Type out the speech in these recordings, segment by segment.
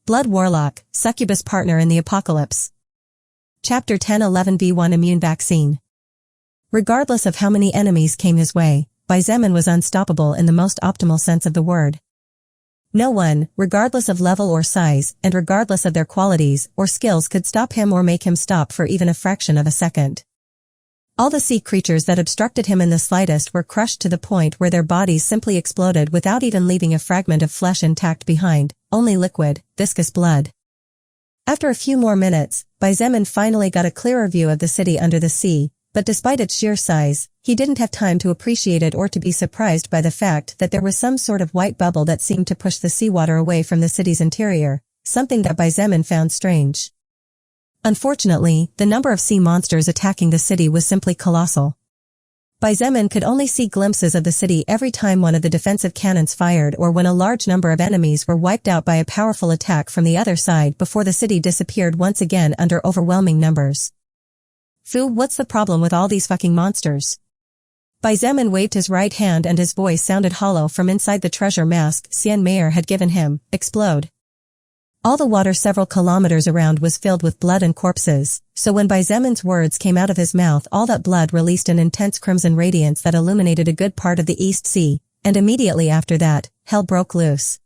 Blood Warlock, Succubus Partner in the Apocalypse. Chapter 10-11b1 Immune Vaccine. Regardless of how many enemies came his way, Xietain was unstoppable in the most optimal sense of the word. No one, regardless of level or size, and regardless of their qualities or skills, could stop him or make him stop for even a fraction of a second. All the sea creatures that obstructed him in the slightest were crushed to the point where their bodies simply exploded without even leaving a fragment of flesh intact behind, only liquid, viscous blood. After a few more minutes, Xietain finally got a clearer view of the city under the sea, but despite its sheer size, he didn't have time to appreciate it or to be surprised by the fact that there was some sort of white bubble that seemed to push the seawater away from the city's interior, something that Xietain found strange. Unfortunately, the number of sea monsters attacking the city was simply colossal. Xietain could only see glimpses of the city every time one of the defensive cannons fired or when a large number of enemies were wiped out by a powerful attack from the other side before the city disappeared once again under overwhelming numbers. "Fu, what's the problem with all these fucking monsters?" Xietain waved his right hand and his voice sounded hollow from inside the treasure mask Xietain had given him. Explode. All the water several kilometers around was filled with blood and corpses, so when Xietan's words came out of his mouth, all that blood released an intense crimson radiance that illuminated a good part of the East Sea, and immediately after that, hell broke loose.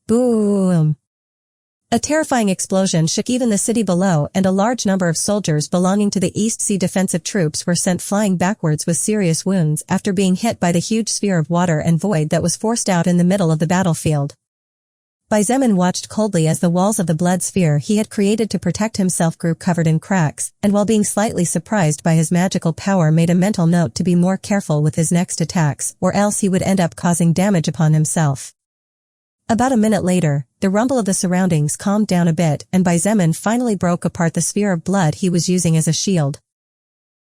Boom! A terrifying explosion shook even the city below, and a large number of soldiers belonging to the East Sea defensive troops were sent flying backwards with serious wounds after being hit by the huge sphere of water and void that was forced out in the middle of the battlefield. Xietain watched coldly as the walls of the blood sphere he had created to protect himself grew covered in cracks, and while being slightly surprised by his magical power made a mental note to be more careful with his next attacks or else he would end up causing damage upon himself. About a minute later, the rumble of the surroundings calmed down a bit and Xietain finally broke apart the sphere of blood he was using as a shield.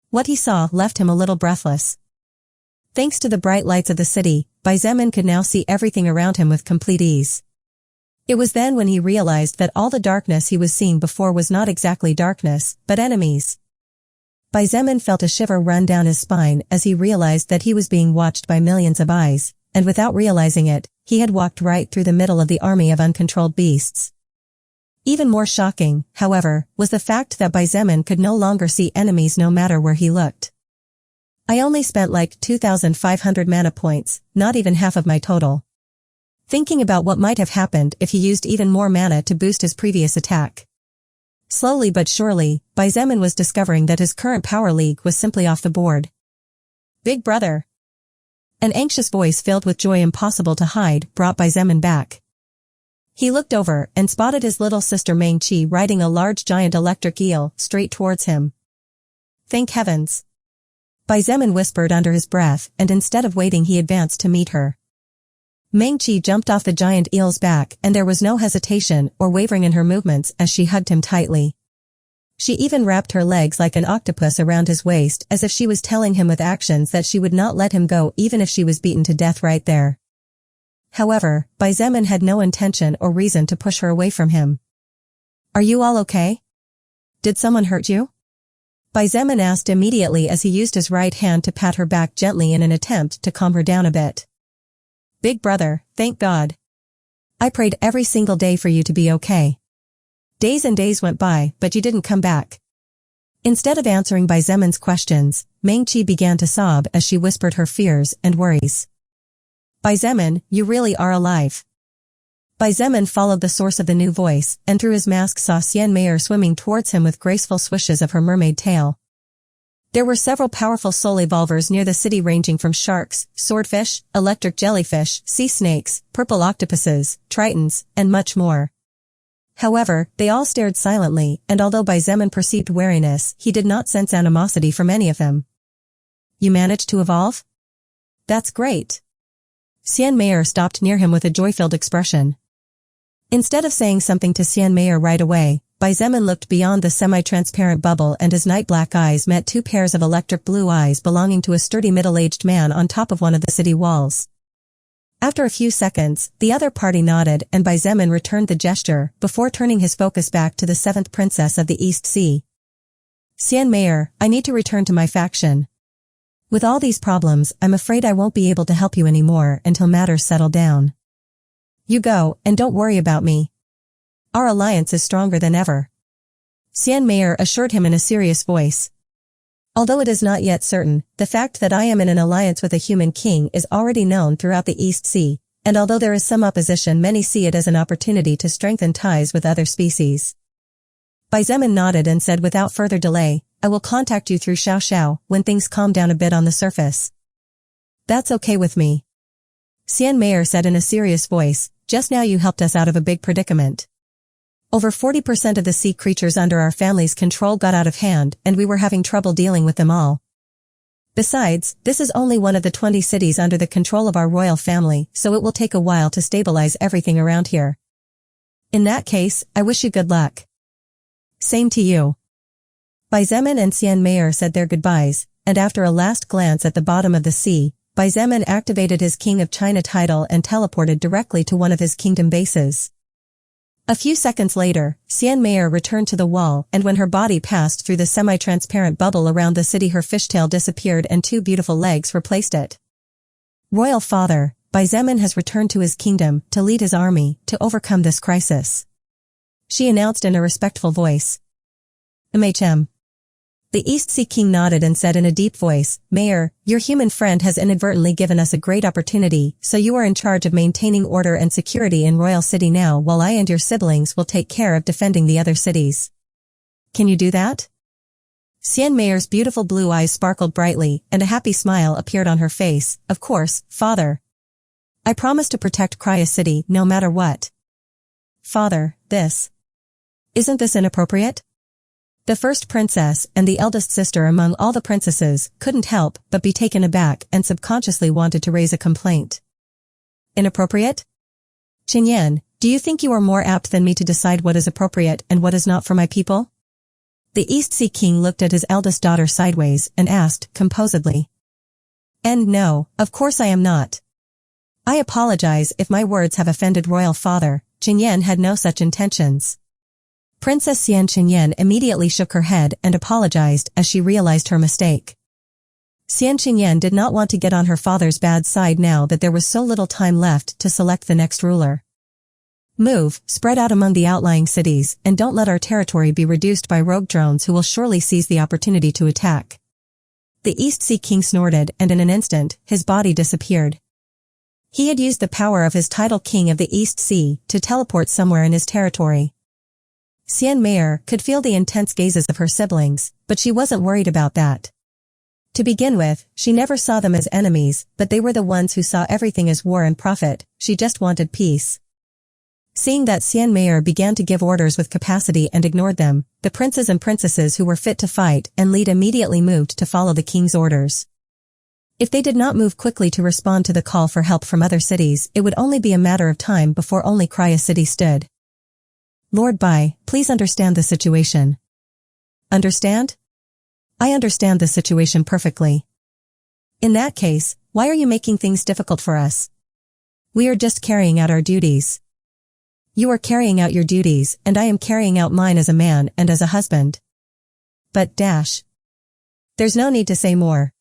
What he saw left him a little breathless. Thanks to the bright lights of the city, Xietain could now see everything around him with complete ease. It was then when he realized that all the darkness he was seeing before was not exactly darkness, but enemies. Xietain felt a shiver run down his spine as he realized that he was being watched by millions of eyes, and without realizing it, he had walked right through the middle of the army of uncontrolled beasts. Even more shocking, however, was the fact that Xietain could no longer see enemies no matter where he looked. "I only spent like 2,500 mana points, not even half of my total." Thinking about what might have happened if he used even more mana to boost his previous attack. Slowly but surely, Xietain was discovering that his current power league was simply off the board. "Big brother!" An anxious voice filled with joy impossible to hide brought Xietain back. He looked over and spotted his little sister Meng-Chi riding a large giant electric eel straight towards him. "Thank heavens!" Xietain whispered under his breath, and instead of waiting he advanced to meet her. Meng-Chi jumped off the giant eel's back and there was no hesitation or wavering in her movements as she hugged him tightly. She even wrapped her legs like an octopus around his waist as if she was telling him with actions that she would not let him go even if she was beaten to death right there. However, Xietain had no intention or reason to push her away from him. "Are you all okay? Did someone hurt you?" Xietain asked immediately as he used his right hand to pat her back gently in an attempt to calm her down a bit. "Big brother, thank God. I prayed every single day for you to be okay. Days and days went by, but you didn't come back." Instead of answering Xietan's questions, Meng-Chi began to sob as she whispered her fears and worries. "Xietain, you really are alive." Xietain followed the source of the new voice, and through his mask saw Xietain swimming towards him with graceful swishes of her mermaid tail. There were several powerful soul evolvers near the city ranging from sharks, swordfish, electric jellyfish, sea snakes, purple octopuses, tritons, and much more. However, they all stared silently, and although Xietain perceived wariness, he did not sense animosity from any of them. "You managed to evolve? That's great." Xietain stopped near him with a joy-filled expression. Instead of saying something to Xietain right away, Xietain looked beyond the semi-transparent bubble and his night-black eyes met two pairs of electric blue eyes belonging to a sturdy middle-aged man on top of one of the city walls. After a few seconds, the other party nodded and Xietain returned the gesture before turning his focus back to the seventh princess of the East Sea. "Xietain, I need to return to my faction. With all these problems, I'm afraid I won't be able to help you anymore until matters settle down. You go, and don't worry about me." Our alliance is stronger than ever. Xian Meier assured him in a serious voice. Although it is not yet certain, the fact that I am in an alliance with a human king is already known throughout the East Sea, and although there is some opposition, many see it as an opportunity to strengthen ties with other species. Bai Zemin nodded and said without further delay, I will contact you through Xiao Xiao when things calm down a bit on the surface. That's okay with me. Xian Meier said in a serious voice, just now you helped us out of a big predicament. Over 40% of the sea creatures under our family's control got out of hand, and we were having trouble dealing with them all. Besides, this is only one of the 20 cities under the control of our royal family, so it will take a while to stabilize everything around here. In that case, I wish you good luck. Same to you. Bai Zemin and Xian Meier said their goodbyes, and after a last glance at the bottom of the sea, Bai Zemin activated his King of China title and teleported directly to one of his kingdom bases. A few seconds later, Xian Meier returned to the wall, and when her body passed through the semi-transparent bubble around the city, her fishtail disappeared and two beautiful legs replaced it. Royal Father, Bai Zemin has returned to his kingdom to lead his army to overcome this crisis. She announced in a respectful voice. MHM. The East Sea King nodded and said in a deep voice, Mayor, your human friend has inadvertently given us a great opportunity, so you are in charge of maintaining order and security in Royal City now, while I and your siblings will take care of defending the other cities. Can you do that? Xian Meier's beautiful blue eyes sparkled brightly, and a happy smile appeared on her face. Of course, Father. I promise to protect Crya City no matter what. Father, isn't this inappropriate? The first princess and the eldest sister among all the princesses couldn't help but be taken aback and subconsciously wanted to raise a complaint. Inappropriate? Qinyan, do you think you are more apt than me to decide what is appropriate and what is not for my people? The East Sea King looked at his eldest daughter sideways and asked, composedly. And no, of course I am not. I apologize if my words have offended Royal Father. Qinyan had no such intentions. Princess Xian Qinyan immediately shook her head and apologized as she realized her mistake. Xian Qinyan did not want to get on her father's bad side now that there was so little time left to select the next ruler. Move, spread out among the outlying cities, and don't let our territory be reduced by rogue drones who will surely seize the opportunity to attack. The East Sea King snorted, and in an instant, his body disappeared. He had used the power of his title King of the East Sea to teleport somewhere in his territory. Xian Meier could feel the intense gazes of her siblings, but she wasn't worried about that. To begin with, she never saw them as enemies, but they were the ones who saw everything as war and profit. She just wanted peace. Seeing that Xian Meier began to give orders with capacity and ignored them, the princes and princesses who were fit to fight and lead immediately moved to follow the king's orders. If they did not move quickly to respond to the call for help from other cities, it would only be a matter of time before only Crya City stood. Lord Bai, please understand the situation. Understand? I understand the situation perfectly. In that case, why are you making things difficult for us? We are just carrying out our duties. You are carrying out your duties, and I am carrying out mine as a man and as a husband. But there's no need to say more.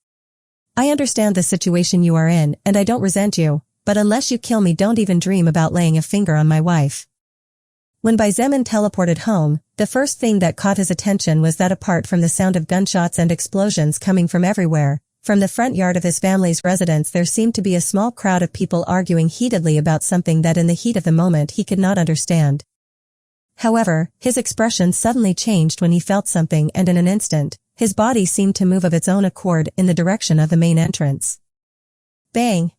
I understand the situation you are in, and I don't resent you, but unless you kill me, don't even dream about laying a finger on my wife. When Bai Zemin teleported home, the first thing that caught his attention was that apart from the sound of gunshots and explosions coming from everywhere, from the front yard of his family's residence there seemed to be a small crowd of people arguing heatedly about something that in the heat of the moment he could not understand. However, his expression suddenly changed when he felt something, and in an instant, his body seemed to move of its own accord in the direction of the main entrance. Bang!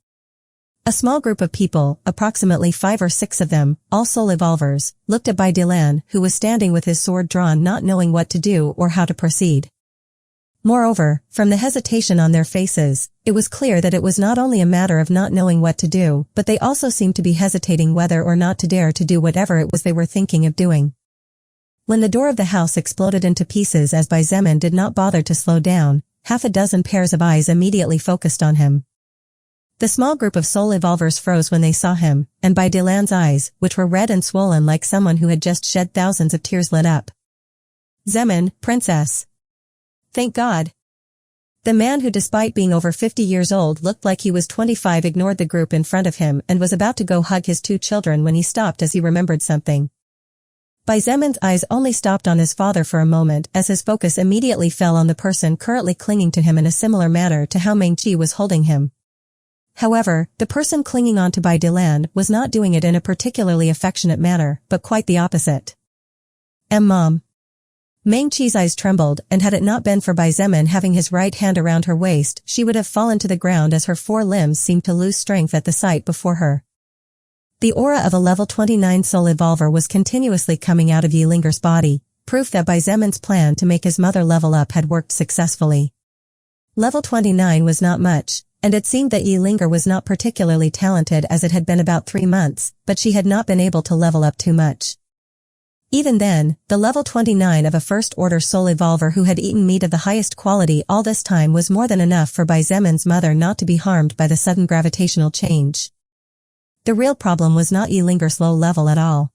A small group of people, approximately 5 or 6 of them, all soul evolvers, looked at Bai Dilan, who was standing with his sword drawn, not knowing what to do or how to proceed. Moreover, from the hesitation on their faces, it was clear that it was not only a matter of not knowing what to do, but they also seemed to be hesitating whether or not to dare to do whatever it was they were thinking of doing. When the door of the house exploded into pieces as Bai Zemin did not bother to slow down, half a dozen pairs of eyes immediately focused on him. The small group of soul evolvers froze when they saw him, and Bai Dilan's eyes, which were red and swollen like someone who had just shed thousands of tears, lit up. Zemin, princess. Thank God. The man who, despite being over 50 years old, looked like he was 25, ignored the group in front of him and was about to go hug his 2 children when he stopped as he remembered something. Zemon's eyes only stopped on his father for a moment as his focus immediately fell on the person currently clinging to him in a similar manner to how Meng-Chi was holding him. However, the person clinging onto Bai Dilan was not doing it in a particularly affectionate manner, but quite the opposite. Mom. Meng-Chi's eyes trembled, and had it not been for Bai Zemin having his right hand around her waist, she would have fallen to the ground as her 4 limbs seemed to lose strength at the sight before her. The aura of a level 29 soul evolver was continuously coming out of Yilinger's body, proof that Bai Zemin's plan to make his mother level up had worked successfully. Level 29 was not much, and it seemed that Yilinger was not particularly talented as it had been about 3 months, but she had not been able to level up too much. Even then, the level 29 of a first-order soul evolver who had eaten meat of the highest quality all this time was more than enough for Bai Zemin's mother not to be harmed by the sudden gravitational change. The real problem was not Yilinger's low level at all.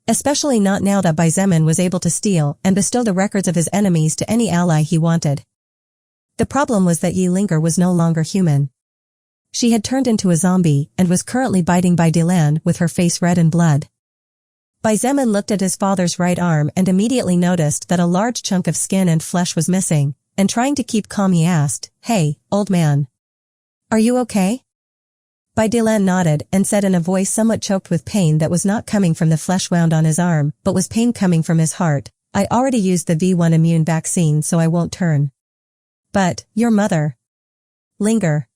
Especially not now that Bai Zemin was able to steal and bestow the records of his enemies to any ally he wanted. The problem was that Yilinger was no longer human. She had turned into a zombie and was currently biting Bai Dilan with her face red in blood. Bai Zemin looked at his father's right arm and immediately noticed that a large chunk of skin and flesh was missing, and trying to keep calm he asked, "Hey, old man. Are you okay?" Bai Dilan nodded and said in a voice somewhat choked with pain that was not coming from the flesh wound on his arm, but was pain coming from his heart, "I already used the V1 immune vaccine so I won't turn." "But, your mother." "Linger."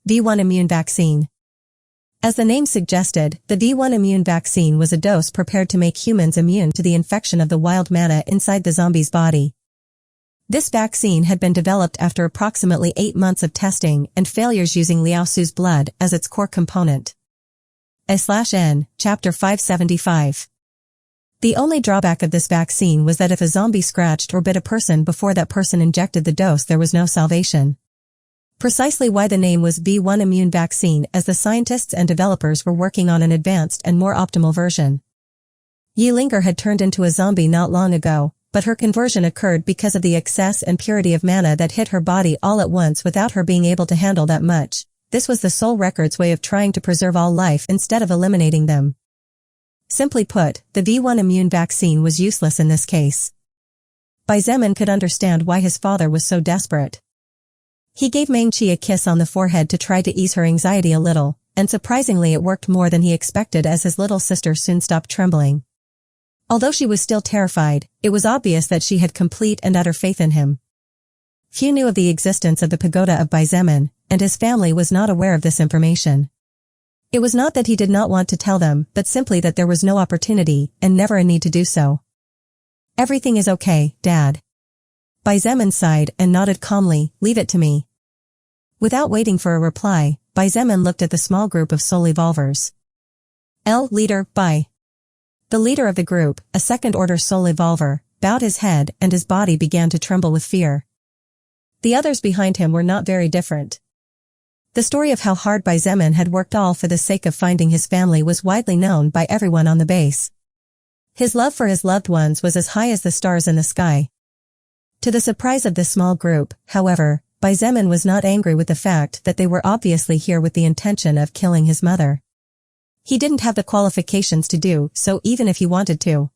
V1 immune vaccine. As the name suggested, the V1 immune vaccine was a dose prepared to make humans immune to the infection of the wild mana inside the zombie's body. This vaccine had been developed after approximately 8 months of testing and failures using Liao Su's blood as its core component. A/N, Chapter 575. The only drawback of this vaccine was that if a zombie scratched or bit a person before that person injected the dose, there was no salvation. Precisely why the name was V1 immune vaccine, as the scientists and developers were working on an advanced and more optimal version. Yilinger had turned into a zombie not long ago, but her conversion occurred because of the excess and purity of mana that hit her body all at once without her being able to handle that much. This was the Soul Record's way of trying to preserve all life instead of eliminating them. Simply put, the V1 immune vaccine was useless in this case. Bai Zemin could understand why his father was so desperate. He gave Meng-Chi a kiss on the forehead to try to ease her anxiety a little, and surprisingly it worked more than he expected as his little sister soon stopped trembling. Although she was still terrified, it was obvious that she had complete and utter faith in him. Few knew of the existence of the pagoda of Bai Zemin, and his family was not aware of this information. It was not that he did not want to tell them, but simply that there was no opportunity, and never a need to do so. "Everything is okay, Dad." Bai Zemin sighed and nodded calmly, "Leave it to me." Without waiting for a reply, Bai Zemin looked at the small group of soul evolvers. Leader, Bai. The leader of the group, a second-order soul evolver, bowed his head and his body began to tremble with fear. The others behind him were not very different. The story of how hard Bai Zemin had worked all for the sake of finding his family was widely known by everyone on the base. His love for his loved ones was as high as the stars in the sky. To the surprise of this small group, however, Bai Zemin was not angry with the fact that they were obviously here with the intention of killing his mother. He didn't have the qualifications to do so even if he wanted to.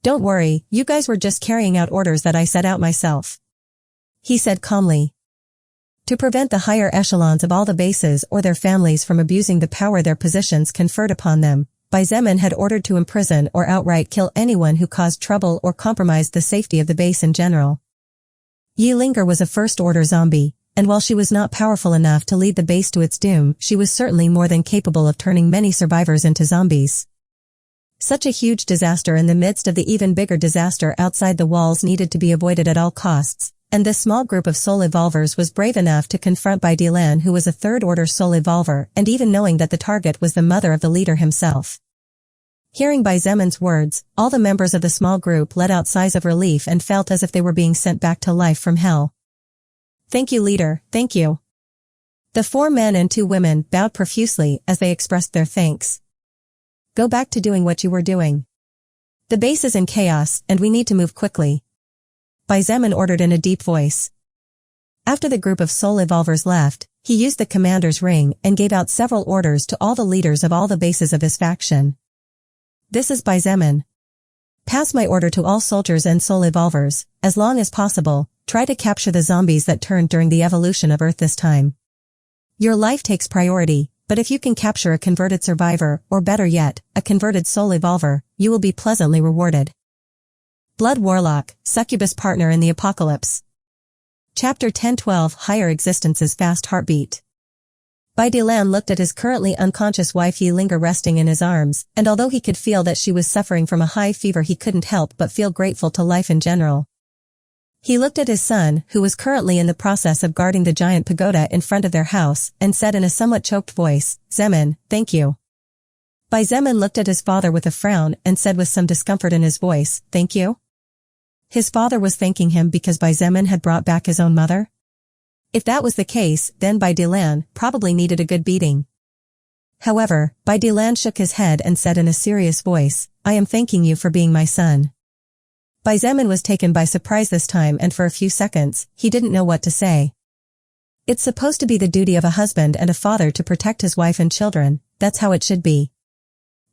"Don't worry, you guys were just carrying out orders that I set out myself," he said calmly. To prevent the higher echelons of all the bases or their families from abusing the power their positions conferred upon them, Bai Zemin had ordered to imprison or outright kill anyone who caused trouble or compromised the safety of the base in general. Yilinger was a first-order zombie, and while she was not powerful enough to lead the base to its doom, she was certainly more than capable of turning many survivors into zombies. Such a huge disaster in the midst of the even bigger disaster outside the walls needed to be avoided at all costs, and this small group of soul evolvers was brave enough to confront Bai Dilan, who was a third-order soul evolver, and even knowing that the target was the mother of the leader himself. Hearing Bai Zemin's words, all the members of the small group let out sighs of relief and felt as if they were being sent back to life from hell. "Thank you, leader, thank you." The 4 men and 2 women bowed profusely as they expressed their thanks. "Go back to doing what you were doing. The base is in chaos, and we need to move quickly," Bai Zemin ordered in a deep voice. After the group of soul evolvers left, he used the commander's ring and gave out several orders to all the leaders of all the bases of his faction. "This is Bai Zemin. Pass my order to all soldiers and soul evolvers, as long as possible, try to capture the zombies that turned during the evolution of Earth this time. Your life takes priority, but if you can capture a converted survivor, or better yet, a converted soul evolver, you will be pleasantly rewarded. Blood Warlock, Succubus Partner in the Apocalypse. Chapter 10-12 Higher Existence's Fast Heartbeat. Xietain looked at his currently unconscious wife Linger resting in his arms, and although he could feel that she was suffering from a high fever, he couldn't help but feel grateful to life in general. He looked at his son, who was currently in the process of guarding the giant pagoda in front of their house, and said in a somewhat choked voice, "Xietain, thank you." Xietain looked at his father with a frown and said with some discomfort in his voice, "Thank you?" His father was thanking him because Xietain had brought back his own mother? If that was the case, then Xietain probably needed a good beating. However, Xietain shook his head and said in a serious voice, "I am thanking you for being my son." Xietain was taken by surprise this time, and for a few seconds, he didn't know what to say. It's supposed to be the duty of a husband and a father to protect his wife and children, that's how it should be.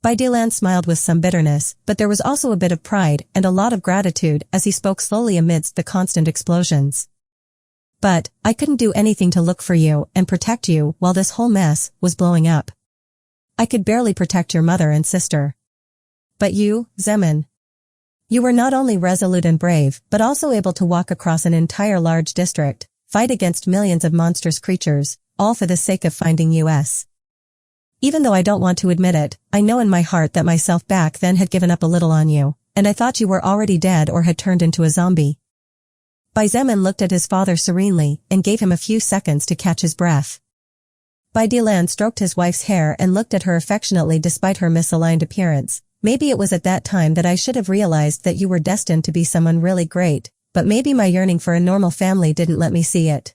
Xietain smiled with some bitterness, but there was also a bit of pride and a lot of gratitude as he spoke slowly amidst the constant explosions. "But, I couldn't do anything to look for you and protect you while this whole mess was blowing up. I could barely protect your mother and sister. But you, Xietain. You were not only resolute and brave, but also able to walk across an entire large district, fight against millions of monstrous creatures, all for the sake of finding us. Even though I don't want to admit it, I know in my heart that myself back then had given up a little on you, and I thought you were already dead or had turned into a zombie." Xietain looked at his father serenely and gave him a few seconds to catch his breath. Xietain stroked his wife's hair and looked at her affectionately despite her misaligned appearance. "Maybe it was at that time that I should have realized that you were destined to be someone really great, but maybe my yearning for a normal family didn't let me see it.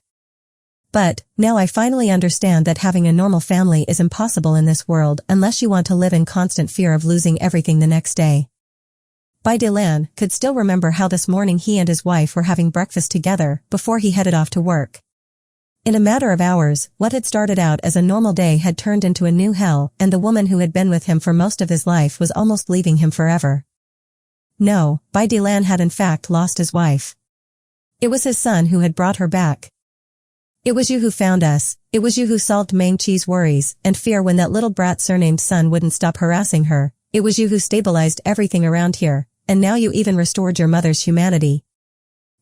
But, now I finally understand that having a normal family is impossible in this world unless you want to live in constant fear of losing everything the next day." Xietain could still remember how this morning he and his wife were having breakfast together before he headed off to work. In a matter of hours, what had started out as a normal day had turned into a new hell, and the woman who had been with him for most of his life was almost leaving him forever. No, Xietain had in fact lost his wife. It was his son who had brought her back. "It was you who found us, it was you who solved Meng Qi's worries and fear when that little brat surnamed Sun wouldn't stop harassing her, it was you who stabilized everything around here, and now you even restored your mother's humanity."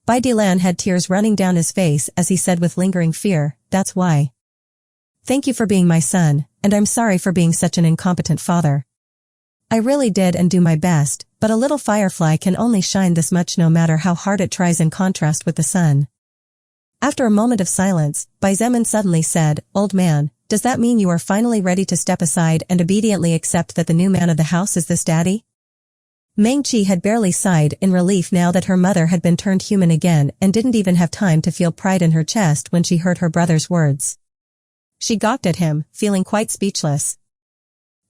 Xietain had tears running down his face as he said with lingering fear, "That's why. Thank you for being my son, and I'm sorry for being such an incompetent father. I really did and do my best, but a little firefly can only shine this much no matter how hard it tries in contrast with the sun." After a moment of silence, Xietain suddenly said, "Old man, does that mean you are finally ready to step aside and obediently accept that the new man of the house is this daddy?" Meng Qi had barely sighed in relief now that her mother had been turned human again and didn't even have time to feel pride in her chest when she heard her brother's words. She gawked at him, feeling quite speechless.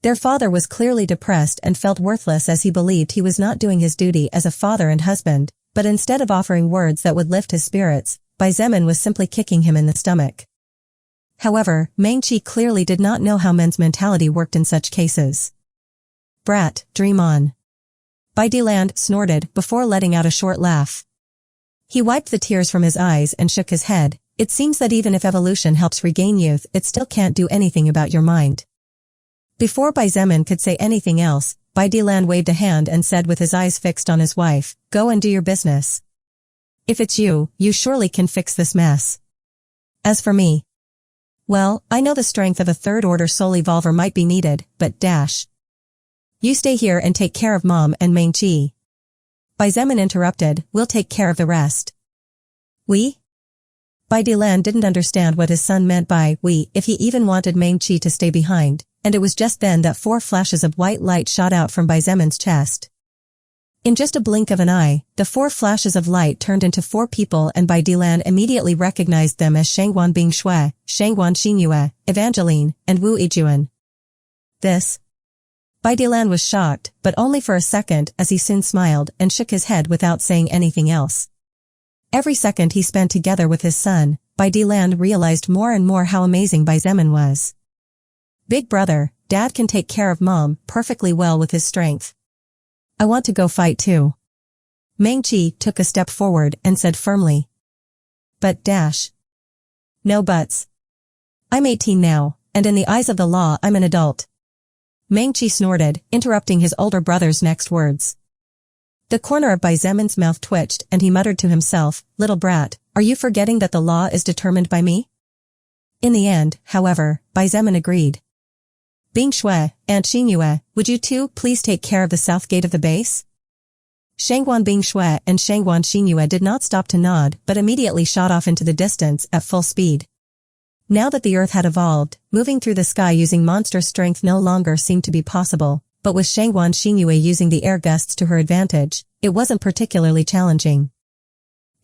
Their father was clearly depressed and felt worthless as he believed he was not doing his duty as a father and husband, but instead of offering words that would lift his spirits, Xietain was simply kicking him in the stomach. However, Meng Qi clearly did not know how men's mentality worked in such cases. "Brat, dream on." Xietain snorted before letting out a short laugh. He wiped the tears from his eyes and shook his head. "It seems that even if evolution helps regain youth, it still can't do anything about your mind." Before Xietain could say anything else, Xietain waved a hand and said with his eyes fixed on his wife, "Go and do your business. If it's you, you surely can fix this mess. As for me, well, I know the strength of a third-order soul evolver might be needed, but you stay here and take care of Mom and Meng Qi." Xietain interrupted, "We'll take care of the rest." "We?" Xietain didn't understand what his son meant by "we" if he even wanted Meng Qi to stay behind, and it was just then that 4 flashes of white light shot out from Xietan's chest. In just a blink of an eye, the 4 flashes of light turned into 4 people, and Xietain immediately recognized them as Shangguan Bingshui, Shangguan Xinyue, Evangeline, and Wu Yijuan. This? Xietain was shocked, but only for a second, as he soon smiled and shook his head without saying anything else. Every second he spent together with his son, Xietain realized more and more how amazing Xietain was. Big brother, Dad can take care of Mom perfectly well with his strength. I want to go fight too. Meng-Chi took a step forward and said firmly. But dash. No buts. I'm 18 now, and in the eyes of the law I'm an adult. Meng-Chi snorted, interrupting his older brother's next words. The corner of Bai Zemin's mouth twitched and he muttered to himself, little brat, are you forgetting that the law is determined by me? In the end, however, Bai Zemin agreed. Bing Shui, Aunt Xingyue, would you two please take care of the south gate of the base? Shangguan Bing Shui and Shangguan Xingyue did not stop to nod but immediately shot off into the distance at full speed. Now that the earth had evolved, moving through the sky using monster strength no longer seemed to be possible, but with Shangguan Xingyue using the air gusts to her advantage, it wasn't particularly challenging.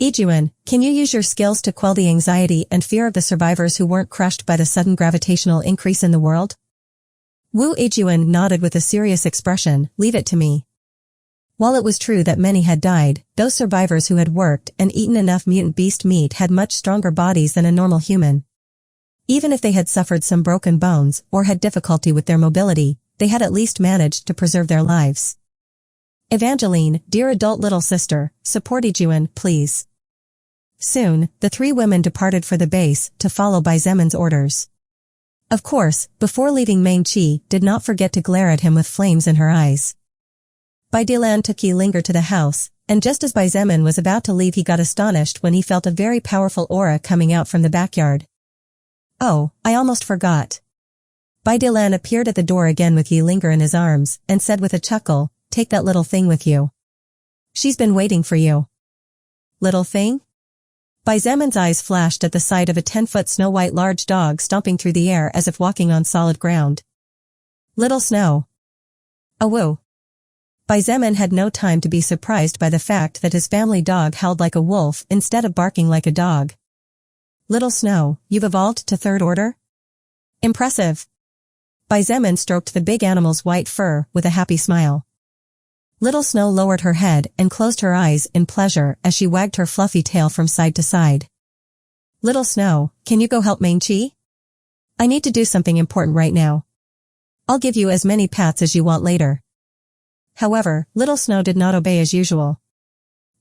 Yijun, can you use your skills to quell the anxiety and fear of the survivors who weren't crushed by the sudden gravitational increase in the world? Wu Yijun nodded with a serious expression, leave it to me. While it was true that many had died, those survivors who had worked and eaten enough mutant beast meat had much stronger bodies than a normal human. Even if they had suffered some broken bones or had difficulty with their mobility, they had at least managed to preserve their lives. Evangeline, dear adult little sister, support Yijun, please. Soon, the three women departed for the base to follow Bai Zemin's orders. Of course, before leaving Meng-Chi did not forget to glare at him with flames in her eyes. Bai Dilan took Yilinger to the house, and just as Bai Zemin was about to leave he got astonished when he felt a very powerful aura coming out from the backyard. Oh, I almost forgot. Bai Dilan appeared at the door again with Yilinger in his arms, and said with a chuckle, take that little thing with you. She's been waiting for you. Little thing? Bai Zemin's eyes flashed at the sight of a 10-foot snow-white large dog stomping through the air as if walking on solid ground. Little Snow. Awoo. Bai Zemin had no time to be surprised by the fact that his family dog howled like a wolf instead of barking like a dog. Little Snow, you've evolved to third order? Impressive. Bai Zemin stroked the big animal's white fur with a happy smile. Little Snow lowered her head and closed her eyes in pleasure as she wagged her fluffy tail from side to side. Little Snow, can you go help Meng-Chi? I need to do something important right now. I'll give you as many pats as you want later. However, Little Snow did not obey as usual.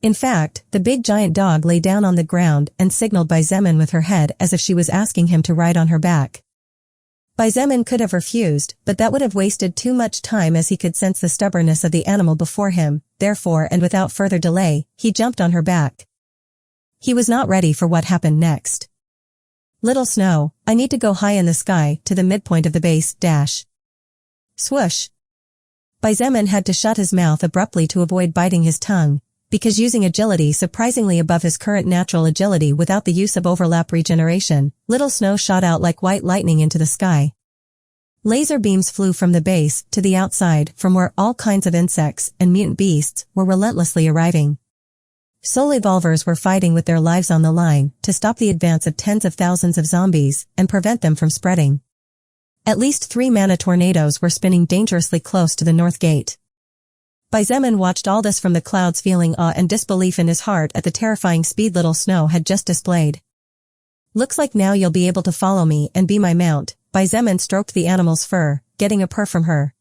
In fact, the big giant dog lay down on the ground and signaled Bai Zemin with her head as if she was asking him to ride on her back. Bai Zemin could have refused, but that would have wasted too much time as he could sense the stubbornness of the animal before him, therefore and without further delay, he jumped on her back. He was not ready for what happened next. Little Snow, I need to go high in the sky, to the midpoint of the base, dash. Swoosh. Bai Zemin had to shut his mouth abruptly to avoid biting his tongue, because using agility surprisingly above his current natural agility without the use of overlap regeneration, Little Snow shot out like white lightning into the sky. Laser beams flew from the base to the outside from where all kinds of insects and mutant beasts were relentlessly arriving. Soul Evolvers were fighting with their lives on the line to stop the advance of tens of thousands of zombies and prevent them from spreading. At least 3 mana tornadoes were spinning dangerously close to the north gate. Bai Zemin watched all this from the clouds, feeling awe and disbelief in his heart at the terrifying speed Little Snow had just displayed. Looks like now you'll be able to follow me and be my mount. Bai Zemin stroked the animal's fur, getting a purr from her.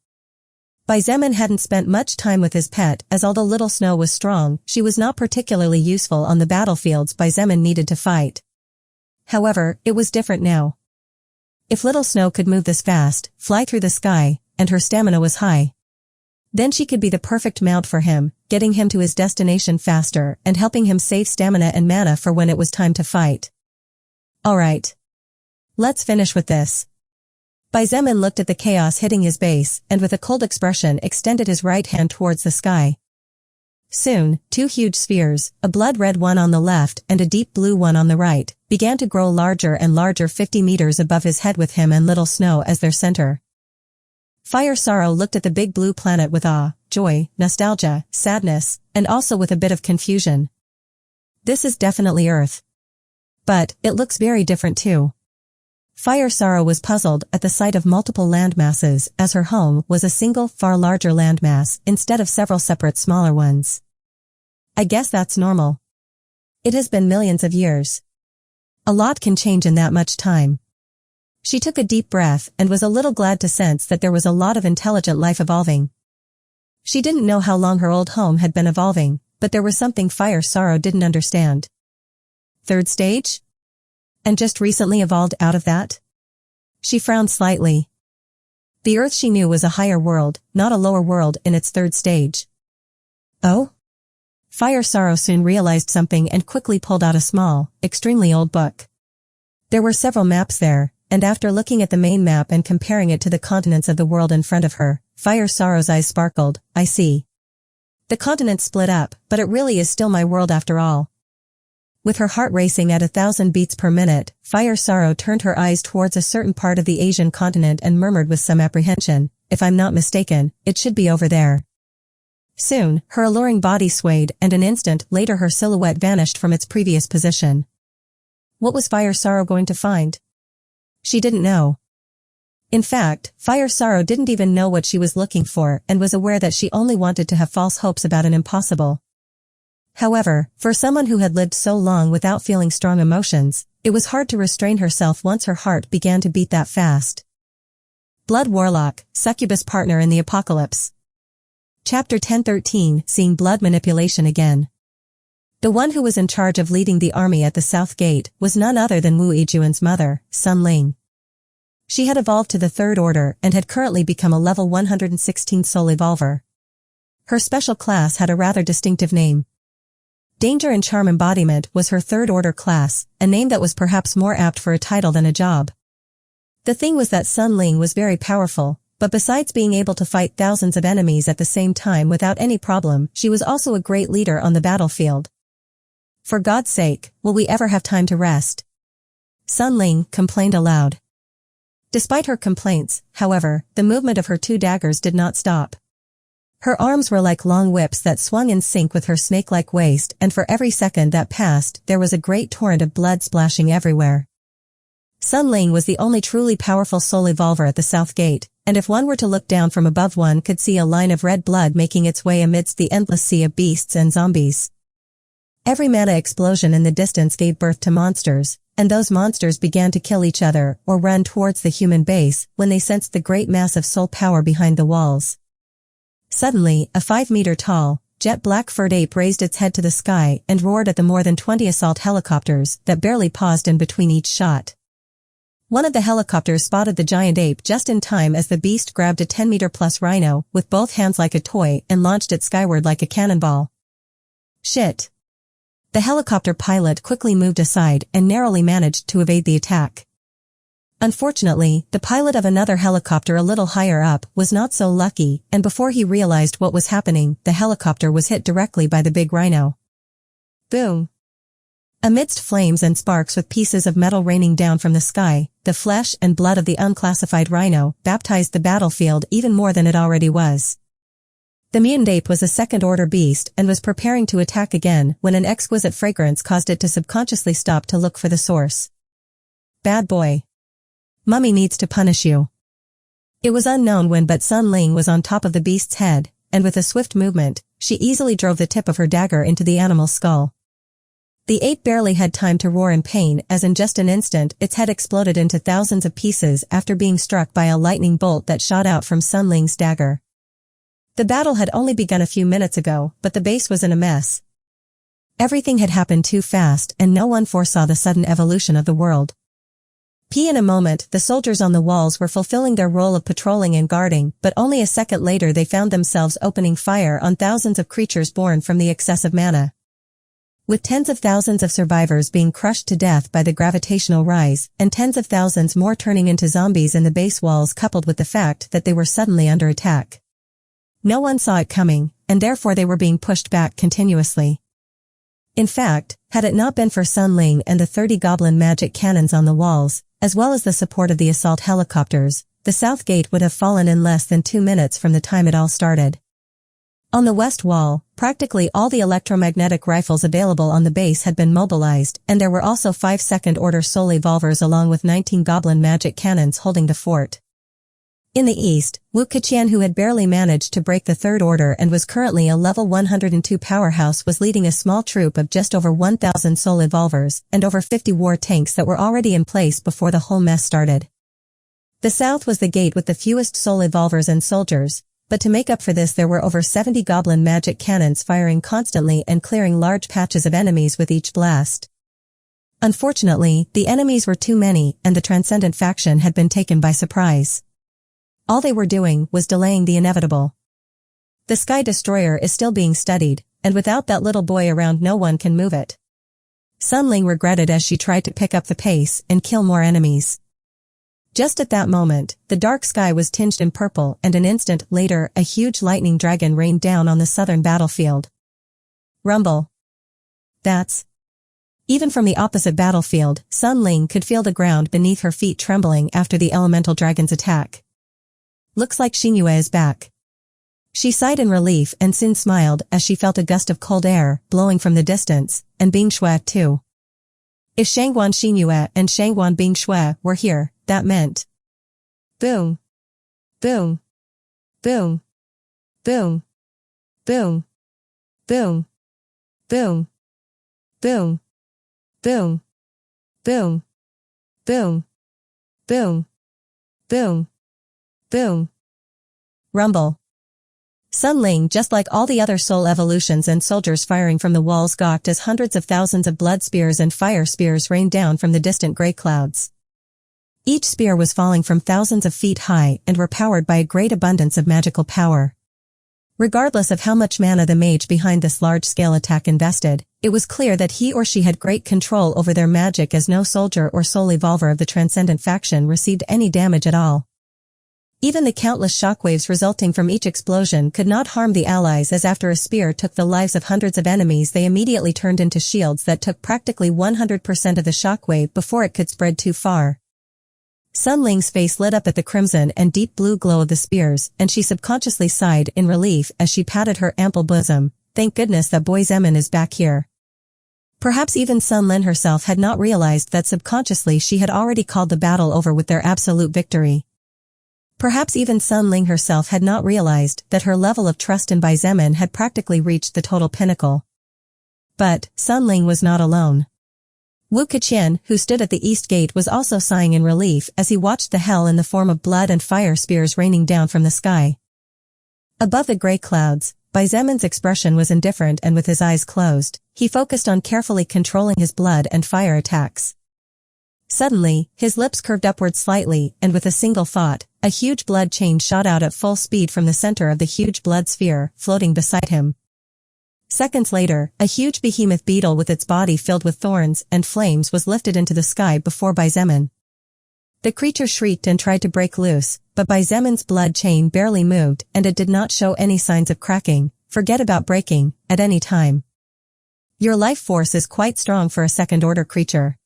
Bai Zemin hadn't spent much time with his pet, as although Little Snow was strong, she was not particularly useful on the battlefields Bai Zemin needed to fight. However, it was different now. If Little Snow could move this fast, fly through the sky, and her stamina was high, then she could be the perfect mount for him, getting him to his destination faster and helping him save stamina and mana for when it was time to fight. Alright. Let's finish with this. Bai Zemin looked at the chaos hitting his base and with a cold expression extended his right hand towards the sky. Soon, 2 huge spheres, a blood-red one on the left and a deep blue one on the right, began to grow larger and larger 50 meters above his head with him and Little Snow as their center. Fire Sorrow looked at the big blue planet with awe, joy, nostalgia, sadness, and also with a bit of confusion. This is definitely Earth. But, it looks very different too. Fire Sorrow was puzzled at the sight of multiple landmasses as her home was a single, far larger landmass instead of several separate smaller ones. I guess that's normal. It has been millions of years. A lot can change in that much time. She took a deep breath and was a little glad to sense that there was a lot of intelligent life evolving. She didn't know how long her old home had been evolving, but there was something Fire Sorrow didn't understand. Third stage? And just recently evolved out of that? She frowned slightly. The Earth she knew was a higher world, not a lower world in its third stage. Oh? Fire Sorrow soon realized something and quickly pulled out a small, extremely old book. There were several maps there, and after looking at the main map and comparing it to the continents of the world in front of her, Fire Sorrow's eyes sparkled. I see. The continents split up, but it really is still my world after all. With her heart racing at 1,000 beats per minute, Fire Sorrow turned her eyes towards a certain part of the Asian continent and murmured with some apprehension, if I'm not mistaken, it should be over there. Soon, her alluring body swayed and an instant later her silhouette vanished from its previous position. What was Fire Sorrow going to find? She didn't know. In fact, Fire Sorrow didn't even know what she was looking for and was aware that she only wanted to have false hopes about an impossible. However, for someone who had lived so long without feeling strong emotions, it was hard to restrain herself once her heart began to beat that fast. Blood Warlock, Succubus Partner in the Apocalypse. Chapter 10:13, Seeing Blood Manipulation Again. The one who was in charge of leading the army at the South Gate was none other than Wu Yijuan's mother, Sun Ling. She had evolved to the Third Order and had currently become a level 116 soul evolver. Her special class had a rather distinctive name. Danger and Charm Embodiment was her Third Order class, a name that was perhaps more apt for a title than a job. The thing was that Sun Ling was very powerful, but besides being able to fight thousands of enemies at the same time without any problem, she was also a great leader on the battlefield. For God's sake, will we ever have time to rest? Sun Ling complained aloud. Despite her complaints, however, the movement of her two daggers did not stop. Her arms were like long whips that swung in sync with her snake-like waist, and for every second that passed, there was a great torrent of blood splashing everywhere. Sun Ling was the only truly powerful soul evolver at the South Gate, and if one were to look down from above one could see a line of red blood making its way amidst the endless sea of beasts and zombies. Every mana explosion in the distance gave birth to monsters, and those monsters began to kill each other or run towards the human base when they sensed the great mass of soul power behind the walls. Suddenly, a 5-meter-tall, jet-black furred ape raised its head to the sky and roared at the more than 20 assault helicopters that barely paused in between each shot. One of the helicopters spotted the giant ape just in time as the beast grabbed a 10-meter-plus rhino with both hands like a toy and launched it skyward like a cannonball. Shit! The helicopter pilot quickly moved aside and narrowly managed to evade the attack. Unfortunately, the pilot of another helicopter a little higher up was not so lucky, and before he realized what was happening, the helicopter was hit directly by the big rhino. Boom! Amidst flames and sparks with pieces of metal raining down from the sky, the flesh and blood of the unclassified rhino baptized the battlefield even more than it already was. The mutant ape was a second-order beast and was preparing to attack again when an exquisite fragrance caused it to subconsciously stop to look for the source. Bad boy. Mummy needs to punish you. It was unknown when, but Sun Ling was on top of the beast's head, and with a swift movement, she easily drove the tip of her dagger into the animal's skull. The ape barely had time to roar in pain as in just an instant its head exploded into thousands of pieces after being struck by a lightning bolt that shot out from Sun Ling's dagger. The battle had only begun a few minutes ago, but the base was in a mess. Everything had happened too fast and no one foresaw the sudden evolution of the world. In a moment, the soldiers on the walls were fulfilling their role of patrolling and guarding, but only a second later they found themselves opening fire on thousands of creatures born from the excessive mana. With tens of thousands of survivors being crushed to death by the gravitational rise, and tens of thousands more turning into zombies in the base walls coupled with the fact that they were suddenly under attack. No one saw it coming, and therefore they were being pushed back continuously. In fact, had it not been for Sun Ling and the 30 goblin magic cannons on the walls, as well as the support of the assault helicopters, the South Gate would have fallen in less than 2 minutes from the time it all started. On the west wall, practically all the electromagnetic rifles available on the base had been mobilized, and there were also 5 second-order soul evolvers along with 19 goblin magic cannons holding the fort. In the east, Wu Yijuan, who had barely managed to break the Third Order and was currently a level 102 powerhouse, was leading a small troop of just over 1,000 soul evolvers and over 50 war tanks that were already in place before the whole mess started. The south was the gate with the fewest soul evolvers and soldiers, but to make up for this there were over 70 goblin magic cannons firing constantly and clearing large patches of enemies with each blast. Unfortunately, the enemies were too many and the Transcendent faction had been taken by surprise. All they were doing was delaying the inevitable. The Sky Destroyer is still being studied, and without that little boy around no one can move it. Sun Ling regretted as she tried to pick up the pace and kill more enemies. Just at that moment, the dark sky was tinged in purple and an instant later a huge lightning dragon rained down on the southern battlefield. Rumble. That's... Even from the opposite battlefield, Sun Ling could feel the ground beneath her feet trembling after the elemental dragon's attack. Looks like Xingyue is back. She sighed in relief and soon smiled as she felt a gust of cold air blowing from the distance, and Bingshui too. If Shangguan Xingyue and Shangguan Bingshui were here, that meant... Boom. Boom. Boom. Boom. Boom. Boom. Boom. Boom. Boom. Boom. Boom. Boom. Boom. Boom. Rumble. Sun Ling, just like all the other soul evolutions and soldiers firing from the walls, gawked as hundreds of thousands of blood spears and fire spears rained down from the distant gray clouds. Each spear was falling from thousands of feet high and were powered by a great abundance of magical power. Regardless of how much mana the mage behind this large-scale attack invested, it was clear that he or she had great control over their magic, as no soldier or soul evolver of the Transcendent faction received any damage at all. Even the countless shockwaves resulting from each explosion could not harm the allies, as after a spear took the lives of hundreds of enemies they immediately turned into shields that took practically 100% of the shockwave before it could spread too far. Sun Ling's face lit up at the crimson and deep blue glow of the spears, and she subconsciously sighed in relief as she patted her ample bosom. Thank goodness that boy Xietain is back here. Perhaps even Sun Lin herself had not realized that subconsciously she had already called the battle over with their absolute victory. Perhaps even Sun Ling herself had not realized that her level of trust in Bai Xietain had practically reached the total pinnacle. But Sun Ling was not alone. Wu Keqian, who stood at the east gate, was also sighing in relief as he watched the hell in the form of blood and fire spears raining down from the sky. Above the gray clouds, Bai Xiein's expression was indifferent, and with his eyes closed, he focused on carefully controlling his blood and fire attacks. Suddenly, his lips curved upward slightly, and with a single thought, a huge blood chain shot out at full speed from the center of the huge blood sphere, floating beside him. Seconds later, a huge behemoth beetle with its body filled with thorns and flames was lifted into the sky before Bai Xiein's. The creature shrieked and tried to break loose, but Bai Xiein's blood chain barely moved and it did not show any signs of cracking. Forget about breaking, at any time. Your life force is quite strong for a second-order creature.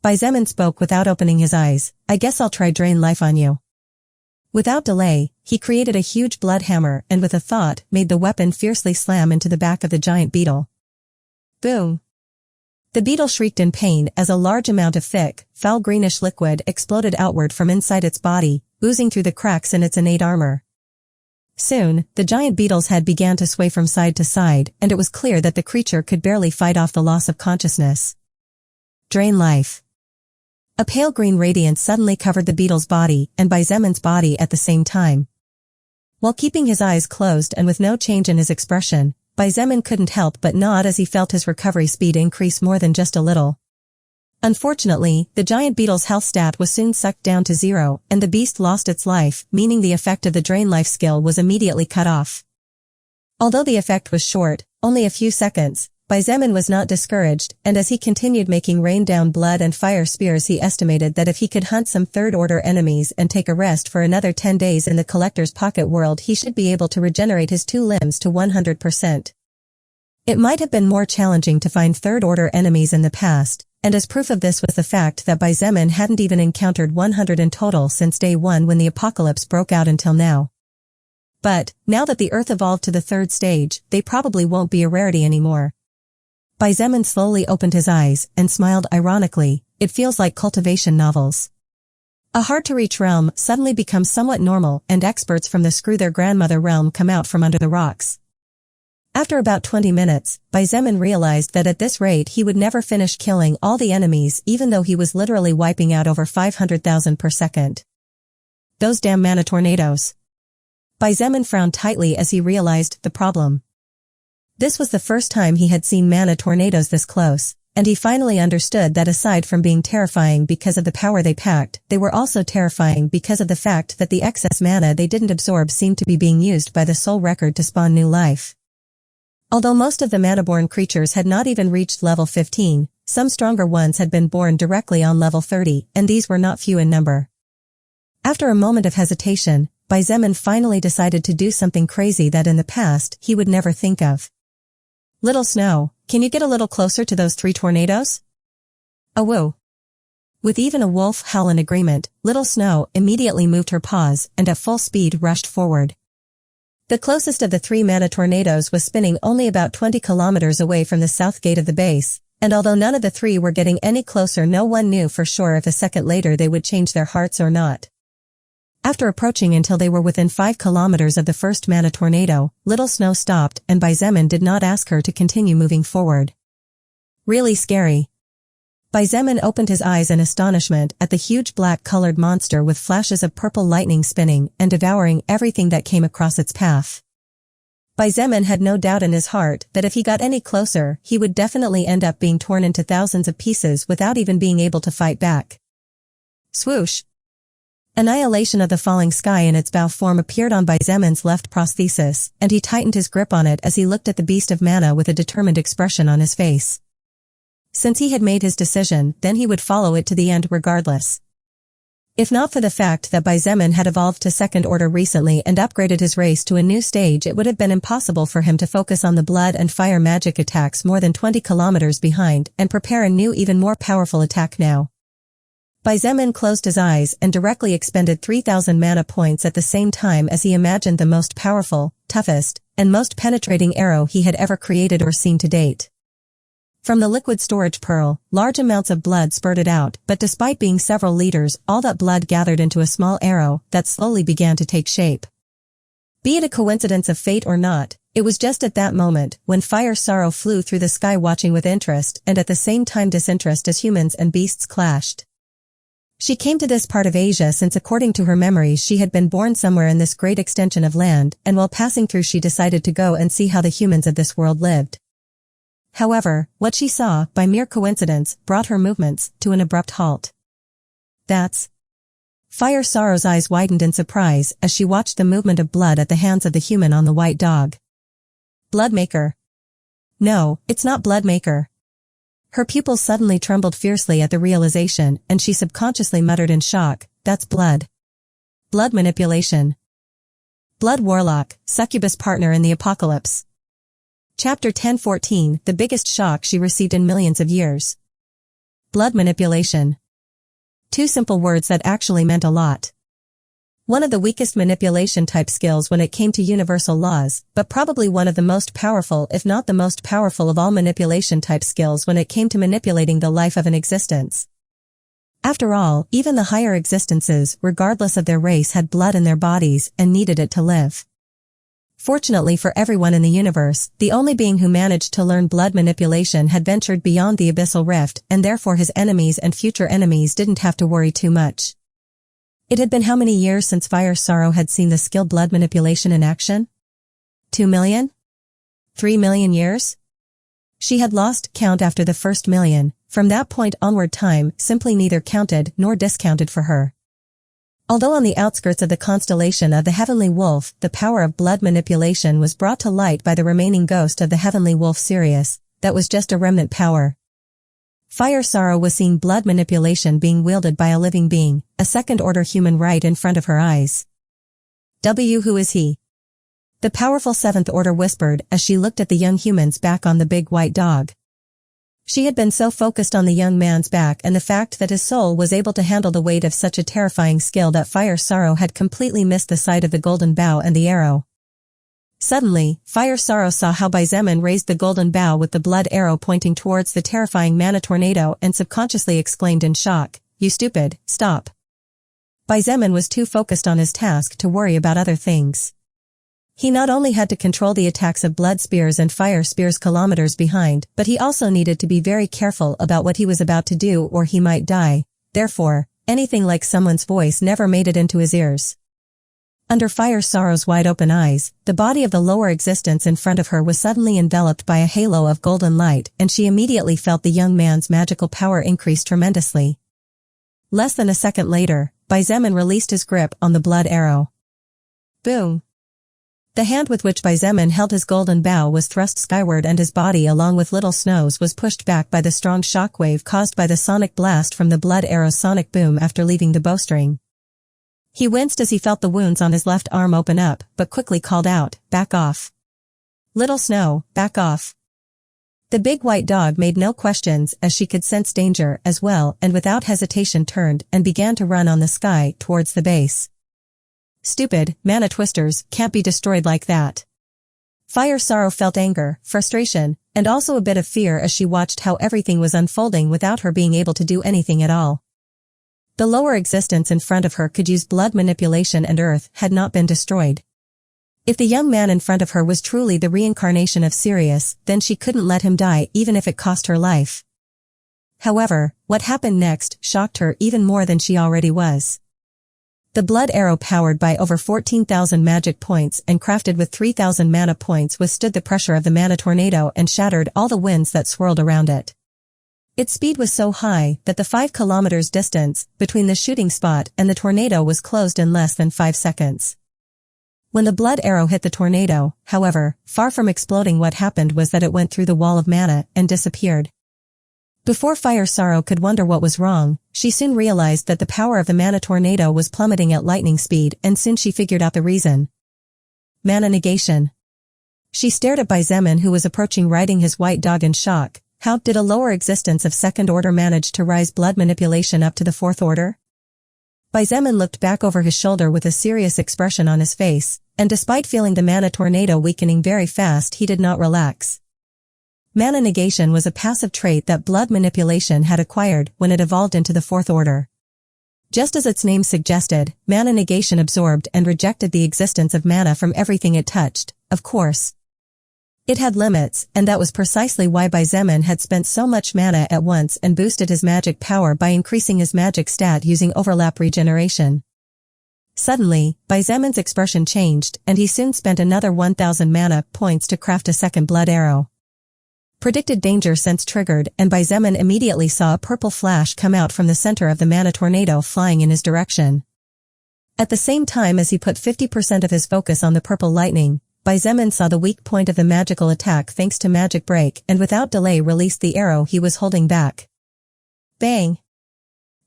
Bai Xiein's spoke without opening his eyes. I guess I'll try drain life on you. Without delay, he created a huge blood hammer and with a thought made the weapon fiercely slam into the back of the giant beetle. Boom! The beetle shrieked in pain as a large amount of thick, foul greenish liquid exploded outward from inside its body, oozing through the cracks in its innate armor. Soon, the giant beetle's head began to sway from side to side, and it was clear that the creature could barely fight off the loss of consciousness. Drain life. A pale green radiance suddenly covered the beetle's body and Bai Xiein's body at the same time. While keeping his eyes closed and with no change in his expression, Bai Xiein's couldn't help but nod as he felt his recovery speed increase more than just a little. Unfortunately, the giant beetle's health stat was soon sucked down to 0, and the beast lost its life, meaning the effect of the drain life skill was immediately cut off. Although the effect was short, only a few seconds, Bai Xiein's was not discouraged, and as he continued making rain down blood and fire spears, he estimated that if he could hunt some third-order enemies and take a rest for another 10 days in the Collector's Pocket world, he should be able to regenerate his 2 limbs to 100%. It might have been more challenging to find third-order enemies in the past, and as proof of this was the fact that Bai Xiein's hadn't even encountered 100 in total since day 1 when the apocalypse broke out until now. But, now that the Earth evolved to the 3rd stage, they probably won't be a rarity anymore. Bai Xiein's slowly opened his eyes and smiled ironically. It feels like cultivation novels. A hard-to-reach realm suddenly becomes somewhat normal, and experts from the screw-their-grandmother realm come out from under the rocks. After about 20 minutes, Bai Xiein's realized that at this rate he would never finish killing all the enemies, even though he was literally wiping out over 500,000 per second. Those damn mana tornadoes. Xietain frowned tightly as he realized the problem. This was the first time he had seen mana tornadoes this close, and he finally understood that aside from being terrifying because of the power they packed, they were also terrifying because of the fact that the excess mana they didn't absorb seemed to be being used by the soul record to spawn new life. Although most of the mana-born creatures had not even reached level 15, some stronger ones had been born directly on level 30, and these were not few in number. After a moment of hesitation, Xietain finally decided to do something crazy that in the past he would never think of. "Little Snow, can you get a little closer to those 3 tornadoes?" "Awoo." With even a wolf howl in agreement, Little Snow immediately moved her paws and at full speed rushed forward. The closest of the 3 mana tornadoes was spinning only about 20 kilometers away from the south gate of the base, and although none of the 3 were getting any closer, no one knew for sure if a second later they would change their hearts or not. After approaching until they were within 5 kilometers of the first mana tornado, Little Snow stopped and Xietain did not ask her to continue moving forward. "Really scary." Xietain opened his eyes in astonishment at the huge black-colored monster with flashes of purple lightning spinning and devouring everything that came across its path. Xietain had no doubt in his heart that if he got any closer, he would definitely end up being torn into thousands of pieces without even being able to fight back. Swoosh! Annihilation of the falling sky in its bow form appeared on Xietan's left prosthesis, and he tightened his grip on it as he looked at the beast of mana with a determined expression on his face. Since he had made his decision, then he would follow it to the end regardless. If not for the fact that Xietain had evolved to second order recently and upgraded his race to a new stage, it would have been impossible for him to focus on the blood and fire magic attacks more than 20 kilometers behind and prepare a new even more powerful attack now. Xietain closed his eyes and directly expended 3,000 mana points at the same time as he imagined the most powerful, toughest, and most penetrating arrow he had ever created or seen to date. From the liquid storage pearl, large amounts of blood spurted out, but despite being several liters, all that blood gathered into a small arrow that slowly began to take shape. Be it a coincidence of fate or not, it was just at that moment when Fire Sorrow flew through the sky watching with interest and at the same time disinterest as humans and beasts clashed. She came to this part of Asia since according to her memories she had been born somewhere in this great extension of land, and while passing through she decided to go and see how the humans of this world lived. However, what she saw, by mere coincidence, brought her movements to an abrupt halt. "That's..." Fire Sorrow's eyes widened in surprise as she watched the movement of blood at the hands of the human on the white dog. "Bloodmaker." "No, it's not Bloodmaker." Her pupils suddenly trembled fiercely at the realization, and she subconsciously muttered in shock, "That's blood. Blood manipulation." Blood Warlock, Succubus Partner in the Apocalypse. Chapter 10:14, the biggest shock she received in millions of years. Blood manipulation. 2 simple words that actually meant a lot. One of the weakest manipulation type skills when it came to universal laws, but probably one of the most powerful if not the most powerful of all manipulation type skills when it came to manipulating the life of an existence. After all, even the higher existences, regardless of their race, had blood in their bodies and needed it to live. Fortunately for everyone in the universe, the only being who managed to learn blood manipulation had ventured beyond the abyssal rift, and therefore his enemies and future enemies didn't have to worry too much. It had been how many years since Fire Sorrow had seen the skill blood manipulation in action? 2 million? 3 million years? She had lost count after the first million. From that point onward, time simply neither counted nor discounted for her. Although on the outskirts of the constellation of the Heavenly Wolf, the power of blood manipulation was brought to light by the remaining ghost of the Heavenly Wolf Sirius, that was just a remnant power. Fire Sorrow was seeing blood manipulation being wielded by a living being, a second-order human right in front of her eyes. Who is he? The powerful 7th Order whispered as she looked at the young humans back on the big white dog. She had been so focused on the young man's back and the fact that his soul was able to handle the weight of such a terrifying skill that Fire Sorrow had completely missed the sight of the golden bow and the arrow. Suddenly, Fire Sorrow saw how Xietain raised the golden bow with the blood arrow pointing towards the terrifying mana tornado and subconsciously exclaimed in shock, "You stupid, stop." Xietain was too focused on his task to worry about other things. He not only had to control the attacks of blood spears and fire spears kilometers behind, but he also needed to be very careful about what he was about to do or he might die. Therefore, anything like someone's voice never made it into his ears. Under Fire Sorrow's wide-open eyes, the body of the lower existence in front of her was suddenly enveloped by a halo of golden light, and she immediately felt the young man's magical power increase tremendously. Less than a second later, Xietain released his grip on the blood arrow. Boom! The hand with which Xietain held his golden bow was thrust skyward, and his body along with Little Snow's was pushed back by the strong shockwave caused by the sonic blast from the blood arrow's sonic boom after leaving the bowstring. He winced as he felt the wounds on his left arm open up, but quickly called out, "Back off. Little Snow, back off." The big white dog made no questions as she could sense danger as well, and without hesitation turned and began to run on the sky towards the base. Stupid, mana twisters can't be destroyed like that. Fire Sorrow felt anger, frustration, and also a bit of fear as she watched how everything was unfolding without her being able to do anything at all. The lower existence in front of her could use blood manipulation, and Earth had not been destroyed. If the young man in front of her was truly the reincarnation of Sirius, then she couldn't let him die even if it cost her life. However, what happened next shocked her even more than she already was. The blood arrow, powered by over 14,000 magic points and crafted with 3,000 mana points, withstood the pressure of the mana tornado and shattered all the winds that swirled around it. Its speed was so high that the 5 kilometers distance between the shooting spot and the tornado was closed in less than 5 seconds. When the blood arrow hit the tornado, however, far from exploding, what happened was that it went through the wall of mana and disappeared. Before Fire Sorrow could wonder what was wrong, she soon realized that the power of the mana tornado was plummeting at lightning speed, and soon she figured out the reason. Mana negation. She stared at Xietain, who was approaching riding his white dog, in shock. How did a lower existence of second order manage to rise blood manipulation up to the fourth order? Xietain looked back over his shoulder with a serious expression on his face, and despite feeling the mana tornado weakening very fast, he did not relax. Mana negation was a passive trait that blood manipulation had acquired when it evolved into the fourth order. Just as its name suggested, mana negation absorbed and rejected the existence of mana from everything it touched, of course. It had limits, and that was precisely why Xietain had spent so much mana at once and boosted his magic power by increasing his magic stat using overlap regeneration. Suddenly, Xietan's expression changed, and he soon spent another 1,000 mana points to craft a second blood arrow. Predicted danger sense triggered, and Xietain immediately saw a purple flash come out from the center of the mana tornado, flying in his direction. At the same time as he put 50% of his focus on the purple lightning, Xietain saw the weak point of the magical attack thanks to magic break, and without delay released the arrow he was holding back. Bang!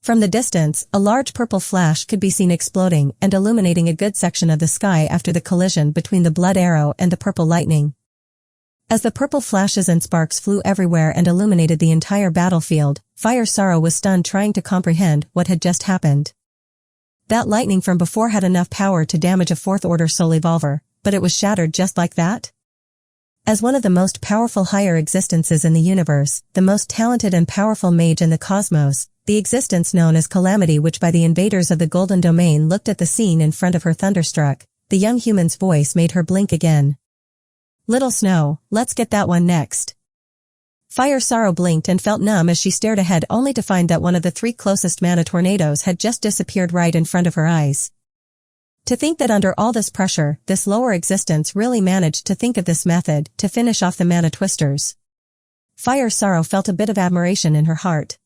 From the distance, a large purple flash could be seen exploding and illuminating a good section of the sky after the collision between the blood arrow and the purple lightning. As the purple flashes and sparks flew everywhere and illuminated the entire battlefield, Fire Sorrow was stunned, trying to comprehend what had just happened. That lightning from before had enough power to damage a fourth-order soul evolver, but it was shattered just like that? As one of the most powerful higher existences in the universe, the most talented and powerful mage in the cosmos, the existence known as Calamity, which by the invaders of the Golden Domain, looked at the scene in front of her thunderstruck, the young human's voice made her blink again. "Little Snow, let's get that one next." Fire Sorrow blinked and felt numb as she stared ahead, only to find that one of the 3 closest mana tornadoes had just disappeared right in front of her eyes. To think that under all this pressure, this lower existence really managed to think of this method to finish off the mana twisters. Fire Sorrow felt a bit of admiration in her heart.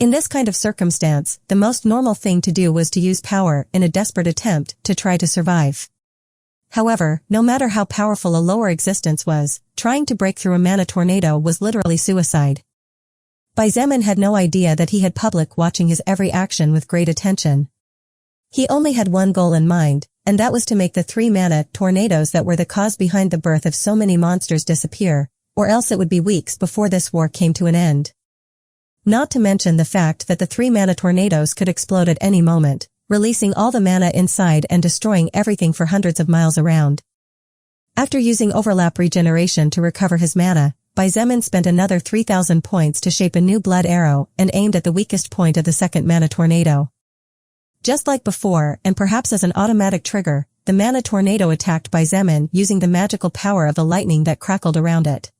In this kind of circumstance, the most normal thing to do was to use power in a desperate attempt to try to survive. However, no matter how powerful a lower existence was, trying to break through a mana tornado was literally suicide. Xietain had no idea that he had public watching his every action with great attention. He only had one goal in mind, and that was to make the 3 mana tornadoes that were the cause behind the birth of so many monsters disappear, or else it would be weeks before this war came to an end. Not to mention the fact that the 3 mana tornadoes could explode at any moment, releasing all the mana inside and destroying everything for hundreds of miles around. After using overlap regeneration to recover his mana, Xietain spent another 3,000 points to shape a new blood arrow and aimed at the weakest point of the second mana tornado. Just like before, and perhaps as an automatic trigger, the mana tornado attacked Xietain using the magical power of the lightning that crackled around it.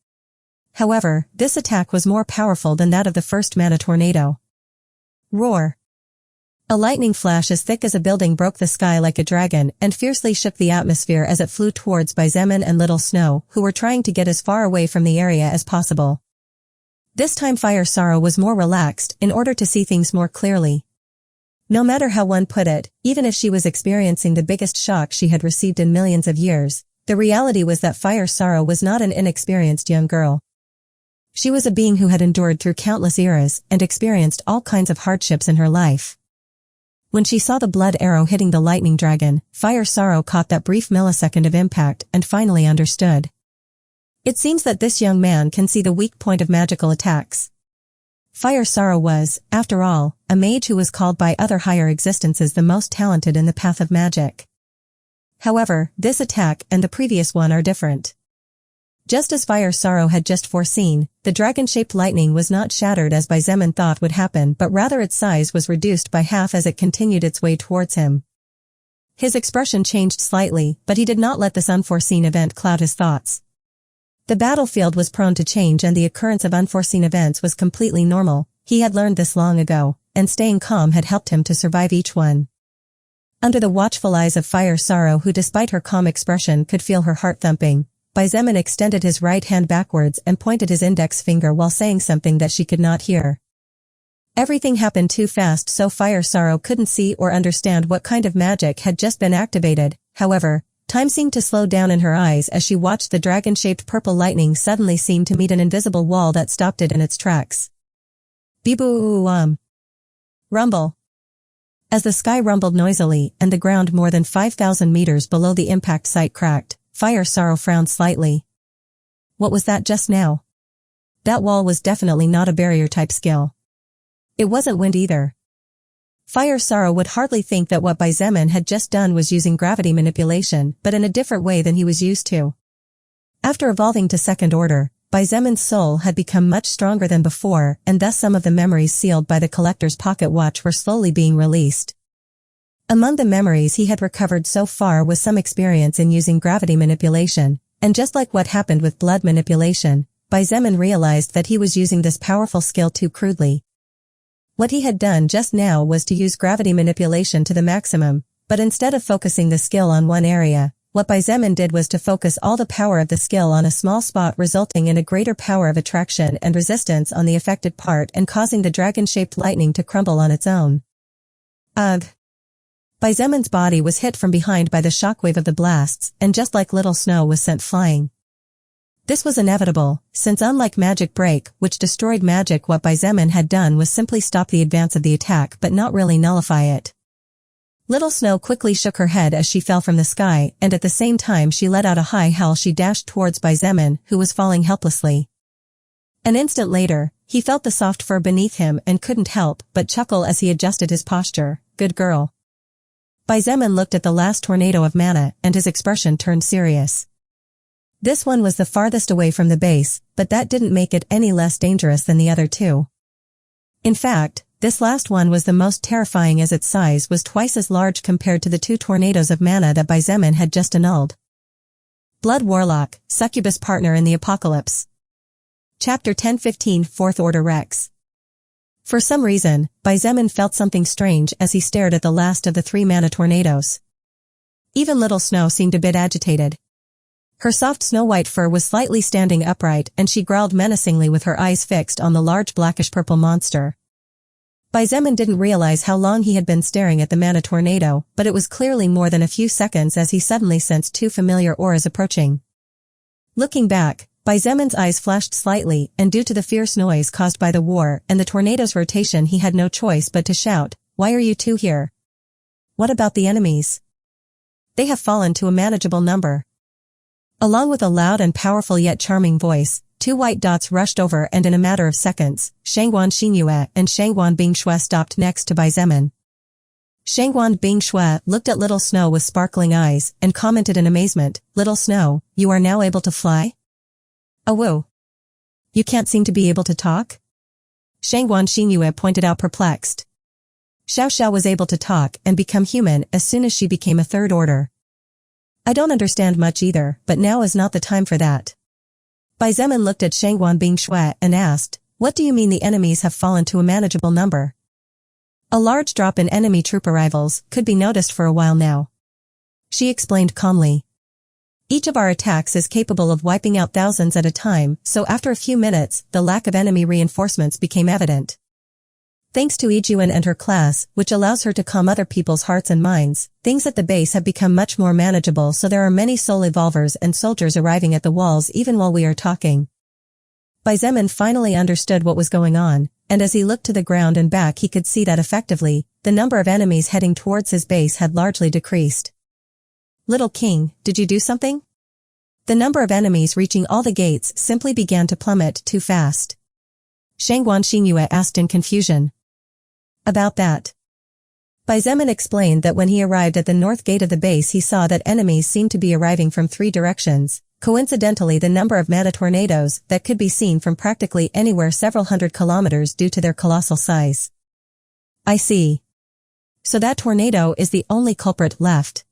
However, this attack was more powerful than that of the first mana tornado. Roar! A lightning flash as thick as a building broke the sky like a dragon and fiercely shook the atmosphere as it flew towards Xietain and Little Snow, who were trying to get as far away from the area as possible. This time Fire Sorrow was more relaxed in order to see things more clearly. No matter how one put it, even if she was experiencing the biggest shock she had received in millions of years, the reality was that Fire Sorrow was not an inexperienced young girl. She was a being who had endured through countless eras and experienced all kinds of hardships in her life. When she saw the blood arrow hitting the lightning dragon, Fire Sorrow caught that brief millisecond of impact and finally understood. It seems that this young man can see the weak point of magical attacks. Fire Sorrow was, after all, a mage who was called by other higher existences the most talented in the path of magic. However, this attack and the previous one are different. Just as Fire Sorrow had just foreseen, the dragon-shaped lightning was not shattered as Xietain thought would happen, but rather its size was reduced by half as it continued its way towards him. His expression changed slightly, but he did not let this unforeseen event cloud his thoughts. The battlefield was prone to change and the occurrence of unforeseen events was completely normal. He had learned this long ago, and staying calm had helped him to survive each one. Under the watchful eyes of Fire Sorrow, who despite her calm expression could feel her heart thumping, Xietain extended his right hand backwards and pointed his index finger while saying something that she could not hear. Everything happened too fast so Fire Sorrow couldn't see or understand what kind of magic had just been activated. However, time seemed to slow down in her eyes as she watched the dragon-shaped purple lightning suddenly seem to meet an invisible wall that stopped it in its tracks. Beep-oo-oo-um. Rumble. As the sky rumbled noisily and the ground more than 5,000 meters below the impact site cracked, Fire Sorrow frowned slightly. What was that just now? That wall was definitely not a barrier-type skill. It wasn't wind either. Fire Sorrow would hardly think that what Xietain had just done was using gravity manipulation, but in a different way than he was used to. After evolving to second order, Xietan's soul had become much stronger than before, and thus some of the memories sealed by the collector's pocket watch were slowly being released. Among the memories he had recovered so far was some experience in using gravity manipulation, and just like what happened with blood manipulation, Xietain realized that he was using this powerful skill too crudely. What he had done just now was to use gravity manipulation to the maximum, but instead of focusing the skill on one area, what Xietain did was to focus all the power of the skill on a small spot, resulting in a greater power of attraction and resistance on the affected part and causing the dragon-shaped lightning to crumble on its own. Ugh. Xietan's body was hit from behind by the shockwave of the blasts, and just like Little Snow was sent flying. This was inevitable, since unlike Magic Break, which destroyed magic, what Xietain had done was simply stop the advance of the attack but not really nullify it. Little Snow quickly shook her head as she fell from the sky, and at the same time she let out a high howl. She dashed towards Xietain, who was falling helplessly. An instant later, he felt the soft fur beneath him and couldn't help but chuckle as he adjusted his posture. Good girl. Xietain looked at the last tornado of mana, and his expression turned serious. This one was the farthest away from the base, but that didn't make it any less dangerous than the other two. In fact, this last one was the most terrifying as its size was twice as large compared to the two tornadoes of mana that Xietain had just annulled. Blood Warlock, Succubus Partner in the Apocalypse. Chapter 10-15 Fourth Order Rex. For some reason, Xietain felt something strange as he stared at the last of the 3 mana tornadoes. Even Little Snow seemed a bit agitated. Her soft snow-white fur was slightly standing upright and she growled menacingly with her eyes fixed on the large blackish-purple monster. Xietain didn't realize how long he had been staring at the mana tornado, but it was clearly more than a few seconds as he suddenly sensed 2 familiar auras approaching. Looking back, Xietan's eyes flashed slightly, and due to the fierce noise caused by the war and the tornado's rotation he had no choice but to shout, "Why are you two here? What about the enemies? They have fallen to a manageable number." Along with a loud and powerful yet charming voice, 2 white dots rushed over and in a matter of seconds, Shangguan Xingyue and Shangguan Bingshui stopped next to Xietain. Shangguan Bingshui looked at Little Snow with sparkling eyes and commented in amazement, "Little Snow, you are now able to fly? Oh whoa. You can't seem to be able to talk?" Shangguan Xingyue pointed out perplexed. Xiao Xiao was able to talk and become human as soon as she became a third order. "I don't understand much either, but now is not the time for that." Xietain looked at Shangguan Bingshui and asked, "What do you mean the enemies have fallen to a manageable number?" A large drop in enemy troop arrivals could be noticed for a while now. She explained calmly. Each of our attacks is capable of wiping out thousands at a time, so after a few minutes, the lack of enemy reinforcements became evident. Thanks to Xietain and her class, which allows her to calm other people's hearts and minds, things at the base have become much more manageable, so there are many soul evolvers and soldiers arriving at the walls even while we are talking. Xietain finally understood what was going on, and as he looked to the ground and back he could see that effectively, the number of enemies heading towards his base had largely decreased. Little King, did you do something? The number of enemies reaching all the gates simply began to plummet too fast. Shangguan Xingyue asked in confusion. About that. Xietain explained that when he arrived at the north gate of the base he saw that enemies seemed to be arriving from 3 directions, coincidentally the number of mana tornadoes that could be seen from practically anywhere several hundred kilometers due to their colossal size. I see. So that tornado is the only culprit left.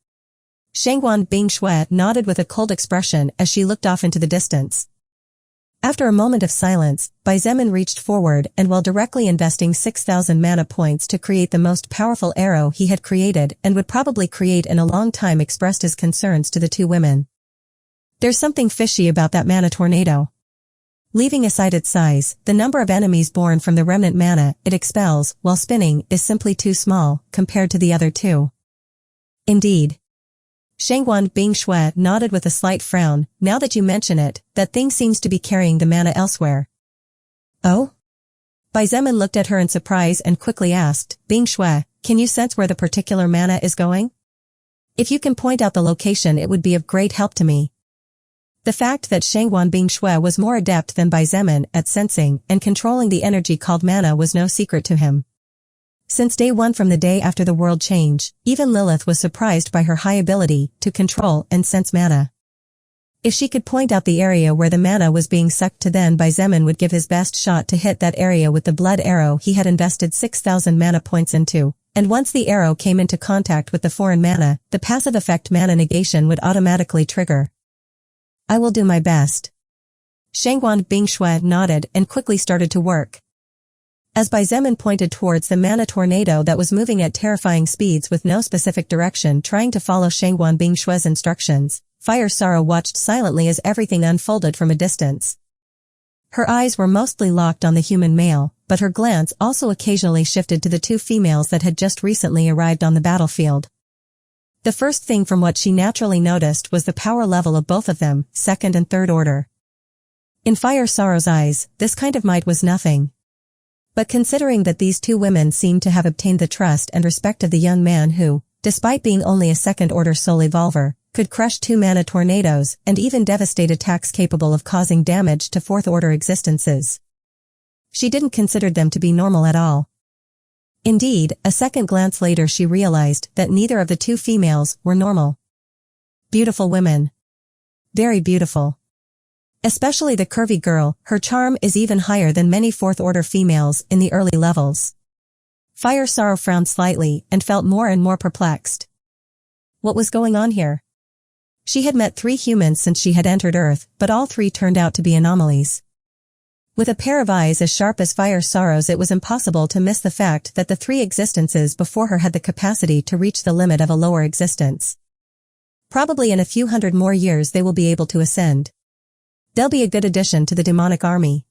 Shangguan Bingshui nodded with a cold expression as she looked off into the distance. After a moment of silence, Xietain reached forward and while directly investing 6,000 mana points to create the most powerful arrow he had created and would probably create in a long time expressed his concerns to the 2 women. There's something fishy about that mana tornado. Leaving aside its size, the number of enemies born from the remnant mana it expels while spinning is simply too small compared to the other 2. Indeed. Shangguan Bingshui nodded with a slight frown. Now that you mention it, that thing seems to be carrying the mana elsewhere. Oh? Xietain looked at her in surprise and quickly asked, Bingshui, can you sense where the particular mana is going? If you can point out the location it would be of great help to me. The fact that Shangguan Bingshui was more adept than Xietain at sensing and controlling the energy called mana was no secret to him. Since day 1 from the day after the world change, even Lilith was surprised by her high ability to control and sense mana. If she could point out the area where the mana was being sucked to, then Xietain would give his best shot to hit that area with the blood arrow he had invested 6,000 mana points into, and once the arrow came into contact with the foreign mana, the passive effect mana negation would automatically trigger. I will do my best. Shangguan Bingshui nodded and quickly started to work. As Xietain pointed towards the mana tornado that was moving at terrifying speeds with no specific direction trying to follow Shangguan Bingshui's instructions, Fire Sorrow watched silently as everything unfolded from a distance. Her eyes were mostly locked on the human male, but her glance also occasionally shifted to the 2 females that had just recently arrived on the battlefield. The first thing from what she naturally noticed was the power level of both of them, 2nd and 3rd order. In Fire Sorrow's eyes, this kind of might was nothing. But considering that these 2 women seemed to have obtained the trust and respect of the young man who, despite being only a 2nd order soul evolver, could crush 2 mana tornadoes and even devastate attacks capable of causing damage to 4th order existences. She didn't consider them to be normal at all. Indeed, a second glance later she realized that neither of the 2 females were normal. Beautiful women. Very beautiful. Especially the curvy girl, her charm is even higher than many 4th order females in the early levels. Fire Sorrow frowned slightly and felt more and more perplexed. What was going on here? She had met 3 humans since she had entered Earth, but all 3 turned out to be anomalies. With a pair of eyes as sharp as Fire Sorrow's, it was impossible to miss the fact that the 3 existences before her had the capacity to reach the limit of a lower existence. Probably in a few hundred more years they will be able to ascend. They'll be a good addition to the demonic army.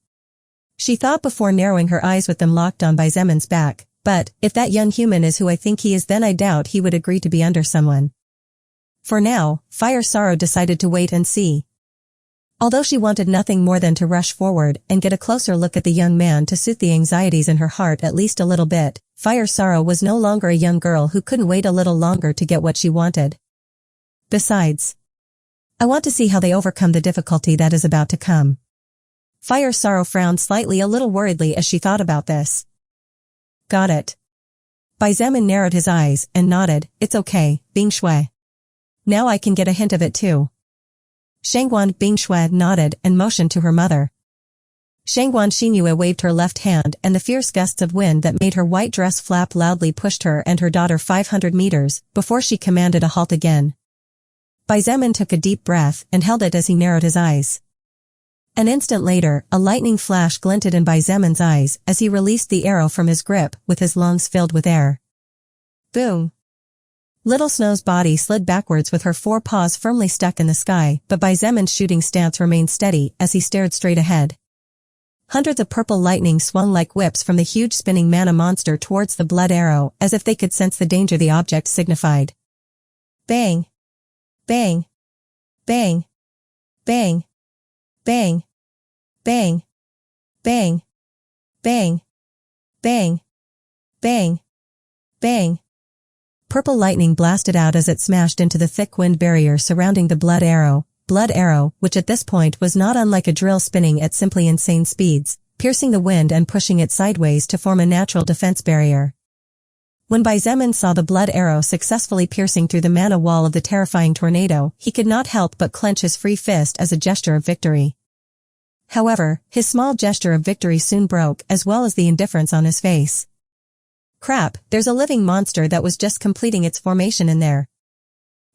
She thought before narrowing her eyes with them locked on Xietan's back, but, if that young human is who I think he is, then I doubt he would agree to be under someone. For now, Fire Sorrow decided to wait and see. Although she wanted nothing more than to rush forward and get a closer look at the young man to soothe the anxieties in her heart at least a little bit, Fire Sorrow was no longer a young girl who couldn't wait a little longer to get what she wanted. Besides, I want to see how they overcome the difficulty that is about to come. Fire Sorrow frowned slightly, a little worriedly as she thought about this. Got it. Xietain narrowed his eyes and nodded. It's okay, Bingshui. Now I can get a hint of it too. Shangguan Bingshui nodded and motioned to her mother. Shangguan Xingyue waved her left hand and the fierce gusts of wind that made her white dress flap loudly pushed her and her daughter 500 meters before she commanded a halt again. Xietain took a deep breath and held it as he narrowed his eyes. An instant later, a lightning flash glinted in Zemon's eyes as he released the arrow from his grip with his lungs filled with air. Boom! Little Snow's body slid backwards with her forepaws firmly stuck in the sky, but Zemon's shooting stance remained steady as he stared straight ahead. Hundreds of purple lightning swung like whips from the huge spinning mana monster towards the blood arrow, as if they could sense the danger the object signified. Bang! Bang! Bang! Bang! Bang! Bang! Bang! Bang! Bang! Bang! Bang! Purple lightning blasted out as it smashed into the thick wind barrier surrounding the blood arrow, which at this point was not unlike a drill spinning at simply insane speeds, piercing the wind and pushing it sideways to form a natural defense barrier. When Zemon saw the blood arrow successfully piercing through the mana wall of the terrifying tornado, he could not help but clench his free fist as a gesture of victory. However, his small gesture of victory soon broke, as well as the indifference on his face. Crap, there's a living monster that was just completing its formation in there.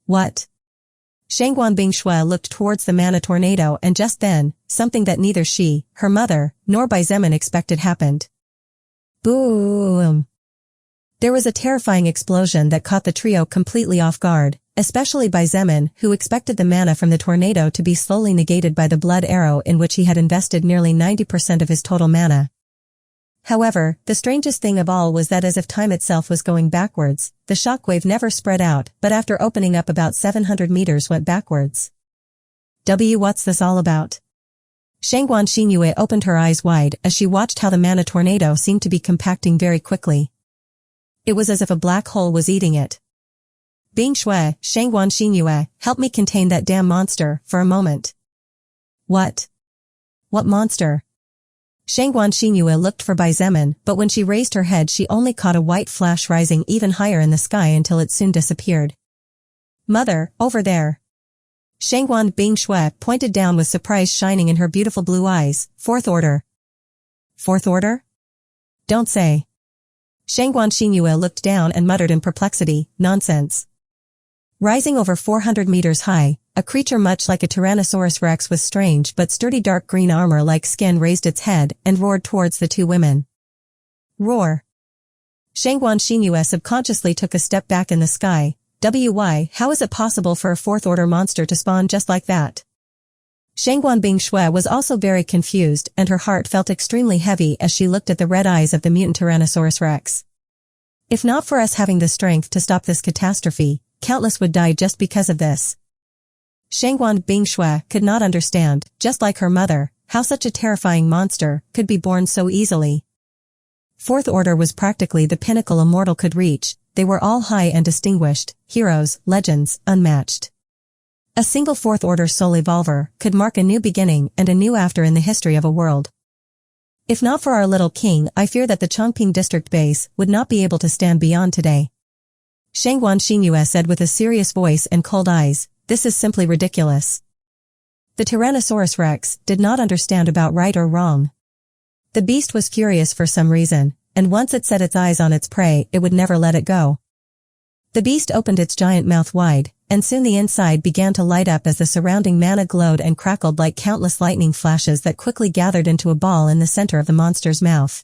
What? Shangguan Bingshui looked towards the mana tornado, and just then, something that neither she, her mother, nor Zemon expected happened. Boom! There was a terrifying explosion that caught the trio completely off guard, especially Zemon, who expected the mana from the tornado to be slowly negated by the blood arrow in which he had invested nearly 90% of his total mana. However, the strangest thing of all was that as if time itself was going backwards, the shockwave never spread out, but after opening up about 700 meters went backwards. What's this all about? Shangguan Xinyue opened her eyes wide as she watched how the mana tornado seemed to be compacting very quickly. It was as if a black hole was eating it. Bingshui, Shangguan Xinyue, help me contain that damn monster, for a moment. What? What monster? Shangguan Xinyue looked for Zemon, but when she raised her head she only caught a white flash rising even higher in the sky until it soon disappeared. Mother, over there. Shangguan Bingshui pointed down with surprise shining in her beautiful blue eyes. Fourth Order. Fourth Order? Don't say. Shangguan Xinyue looked down and muttered in perplexity, nonsense. Rising over 400 meters high, a creature much like a Tyrannosaurus Rex with strange but sturdy dark green armor-like skin raised its head and roared towards the two women. Roar. Shangguan Xinyue subconsciously took a step back in the sky. How is it possible for a Fourth Order monster to spawn just like that? Shangguan Bingshui was also very confused, and her heart felt extremely heavy as she looked at the red eyes of the mutant Tyrannosaurus Rex. If not for us having the strength to stop this catastrophe, countless would die just because of this. Shangguan Bingshui could not understand, just like her mother, how such a terrifying monster could be born so easily. Fourth Order was practically the pinnacle a mortal could reach. They were all high and distinguished, heroes, legends, unmatched. A single Fourth Order soul evolver could mark a new beginning and a new after in the history of a world. If not for our little king, I fear that the Chongping district base would not be able to stand beyond today. Shangguan Xinyue said with a serious voice and cold eyes, this is simply ridiculous. The Tyrannosaurus Rex did not understand about right or wrong. The beast was furious for some reason, and once it set its eyes on its prey, it would never let it go. The beast opened its giant mouth wide, and soon the inside began to light up as the surrounding mana glowed and crackled like countless lightning flashes that quickly gathered into a ball in the center of the monster's mouth.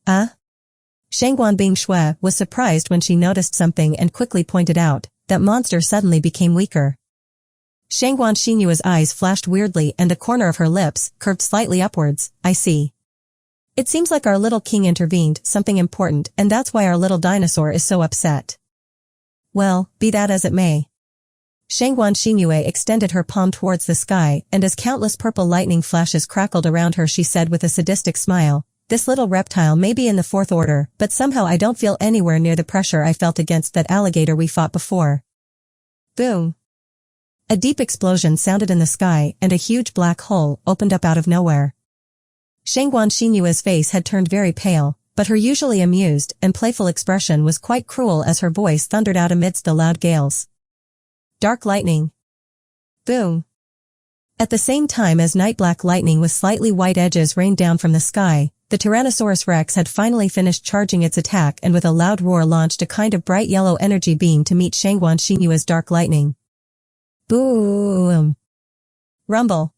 Shangguan Bingshui was surprised when she noticed something and quickly pointed out, that monster suddenly became weaker. Shangguan Xinyue's eyes flashed weirdly and the corner of her lips curved slightly upwards. I see. It seems like our little king intervened, something important, and that's why our little dinosaur is so upset. Well, be that as it may. Shangguan Xinyue extended her palm towards the sky, and as countless purple lightning flashes crackled around her she said with a sadistic smile, this little reptile may be in the Fourth Order, but somehow I don't feel anywhere near the pressure I felt against that alligator we fought before. Boom. A deep explosion sounded in the sky, and a huge black hole opened up out of nowhere. Shangguan Xinyue's face had turned very pale, but her usually amused and playful expression was quite cruel as her voice thundered out amidst the loud gales. Dark lightning. Boom. At the same time as night-black lightning with slightly white edges rained down from the sky, the Tyrannosaurus Rex had finally finished charging its attack and with a loud roar launched a kind of bright yellow energy beam to meet Shangguan Xinyue's dark lightning. Boom. Rumble.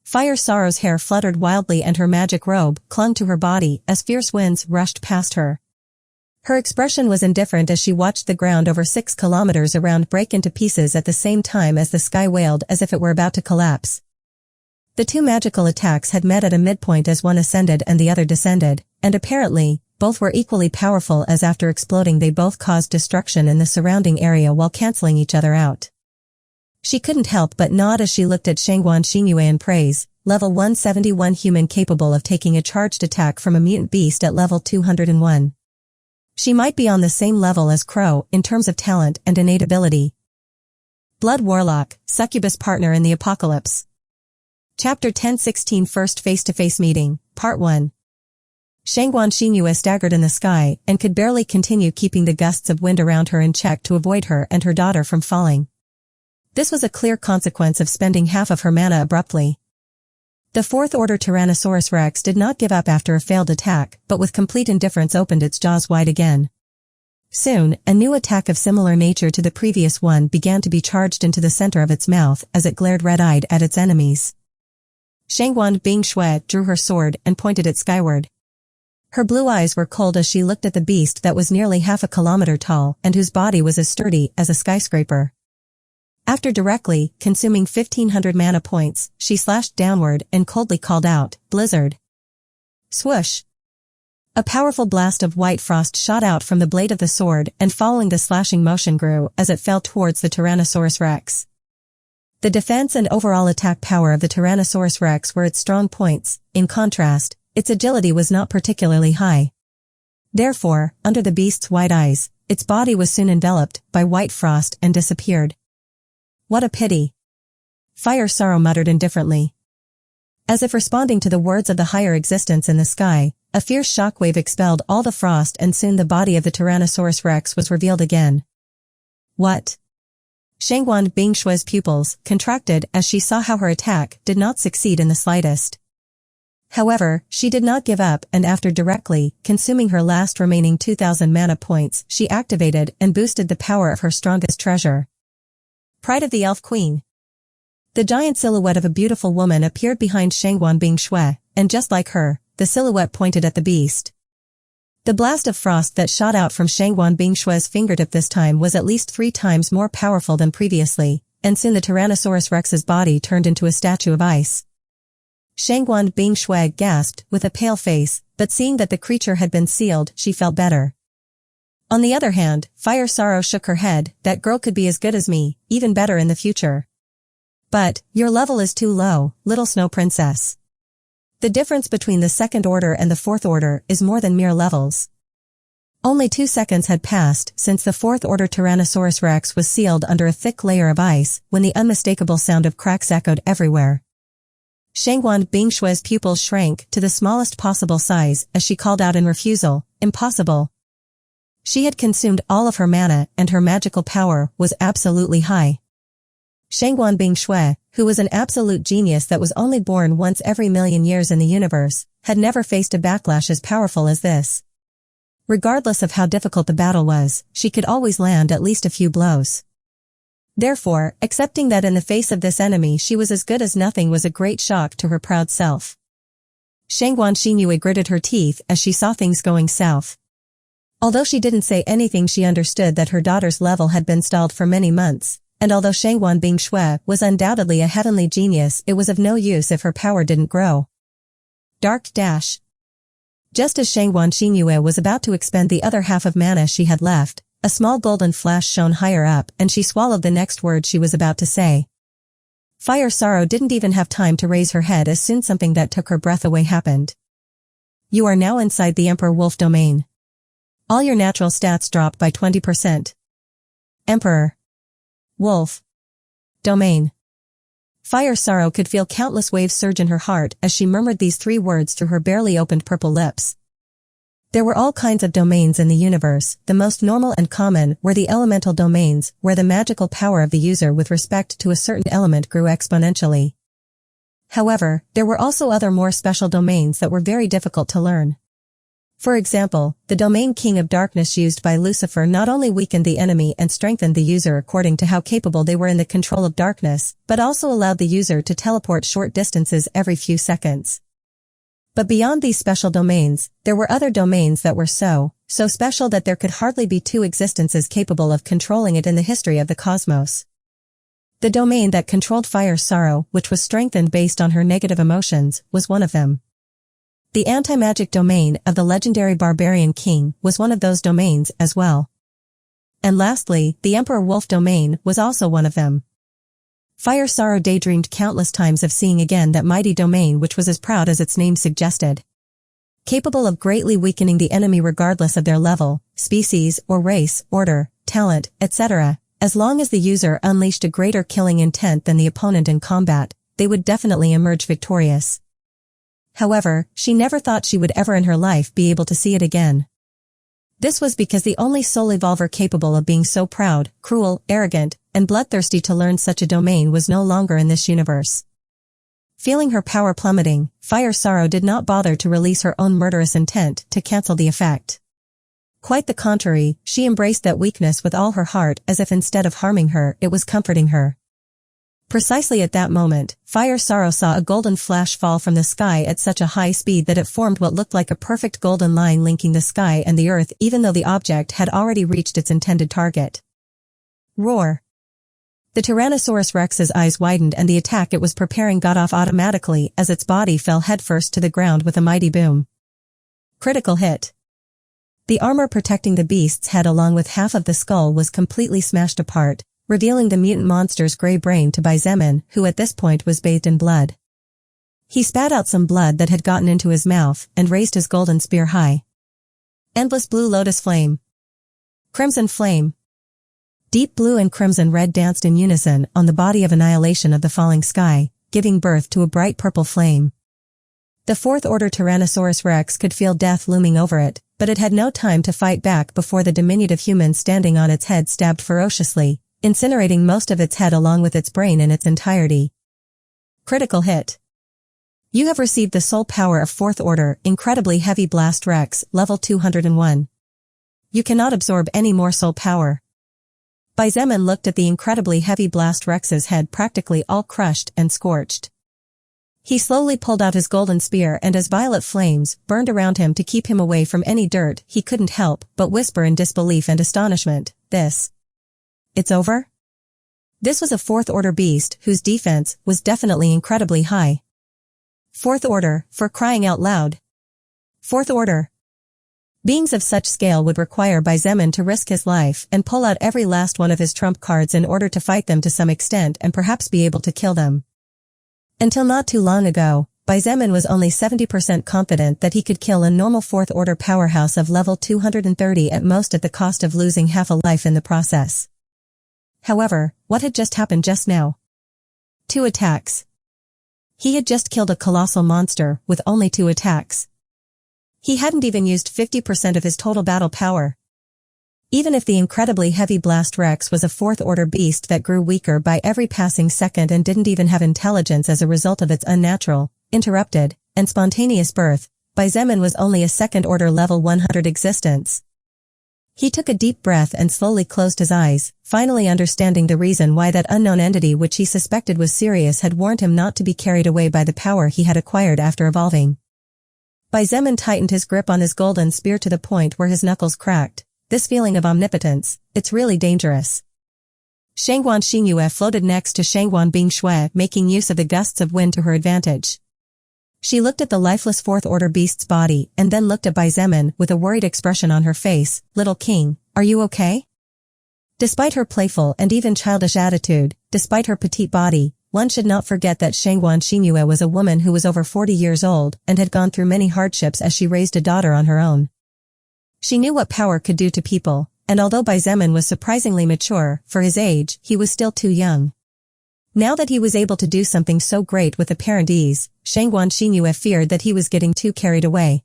Fire Sorrow's hair fluttered wildly and her magic robe clung to her body as fierce winds rushed past her. Her expression was indifferent as she watched the ground over 6 kilometers around break into pieces at the same time as the sky wailed as if it were about to collapse. The two magical attacks had met at a midpoint as one ascended and the other descended, and apparently, both were equally powerful as after exploding they both caused destruction in the surrounding area while canceling each other out. She couldn't help but nod as she looked at Shangguan Xingyue in praise, level 171 human capable of taking a charged attack from a mutant beast at level 201. She might be on the same level as Crow in terms of talent and innate ability. Blood Warlock, Succubus Partner in the Apocalypse. Chapter 1016 First Face-to-Face Meeting, Part 1. Shangguan Xingyue staggered in the sky and could barely continue keeping the gusts of wind around her in check to avoid her and her daughter from falling. This was a clear consequence of spending half of her mana abruptly. The Fourth Order Tyrannosaurus Rex did not give up after a failed attack, but with complete indifference opened its jaws wide again. Soon, a new attack of similar nature to the previous one began to be charged into the center of its mouth as it glared red-eyed at its enemies. Shangguan Bingshui drew her sword and pointed it skyward. Her blue eyes were cold as she looked at the beast that was nearly half a kilometer tall and whose body was as sturdy as a skyscraper. After directly consuming 1,500 mana points, she slashed downward and coldly called out, "Blizzard!" Swoosh! A powerful blast of white frost shot out from the blade of the sword and following the slashing motion grew as it fell towards the Tyrannosaurus Rex. The defense and overall attack power of the Tyrannosaurus Rex were its strong points. In contrast, its agility was not particularly high. Therefore, under the beast's wide eyes, its body was soon enveloped by white frost and disappeared. What a pity. Fire Sorrow muttered indifferently. As if responding to the words of the higher existence in the sky, a fierce shockwave expelled all the frost and soon the body of the Tyrannosaurus Rex was revealed again. What? Shangguan Bingshui's pupils contracted as she saw how her attack did not succeed in the slightest. However, she did not give up and after directly consuming her last remaining 2,000 mana points, she activated and boosted the power of her strongest treasure. Pride of the Elf Queen. The giant silhouette of a beautiful woman appeared behind Shangguan Bingshui, and just like her, the silhouette pointed at the beast. The blast of frost that shot out from Shangguan Bingshui's fingertip this time was at least 3 times more powerful than previously, and soon the Tyrannosaurus Rex's body turned into a statue of ice. Shangguan Bingshui gasped with a pale face, but seeing that the creature had been sealed, she felt better. On the other hand, Fire Sorrow shook her head, that girl could be as good as me, even better in the future. But, your level is too low, little snow princess. The difference between the Second Order and the Fourth Order is more than mere levels. Only 2 seconds had passed since the Fourth Order Tyrannosaurus Rex was sealed under a thick layer of ice when the unmistakable sound of cracks echoed everywhere. Shangguan Bingshui's pupils shrank to the smallest possible size as she called out in refusal, "Impossible." She had consumed all of her mana and her magical power was absolutely high. Shangguan Bingshui, who was an absolute genius that was only born once every million years in the universe, had never faced a backlash as powerful as this. Regardless of how difficult the battle was, she could always land at least a few blows. Therefore, accepting that in the face of this enemy she was as good as nothing was a great shock to her proud self. Shangguan Xingyue gritted her teeth as she saw things going south. Although she didn't say anything, she understood that her daughter's level had been stalled for many months, and although Shangguan Bingshui was undoubtedly a heavenly genius, it was of no use if her power didn't grow. Dark Dash. Just as Shangguan Xingyue was about to expend the other half of mana she had left, a small golden flash shone higher up and she swallowed the next word she was about to say. Fire Sorrow didn't even have time to raise her head as soon something that took her breath away happened. You are now inside the Emperor Wolf domain. All your natural stats drop by 20%. Emperor. Wolf. Domain. Fire Sorrow could feel countless waves surge in her heart as she murmured these 3 words through her barely opened purple lips. There were all kinds of domains in the universe. The most normal and common were the elemental domains, where the magical power of the user with respect to a certain element grew exponentially. However, there were also other more special domains that were very difficult to learn. For example, the domain King of Darkness used by Lucifer not only weakened the enemy and strengthened the user according to how capable they were in the control of darkness, but also allowed the user to teleport short distances every few seconds. But beyond these special domains, there were other domains that were so special that there could hardly be two existences capable of controlling it in the history of the cosmos. The domain that controlled Fire's sorrow, which was strengthened based on her negative emotions, was one of them. The anti-magic domain of the legendary barbarian king was one of those domains as well. And lastly, the Emperor Wolf domain was also one of them. Fire's sorrow daydreamed countless times of seeing again that mighty domain which was as proud as its name suggested. Capable of greatly weakening the enemy regardless of their level, species, or race, order, talent, etc. As long as the user unleashed a greater killing intent than the opponent in combat, they would definitely emerge victorious. However, she never thought she would ever in her life be able to see it again. This was because the only soul evolver capable of being so proud, cruel, arrogant, and bloodthirsty to learn such a domain was no longer in this universe. Feeling her power plummeting, Fire's sorrow did not bother to release her own murderous intent to cancel the effect. Quite the contrary, she embraced that weakness with all her heart as if instead of harming her, it was comforting her. Precisely at that moment, Fire's sorrow saw a golden flash fall from the sky at such a high speed that it formed what looked like a perfect golden line linking the sky and the earth even though the object had already reached its intended target. Roar! The Tyrannosaurus Rex's eyes widened and the attack it was preparing got off automatically as its body fell headfirst to the ground with a mighty boom. Critical hit. The armor protecting the beast's head along with half of the skull was completely smashed apart, revealing the mutant monster's gray brain to Xietain, who at this point was bathed in blood. He spat out some blood that had gotten into his mouth and raised his golden spear high. Endless blue lotus flame. Crimson flame. Deep blue and crimson red danced in unison on the body of annihilation of the falling sky, giving birth to a bright purple flame. The Fourth Order Tyrannosaurus Rex could feel death looming over it, but it had no time to fight back before the diminutive human standing on its head stabbed ferociously, incinerating most of its head along with its brain in its entirety. Critical hit. You have received the soul power of Fourth Order, Incredibly Heavy Blast Rex, level 201. You cannot absorb any more soul power. Xietain looked at the Incredibly Heavy Blast Rex's head practically all crushed and scorched. He slowly pulled out his golden spear and as violet flames burned around him to keep him away from any dirt, he couldn't help but whisper in disbelief and astonishment, It's over? This was a Fourth Order beast whose defense was definitely incredibly high. Fourth Order, for crying out loud. Fourth Order. Beings of such scale would require Xietain to risk his life and pull out every last one of his trump cards in order to fight them to some extent and perhaps be able to kill them. Until not too long ago, Xietain was only 70% confident that he could kill a normal Fourth Order powerhouse of level 230 at most at the cost of losing half a life in the process. However, what had just happened just now? 2 attacks. He had just killed a colossal monster with only 2 attacks. He hadn't even used 50% of his total battle power. Even if the Incredibly Heavy Blast Rex was a Fourth Order beast that grew weaker by every passing second and didn't even have intelligence as a result of its unnatural, interrupted, and spontaneous birth, Xietain was only a Second Order level 100 existence. He took a deep breath and slowly closed his eyes, finally understanding the reason why that unknown entity which he suspected was serious had warned him not to be carried away by the power he had acquired after evolving. Xietain tightened his grip on his golden spear to the point where his knuckles cracked. This feeling of omnipotence, it's really dangerous. Shangguan Xingyue floated next to Shangguan Bingshui, making use of the gusts of wind to her advantage. She looked at the lifeless Fourth Order beast's body and then looked at Xietain with a worried expression on her face. Little king, are you okay? Despite her playful and even childish attitude, despite her petite body, one should not forget that Shangguan Xingyue was a woman who was over 40 years old and had gone through many hardships as she raised a daughter on her own. She knew what power could do to people, and although Xietain was surprisingly mature, for his age, he was still too young. Now that he was able to do something so great with apparent ease, Shangguan Xingyue feared that he was getting too carried away.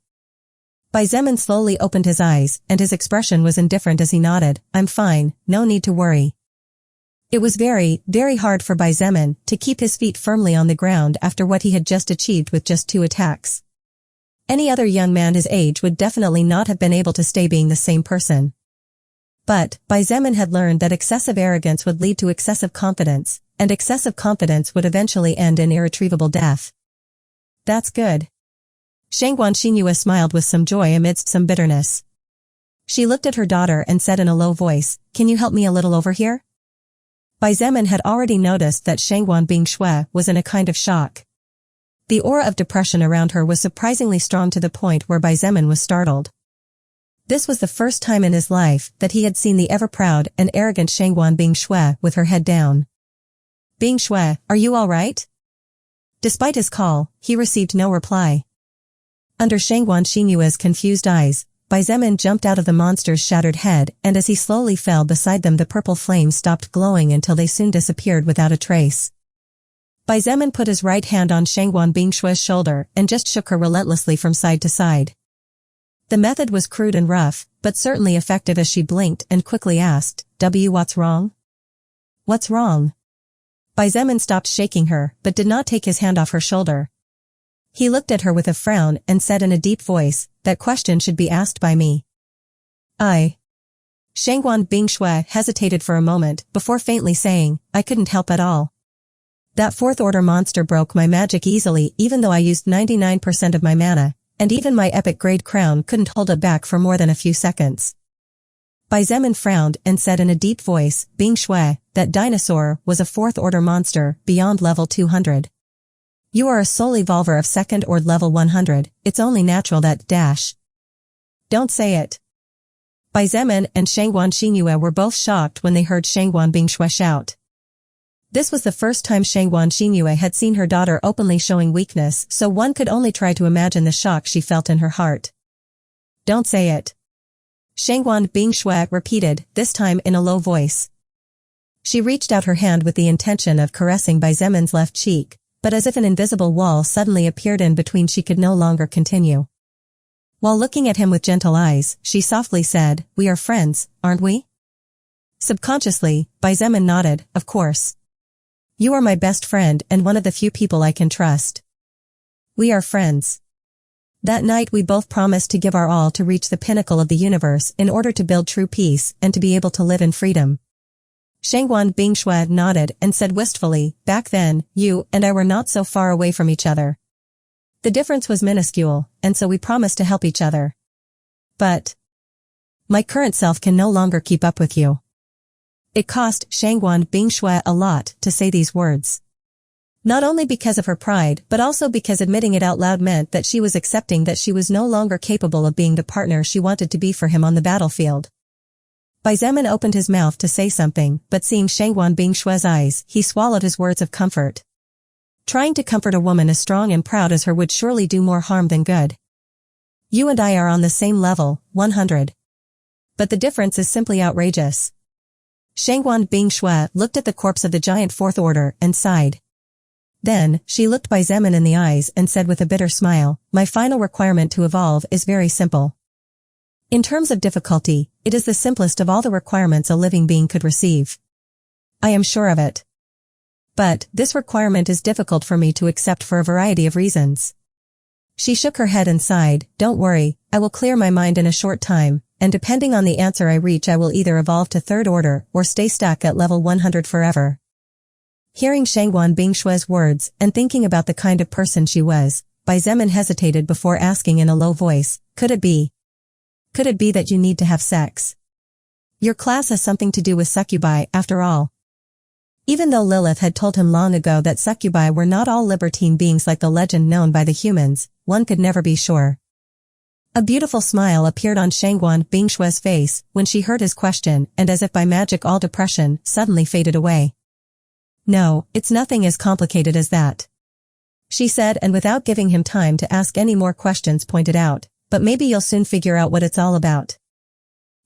Xietain slowly opened his eyes, and his expression was indifferent as he nodded, I'm fine, no need to worry. It was very, very hard for Xietain to keep his feet firmly on the ground after what he had just achieved with just 2 attacks. Any other young man his age would definitely not have been able to stay being the same person. But, Xietain had learned that excessive arrogance would lead to excessive confidence, and excessive confidence would eventually end in irretrievable death. That's good. Shangguan Xinyue smiled with some joy amidst some bitterness. She looked at her daughter and said in a low voice, "Can you help me a little over here?" Xietain had already noticed that Shangguan Bingshui was in a kind of shock. The aura of depression around her was surprisingly strong to the point where Xietain was startled. This was the first time in his life that he had seen the ever-proud and arrogant Shangguan Bingshui with her head down. "Bingshui, are you all right?" Despite his call, he received no reply. Under Shangguan Xinyue's confused eyes, Xietain jumped out of the monster's shattered head, and as he slowly fell beside them the purple flames stopped glowing until they soon disappeared without a trace. Xietain put his right hand on Shangguan Bingshui's shoulder and just shook her relentlessly from side to side. The method was crude and rough, but certainly effective as she blinked and quickly asked, "What's wrong?" "What's wrong?" Xietain stopped shaking her, but did not take his hand off her shoulder. He looked at her with a frown and said in a deep voice, "That question should be asked by me." Shangguan Bingshui hesitated for a moment before faintly saying, "I couldn't help at all. That fourth-order monster broke my magic easily even though I used 99% of my mana, and even my epic-grade crown couldn't hold it back for more than a few seconds." Xietain frowned and said in a deep voice, "Bingshui, that dinosaur was a fourth-order monster beyond level 200. You are a soul evolver of second or level 100, it's only natural that Don't say it." Xietain and Shangguan Xinyue were both shocked when they heard Shangguan Bingshui shout. This was the first time Shangguan Xinyue had seen her daughter openly showing weakness, so one could only try to imagine the shock she felt in her heart. "Don't say it." Shangguan Bingshui repeated, this time in a low voice. She reached out her hand with the intention of caressing Xietan's left cheek, but as if an invisible wall suddenly appeared in between, she could no longer continue. While looking at him with gentle eyes, she softly said, "We are friends, aren't we?" Subconsciously, Xietain nodded, "Of course. You are my best friend and one of the few people I can trust. We are friends. That night we both promised to give our all to reach the pinnacle of the universe in order to build true peace and to be able to live in freedom." Shangguan Bingshui nodded and said wistfully, "Back then, you and I were not so far away from each other. The difference was minuscule, and so we promised to help each other. But my current self can no longer keep up with you." It cost Shangguan Bingshui a lot to say these words. Not only because of her pride but also because admitting it out loud meant that she was accepting that she was no longer capable of being the partner she wanted to be for him on the battlefield. Xietain opened his mouth to say something, but seeing Shangguan Bingshui's eyes, he swallowed his words of comfort. Trying to comfort a woman as strong and proud as her would surely do more harm than good. "You and I are on the same level, 100. But the difference is simply outrageous." Shangguan Bingshui looked at the corpse of the giant fourth order and sighed. Then, she looked Xietain in the eyes and said with a bitter smile, "My final requirement to evolve is very simple. In terms of difficulty, it is the simplest of all the requirements a living being could receive. I am sure of it. But, this requirement is difficult for me to accept for a variety of reasons." She shook her head and sighed, "Don't worry, I will clear my mind in a short time, and depending on the answer I reach I will either evolve to third order or stay stuck at level 100 forever." Hearing Shangguan Bingshui's words and thinking about the kind of person she was, Xietain hesitated before asking in a low voice, "Could it be? Could it be that you need to have sex? Your class has something to do with succubi, after all." Even though Lilith had told him long ago that succubi were not all libertine beings like the legend known by the humans, one could never be sure. A beautiful smile appeared on Shangguan Bingshui's face when she heard his question, and as if by magic all depression suddenly faded away. "No, it's nothing as complicated as that," she said, and without giving him time to ask any more questions pointed out, "But maybe you'll soon figure out what it's all about."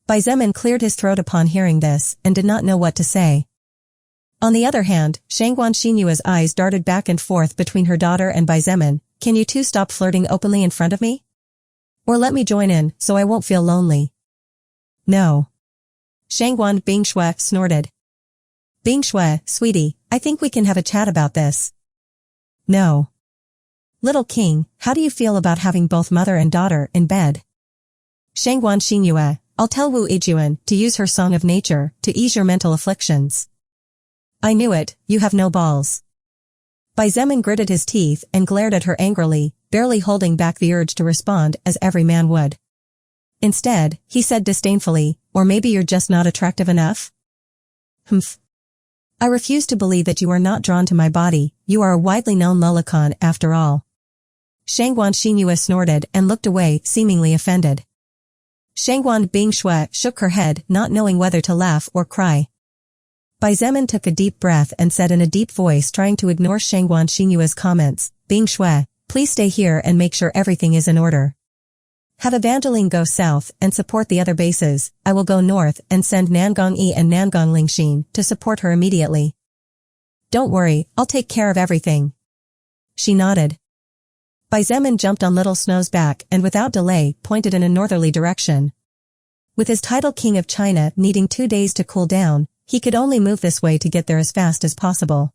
Xietain cleared his throat upon hearing this and did not know what to say. On the other hand, Shangguan Xinyue's eyes darted back and forth between her daughter and Xietain. "Can you two stop flirting openly in front of me? Or let me join in, so I won't feel lonely." "No." Shangguan Bingshui snorted. "Bingshui, sweetie, I think we can have a chat about this." "No." Little king, how do you feel about having both mother and daughter in bed? Shangguan Xinyue, I'll tell Wu Yijun to use her song of nature to ease your mental afflictions. I knew it, you have no balls. Bai Zemin gritted his teeth and glared at her angrily, barely holding back the urge to respond as every man would. Instead, he said disdainfully, or maybe you're just not attractive enough? Humph. I refuse to believe that you are not drawn to my body, you are a widely known lolicon after all. Shangguan Xinyue snorted and looked away, seemingly offended. Shangguan Bingshui shook her head, not knowing whether to laugh or cry. Bai Zemin took a deep breath and said in a deep voice, trying to ignore Shangguan Xinyue's comments, Bingshui, please stay here and make sure everything is in order. Have Evangeline go south and support the other bases. I will go north and send Nangong Yi and Nangong Lingxin to support her immediately. Don't worry, I'll take care of everything. She nodded. Bai Zemin jumped on Little Snow's back and without delay pointed in a northerly direction. With his title King of China needing 2 days to cool down, he could only move this way to get there as fast as possible.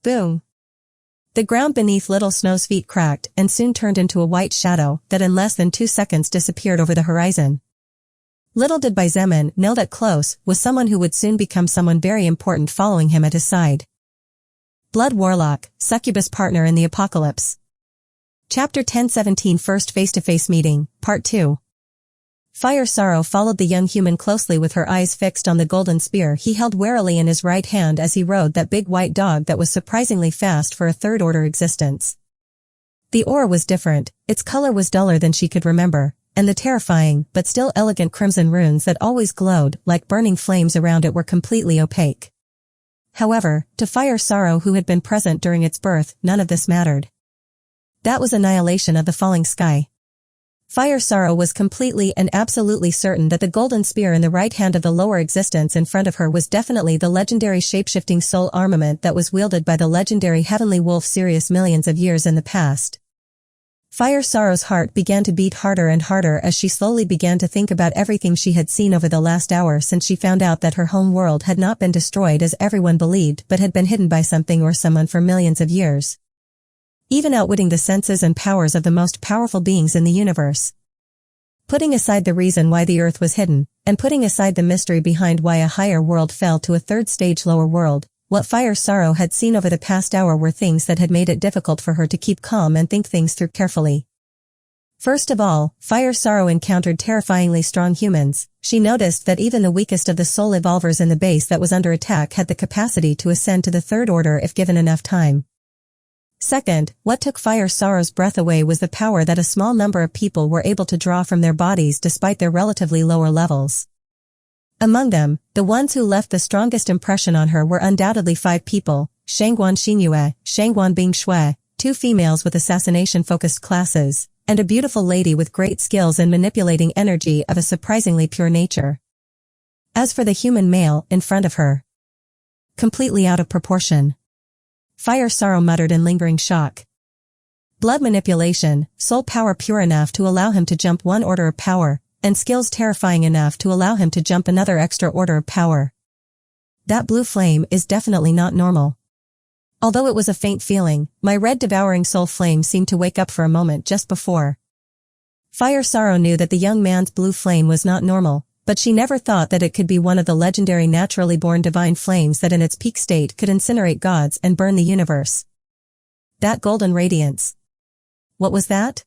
Boom! The ground beneath Little Snow's feet cracked and soon turned into a white shadow that in less than 2 seconds disappeared over the horizon. Little did Bai Zemin know that close was someone who would soon become someone very important following him at his side. Blood Warlock, Succubus Partner in the Apocalypse. Chapter 1017 First Face-to-Face Meeting, Part 2. Fire Sorrow followed the young human closely with her eyes fixed on the golden spear he held warily in his right hand as he rode that big white dog that was surprisingly fast for a third-order existence. The aura was different, its color was duller than she could remember, and the terrifying but still elegant crimson runes that always glowed like burning flames around it were completely opaque. However, to Fire Sorrow who had been present during its birth, none of this mattered. That was annihilation of the falling sky. Fire Sorrow was completely and absolutely certain that the golden spear in the right hand of the lower existence in front of her was definitely the legendary shape-shifting soul armament that was wielded by the legendary Heavenly Wolf Sirius millions of years in the past. Fire Sorrow's heart began to beat harder and harder as she slowly began to think about everything she had seen over the last hour since she found out that her home world had not been destroyed as everyone believed but had been hidden by something or someone for millions of years. Even outwitting the senses and powers of the most powerful beings in the universe. Putting aside the reason why the earth was hidden, and putting aside the mystery behind why a higher world fell to a third-stage lower world, what Fire Sorrow had seen over the past hour were things that had made it difficult for her to keep calm and think things through carefully. First of all, Fire Sorrow encountered terrifyingly strong humans. She noticed that even the weakest of the soul evolvers in the base that was under attack had the capacity to ascend to the third order if given enough time. Second, what took Fire Sorrow's breath away was the power that a small number of people were able to draw from their bodies despite their relatively lower levels. Among them, the ones who left the strongest impression on her were undoubtedly 5 people, Shangguan Xinyue, Shangguan Bingshui, 2 females with assassination-focused classes, and a beautiful lady with great skills in manipulating energy of a surprisingly pure nature. As for the human male in front of her, completely out of proportion. Fire Sorrow muttered in lingering shock. Blood manipulation, soul power pure enough to allow him to jump 1 order of power, and skills terrifying enough to allow him to jump another extra order of power. That blue flame is definitely not normal. Although it was a faint feeling, my red devouring soul flame seemed to wake up for a moment just before. Fire Sorrow knew that the young man's blue flame was not normal, but she never thought that it could be one of the legendary naturally born divine flames that in its peak state could incinerate gods and burn the universe. That golden radiance. What was that?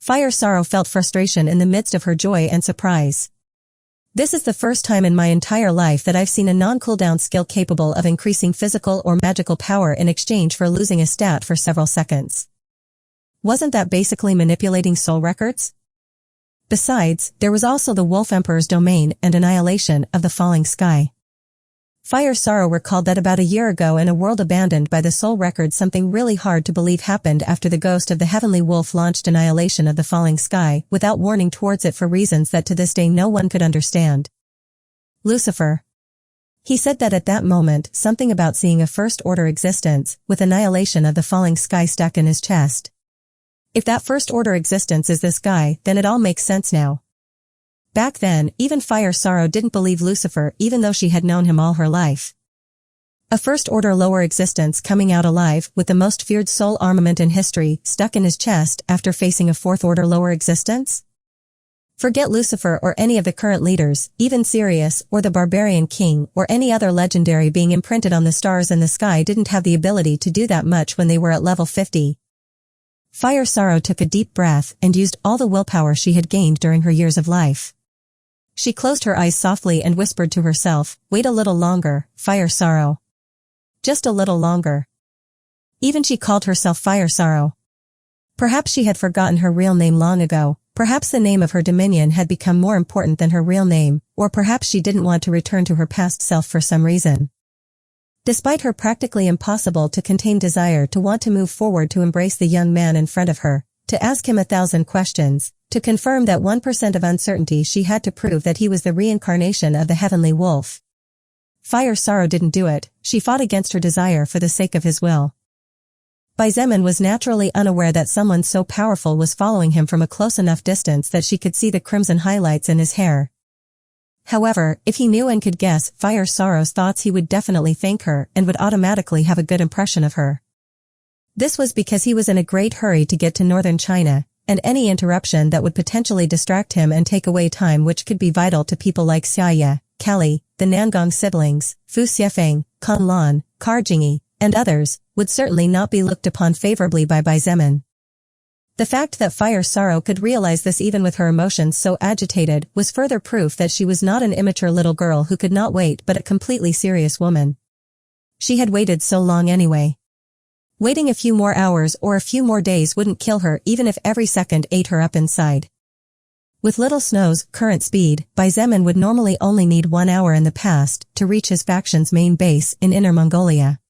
Fire Sorrow felt frustration in the midst of her joy and surprise. This is the first time in my entire life that I've seen a non-cooldown skill capable of increasing physical or magical power in exchange for losing a stat for several seconds. Wasn't that basically manipulating soul records? Besides, there was also the Wolf Emperor's domain and annihilation of the falling sky. Fire Sorrow recalled that about a year ago in a world abandoned by the soul record something really hard to believe happened after the ghost of the Heavenly Wolf launched annihilation of the falling sky without warning towards it for reasons that to this day no one could understand. Lucifer. He said that at that moment something about seeing a first-order existence with annihilation of the falling sky stuck in his chest. If that first-order existence is this guy, then it all makes sense now. Back then, even Fire Sorrow didn't believe Lucifer even though she had known him all her life. A first-order lower existence coming out alive with the most feared soul armament in history stuck in his chest after facing a fourth-order lower existence? Forget Lucifer or any of the current leaders, even Sirius or the Barbarian King or any other legendary being imprinted on the stars in the sky didn't have the ability to do that much when they were at level 50. Fire Sorrow took a deep breath and used all the willpower she had gained during her years of life. She closed her eyes softly and whispered to herself, "Wait a little longer, Fire Sorrow. Just a little longer." Even she called herself Fire Sorrow. Perhaps she had forgotten her real name long ago, perhaps the name of her dominion had become more important than her real name, or perhaps she didn't want to return to her past self for some reason. Despite her practically impossible to contain desire to want to move forward to embrace the young man in front of her, to ask him 1,000 questions, to confirm that 1% of uncertainty she had to prove that he was the reincarnation of the heavenly wolf. Fire Sorrow didn't do it, she fought against her desire for the sake of his will. Xietain was naturally unaware that someone so powerful was following him from a close enough distance that she could see the crimson highlights in his hair. However, if he knew and could guess Fire Sorrow's thoughts, he would definitely thank her and would automatically have a good impression of her. This was because he was in a great hurry to get to northern China, and any interruption that would potentially distract him and take away time which could be vital to people like Xietain, Kelly, the Nangong siblings, Fu Xiefeng, Kan Lan, Karjingi, and others, would certainly not be looked upon favorably by Xietain. The fact that Fire Sorrow could realize this even with her emotions so agitated was further proof that she was not an immature little girl who could not wait but a completely serious woman. She had waited so long anyway. Waiting a few more hours or a few more days wouldn't kill her even if every second ate her up inside. With Little Snow's current speed, Xietain would normally only need 1 hour in the past to reach his faction's main base in Inner Mongolia.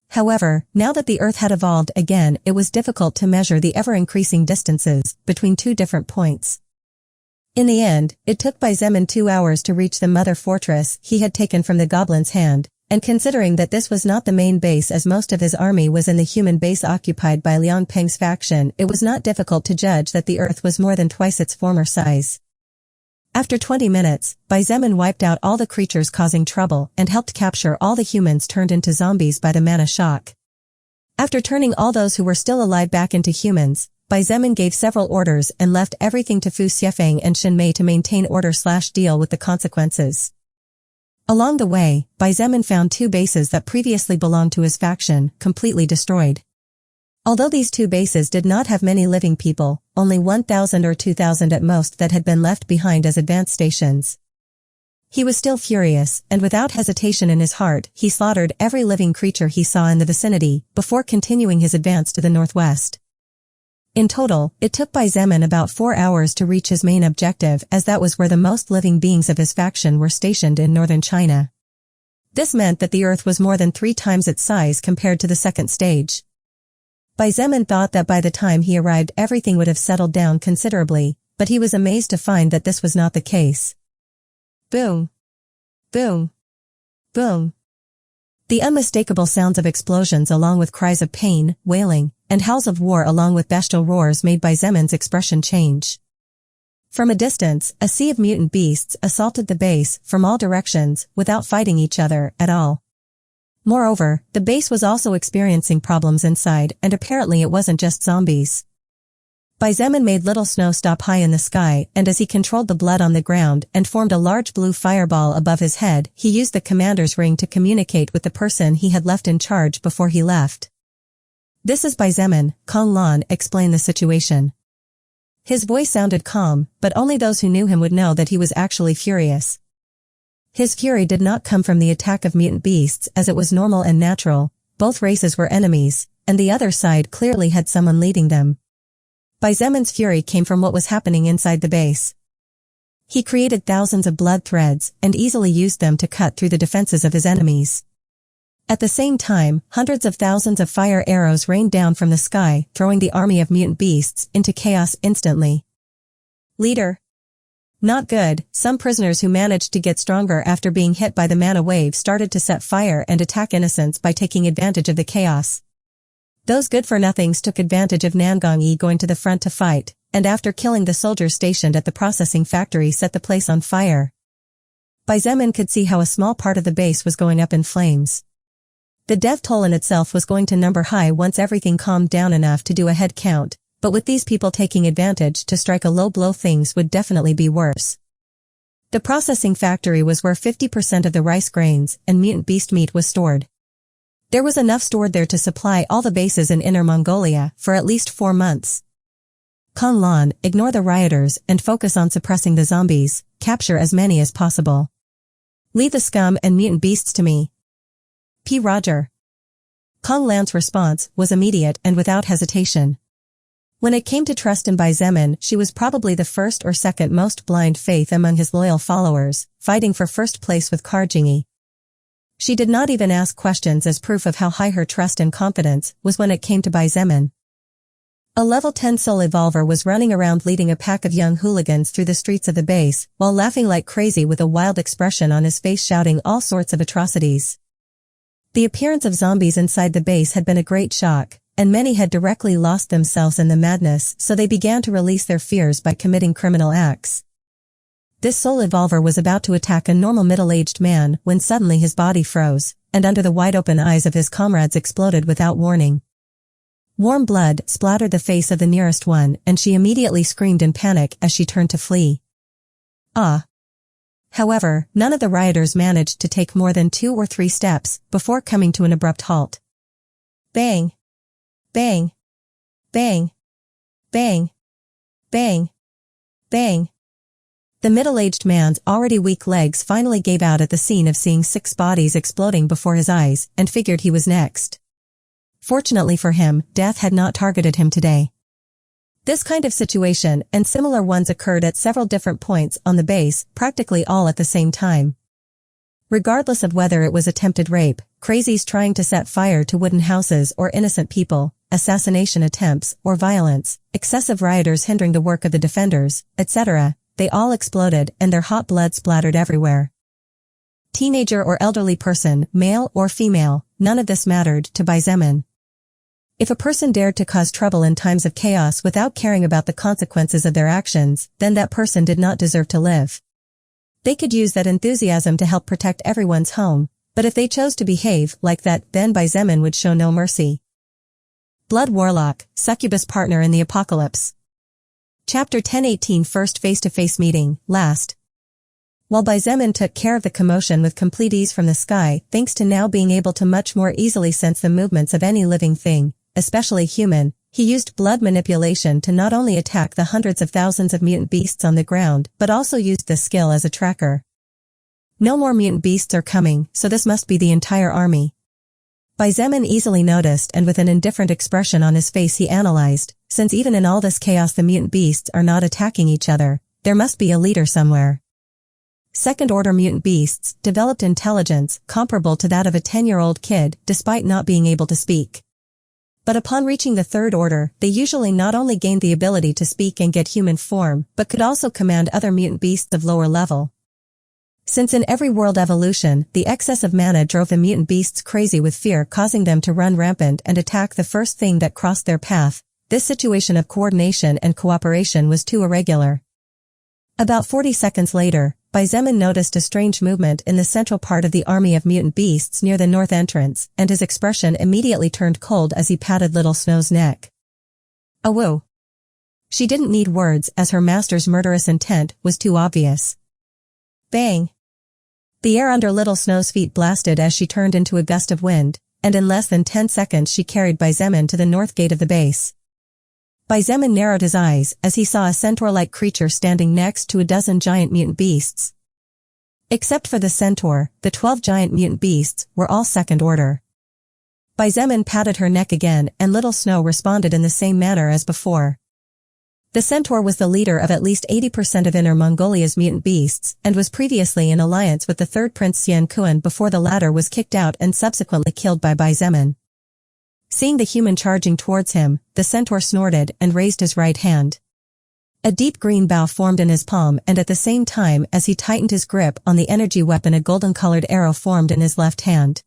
However, now that the Earth had evolved again, it was difficult to measure the ever-increasing distances between two different points. In the end, it took Xietain 2 hours to reach the mother fortress he had taken from the goblin's hand, and considering that this was not the main base as most of his army was in the human base occupied by Liang Peng's faction, it was not difficult to judge that the Earth was more than twice its former size. After 20 minutes, Xietain wiped out all the creatures causing trouble and helped capture all the humans turned into zombies by the mana shock. After turning all those who were still alive back into humans, Xietain gave several orders and left everything to Fu Xiefeng and Xin Mei to maintain order/deal with the consequences. Along the way, Xietain found 2 bases that previously belonged to his faction, completely destroyed. Although these 2 bases did not have many living people, only 1,000 or 2,000 at most that had been left behind as advanced stations. He was still furious, and without hesitation in his heart, he slaughtered every living creature he saw in the vicinity, before continuing his advance to the northwest. In total, it took Xietain about 4 hours to reach his main objective, as that was where the most living beings of his faction were stationed in northern China. This meant that the Earth was more than 3 times its size compared to the second stage. Xietain thought that by the time he arrived everything would have settled down considerably, but he was amazed to find that this was not the case. Boom. Boom. Boom. The unmistakable sounds of explosions along with cries of pain, wailing, and howls of war along with bestial roars made Xiein's expression change. From a distance, a sea of mutant beasts assaulted the base from all directions without fighting each other at all. Moreover, the base was also experiencing problems inside, and apparently it wasn't just zombies. Xietain made Little Snow stop high in the sky, and as he controlled the blood on the ground and formed a large blue fireball above his head, he used the commander's ring to communicate with the person he had left in charge before he left. "This is Xietain," Kong Lan explained the situation. His voice sounded calm, but only those who knew him would know that he was actually furious. His fury did not come from the attack of mutant beasts as it was normal and natural, both races were enemies, and the other side clearly had someone leading them. Xiein's fury came from what was happening inside the base. He created thousands of blood threads and easily used them to cut through the defenses of his enemies. At the same time, hundreds of thousands of fire arrows rained down from the sky, throwing the army of mutant beasts into chaos instantly. Leader. Not good. Some prisoners who managed to get stronger after being hit by the mana wave started to set fire and attack innocents by taking advantage of the chaos. Those good-for-nothings took advantage of Nangong Yi going to the front to fight, and after killing the soldiers stationed at the processing factory set the place on fire. Xietain could see how a small part of the base was going up in flames. The death toll in itself was going to number high once everything calmed down enough to do a head count, but with these people taking advantage to strike a low blow, things would definitely be worse. The processing factory was where 50% of the rice grains and mutant beast meat was stored. There was enough stored there to supply all the bases in Inner Mongolia for at least 4 months. Kan Lan, ignore the rioters and focus on suppressing the zombies, capture as many as possible. Leave the scum and mutant beasts to me. P. Roger. Kan Lan's response was immediate and without hesitation. When it came to trust in Bai Zemin, she was probably the first or second most blind faith among his loyal followers, fighting for first place with Karjingi. She did not even ask questions as proof of how high her trust and confidence was when it came to Bai Zemin. A level 10 soul evolver was running around leading a pack of young hooligans through the streets of the base, while laughing like crazy with a wild expression on his face, shouting all sorts of atrocities. The appearance of zombies inside the base had been a great shock, and many had directly lost themselves in the madness, so they began to release their fears by committing criminal acts. This soul evolver was about to attack a normal middle-aged man when suddenly his body froze, and under the wide-open eyes of his comrades exploded without warning. Warm blood splattered the face of the nearest one, and she immediately screamed in panic as she turned to flee. However, none of the rioters managed to take more than 2 or 3 steps before coming to an abrupt halt. Bang! Bang! Bang! Bang! Bang! Bang! The middle-aged man's already weak legs finally gave out at the scene of seeing 6 bodies exploding before his eyes, and figured he was next. Fortunately for him, death had not targeted him today. This kind of situation and similar ones occurred at several different points on the base, practically all at the same time. Regardless of whether it was attempted rape, crazies trying to set fire to wooden houses or innocent people, assassination attempts, or violence, excessive rioters hindering the work of the defenders, etc., they all exploded and their hot blood splattered everywhere. Teenager or elderly person, male or female, none of this mattered to Bai Zemin. If a person dared to cause trouble in times of chaos without caring about the consequences of their actions, then that person did not deserve to live. They could use that enthusiasm to help protect everyone's home, but if they chose to behave like that, then Bai Zemin would show no mercy. Blood Warlock, Succubus Partner in the Apocalypse. Chapter 1018 First Face-to-Face Meeting, Last. While Bai Zemin took care of the commotion with complete ease from the sky, thanks to now being able to much more easily sense the movements of any living thing, especially human, he used blood manipulation to not only attack the hundreds of thousands of mutant beasts on the ground, but also used this skill as a tracker. No more mutant beasts are coming, so this must be the entire army. Bai Zemin easily noticed, and with an indifferent expression on his face he analyzed, since even in all this chaos the mutant beasts are not attacking each other, there must be a leader somewhere. Second-order mutant beasts developed intelligence comparable to that of a 10-year-old kid, despite not being able to speak. But upon reaching the third order, they usually not only gained the ability to speak and get human form, but could also command other mutant beasts of lower level. Since in every world evolution, the excess of mana drove the mutant beasts crazy with fear, causing them to run rampant and attack the first thing that crossed their path, this situation of coordination and cooperation was too irregular. About 40 seconds later, Bai Zemin noticed a strange movement in the central part of the army of mutant beasts near the north entrance, and his expression immediately turned cold as he patted Little Snow's neck. Awoo. She didn't need words, as her master's murderous intent was too obvious. Bang! The air under Little Snow's feet blasted as she turned into a gust of wind, and in less than 10 seconds she carried Bai Zemin to the north gate of the base. Bai Zemin narrowed his eyes as he saw a centaur-like creature standing next to a dozen giant mutant beasts. Except for the centaur, the 12 giant mutant beasts were all second order. Bai Zemin patted her neck again, and Little Snow responded in the same manner as before. The centaur was the leader of at least 80% of Inner Mongolia's mutant beasts, and was previously in alliance with the third Prince Xietain before the latter was kicked out and subsequently killed by Bai Zemin. Seeing the human charging towards him, the centaur snorted and raised his right hand. A deep green bow formed in his palm, and at the same time as he tightened his grip on the energy weapon a golden-colored arrow formed in his left hand.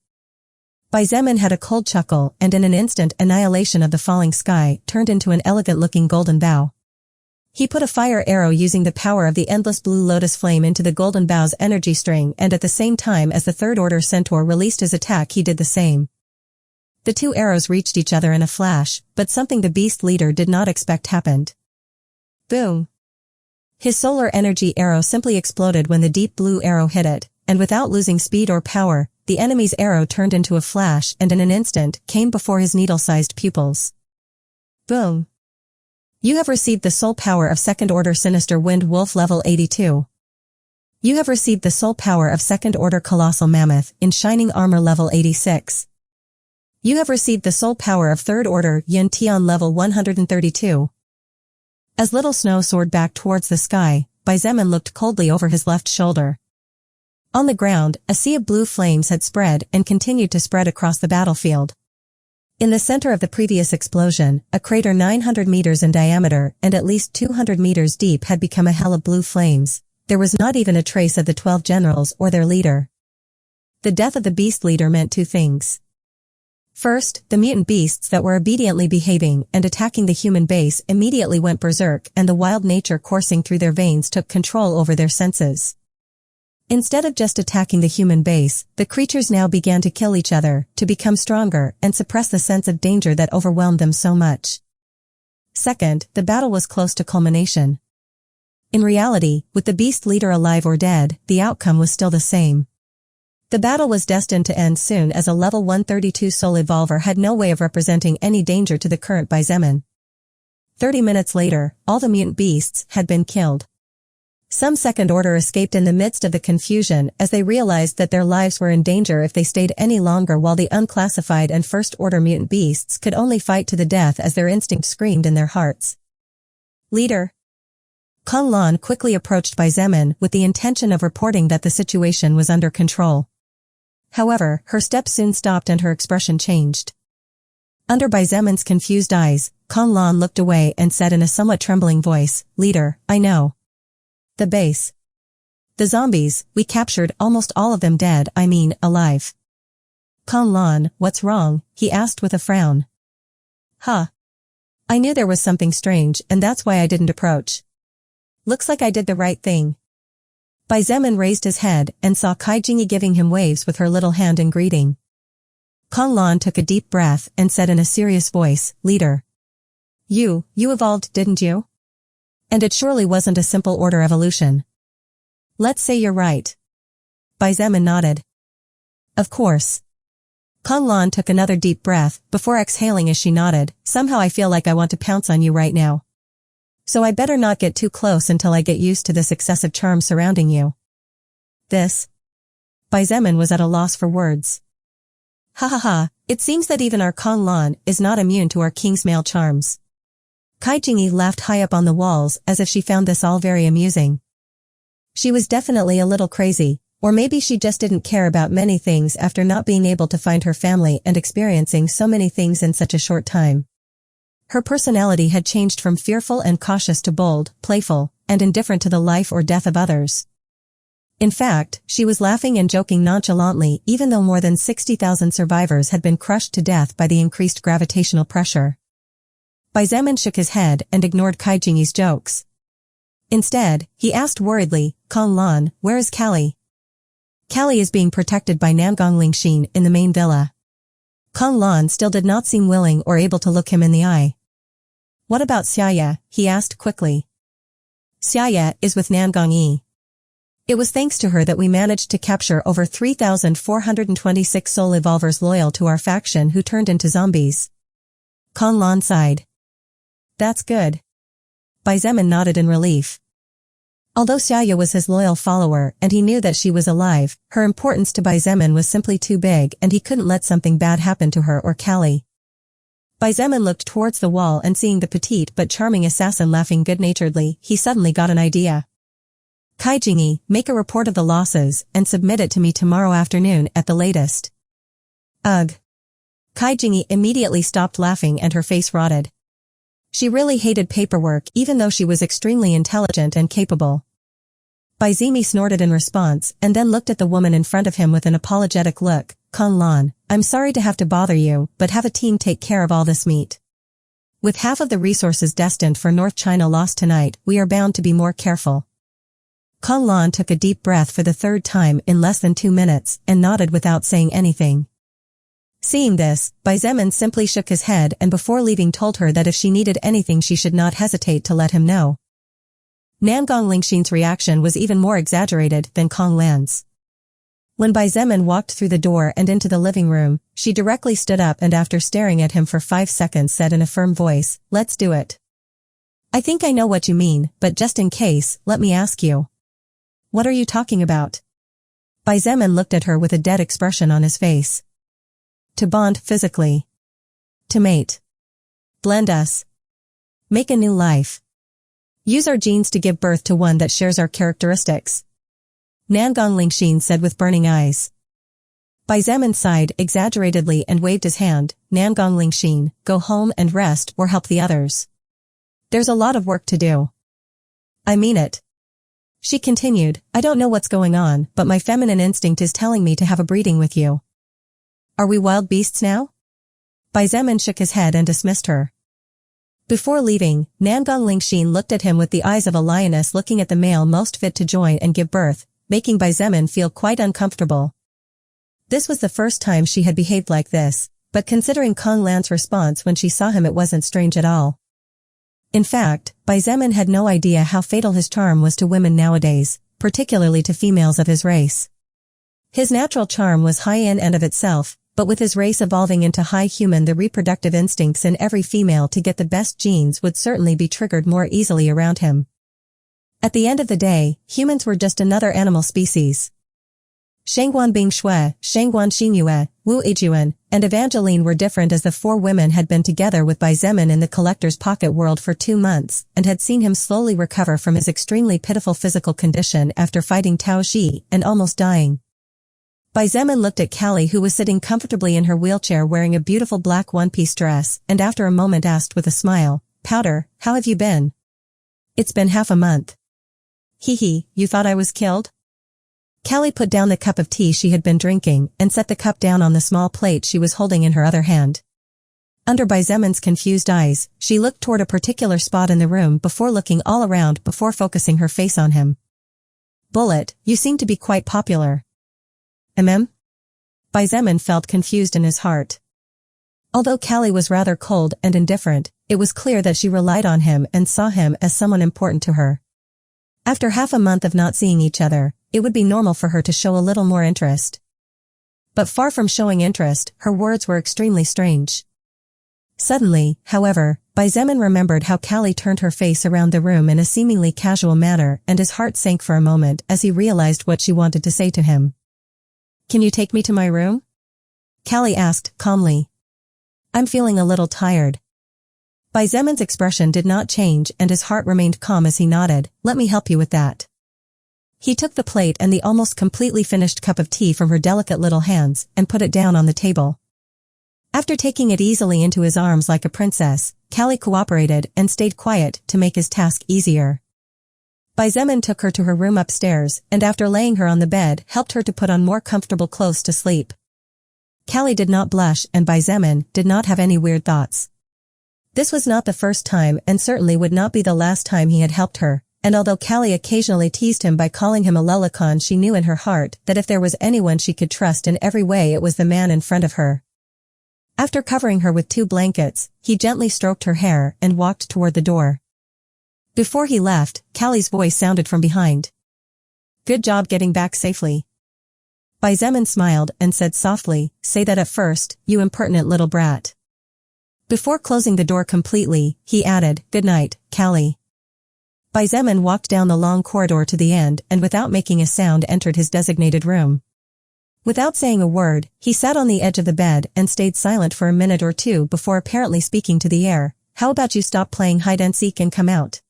Bai Zemin had a cold chuckle, and in an instant annihilation of the falling sky turned into an elegant-looking golden bow. He put a fire arrow using the power of the endless blue lotus flame into the golden bow's energy string, and at the same time as the third order centaur released his attack he did the same. The two arrows reached each other in a flash, but something the beast leader did not expect happened. Boom! His solar energy arrow simply exploded when the deep blue arrow hit it, and without losing speed or power, the enemy's arrow turned into a flash and in an instant came before his needle-sized pupils. Boom! You have received the soul power of Second Order Sinister Wind Wolf level 82. You have received the soul power of Second Order Colossal Mammoth in Shining Armor level 86. You have received the soul power of Third Order Xietain level 132. As Little Snow soared back towards the sky, Xietain looked coldly over his left shoulder. On the ground, a sea of blue flames had spread and continued to spread across the battlefield. In the center of the previous explosion, a crater 900 meters in diameter and at least 200 meters deep had become a hell of blue flames. There was not even a trace of the 12 generals or their leader. The death of the beast leader meant two things. First, the mutant beasts that were obediently behaving and attacking the human base immediately went berserk, and the wild nature coursing through their veins took control over their senses. Instead of just attacking the human base, the creatures now began to kill each other, to become stronger and suppress the sense of danger that overwhelmed them so much. Second, the battle was close to culmination. In reality, with the beast leader alive or dead, the outcome was still the same. The battle was destined to end soon, as a level 132 soul evolver had no way of representing any danger to the current Xietain. 30 minutes later, all the mutant beasts had been killed. Some Second Order escaped in the midst of the confusion as they realized that their lives were in danger if they stayed any longer, while the unclassified and First Order mutant beasts could only fight to the death as their instinct screamed in their hearts. Leader. Kong Lan quickly approached Xietain with the intention of reporting that the situation was under control. However, her steps soon stopped and her expression changed. Under Xietan's confused eyes, Kong Lan looked away and said in a somewhat trembling voice, "Leader, I know. The base. The zombies, we captured almost all of them dead, alive." Kong Lan, what's wrong? He asked with a frown. Huh. I knew there was something strange, and that's why I didn't approach. Looks like I did the right thing. Xietain raised his head and saw Kai Jingyi giving him waves with her little hand in greeting. Kong Lan took a deep breath and said in a serious voice, "Leader. You evolved, didn't you? And it surely wasn't a simple order evolution." "Let's say you're right." Xietain nodded. "Of course." Kong Lan took another deep breath before exhaling as she nodded, "Somehow I feel like I want to pounce on you right now. So I better not get too close until I get used to this excessive charm surrounding you." This? Xietain was at a loss for words. Ha ha ha, it seems that even our Kong Lan is not immune to our king's male charms. Kai Jingyi laughed high up on the walls as if she found this all very amusing. She was definitely a little crazy, or maybe she just didn't care about many things after not being able to find her family and experiencing so many things in such a short time. Her personality had changed from fearful and cautious to bold, playful, and indifferent to the life or death of others. In fact, she was laughing and joking nonchalantly even though more than 60,000 survivors had been crushed to death by the increased gravitational pressure. Xietain shook his head and ignored Kai Jingyi's jokes. Instead, he asked worriedly, "Kong Lan, where is Callie?" "Callie is being protected by Nangong Lingxin in the main villa." Kong Lan still did not seem willing or able to look him in the eye. "What about Xia?" he asked quickly. "Xia is with Nangong Yi. It was thanks to her that we managed to capture over 3,426 soul evolvers loyal to our faction who turned into zombies." Kong Lan sighed. "That's good." Xietain nodded in relief. Although Xia was his loyal follower and he knew that she was alive, her importance to Xietain was simply too big and he couldn't let something bad happen to her or Callie. Xietain looked towards the wall and seeing the petite but charming assassin laughing good-naturedly, he suddenly got an idea. "Kai Jingyi, make a report of the losses and submit it to me tomorrow afternoon at the latest." Ugh. Kai Jingyi immediately stopped laughing and her face rotted. She really hated paperwork even though she was extremely intelligent and capable. Xietain snorted in response and then looked at the woman in front of him with an apologetic look. "Kong Lan, I'm sorry to have to bother you, but have a team take care of all this meat. With half of the resources destined for North China lost tonight, we are bound to be more careful." Kong Lan took a deep breath for the third time in less than 2 minutes and nodded without saying anything. Seeing this, Zemin simply shook his head and before leaving told her that if she needed anything she should not hesitate to let him know. Nangong Lingxin's reaction was even more exaggerated than Kong Lan's. When Zemin walked through the door and into the living room, she directly stood up and after staring at him for 5 seconds said in a firm voice, "Let's do it." "I think I know what you mean, but just in case, let me ask you. What are you talking about?" Zemin looked at her with a dead expression on his face. "To bond physically. To mate. Blend us. Make a new life. Use our genes to give birth to one that shares our characteristics," Nangong Lingxin said with burning eyes. Zemin sighed exaggeratedly and waved his hand. "Nangong Lingxin, go home and rest or help the others. There's a lot of work to do." "I mean it." She continued, "I don't know what's going on, but my feminine instinct is telling me to have a breeding with you. Are we wild beasts now?" Zemin shook his head and dismissed her. Before leaving, Nangong Lingxin looked at him with the eyes of a lioness looking at the male most fit to join and give birth, making Zemin feel quite uncomfortable. This was the first time she had behaved like this, but considering Kong Lan's response when she saw him it wasn't strange at all. In fact, Zemin had no idea how fatal his charm was to women nowadays, particularly to females of his race. His natural charm was high in and of itself, but with his race evolving into high human the reproductive instincts in every female to get the best genes would certainly be triggered more easily around him. At the end of the day, humans were just another animal species. Shangguan Bingshui, Shangguan Xinyue, Wu Ijuan, and Evangeline were different as the 4 women had been together with Zemin in the collector's pocket world for 2 months and had seen him slowly recover from his extremely pitiful physical condition after fighting Tao Xi and almost dying. Zemin looked at Callie who was sitting comfortably in her wheelchair wearing a beautiful black one-piece dress and after a moment asked with a smile, "Powder, how have you been?" "It's been half a month." "Hee, you thought I was killed?" Callie put down the cup of tea she had been drinking and set the cup down on the small plate she was holding in her other hand. Under Zemin's confused eyes, she looked toward a particular spot in the room before looking all around before focusing her face on him. "Bullet, you seem to be quite popular." Zemin felt confused in his heart. Although Callie was rather cold and indifferent, it was clear that she relied on him and saw him as someone important to her. After half a month of not seeing each other, it would be normal for her to show a little more interest. But far from showing interest, her words were extremely strange. Suddenly, however, Zemin remembered how Callie turned her face around the room in a seemingly casual manner and his heart sank for a moment as he realized what she wanted to say to him. "Can you take me to my room?" Callie asked, calmly. "I'm feeling a little tired." Zemin's expression did not change and his heart remained calm as he nodded, "Let me help you with that." He took the plate and the almost completely finished cup of tea from her delicate little hands and put it down on the table. After taking it easily into his arms like a princess, Callie cooperated and stayed quiet to make his task easier. Zemin took her to her room upstairs and after laying her on the bed helped her to put on more comfortable clothes to sleep. Callie did not blush and Zemin did not have any weird thoughts. This was not the first time and certainly would not be the last time he had helped her, and although Callie occasionally teased him by calling him a lullicon she knew in her heart that if there was anyone she could trust in every way it was the man in front of her. After covering her with 2 blankets, he gently stroked her hair and walked toward the door. Before he left, Callie's voice sounded from behind. "Good job getting back safely." Zemin smiled and said softly, "Say that at first, you impertinent little brat." Before closing the door completely, he added, "Good night, Callie." Zemin walked down the long corridor to the end and without making a sound entered his designated room. Without saying a word, he sat on the edge of the bed and stayed silent for a minute or 2 before apparently speaking to the air. "How about you stop playing hide-and-seek and come out?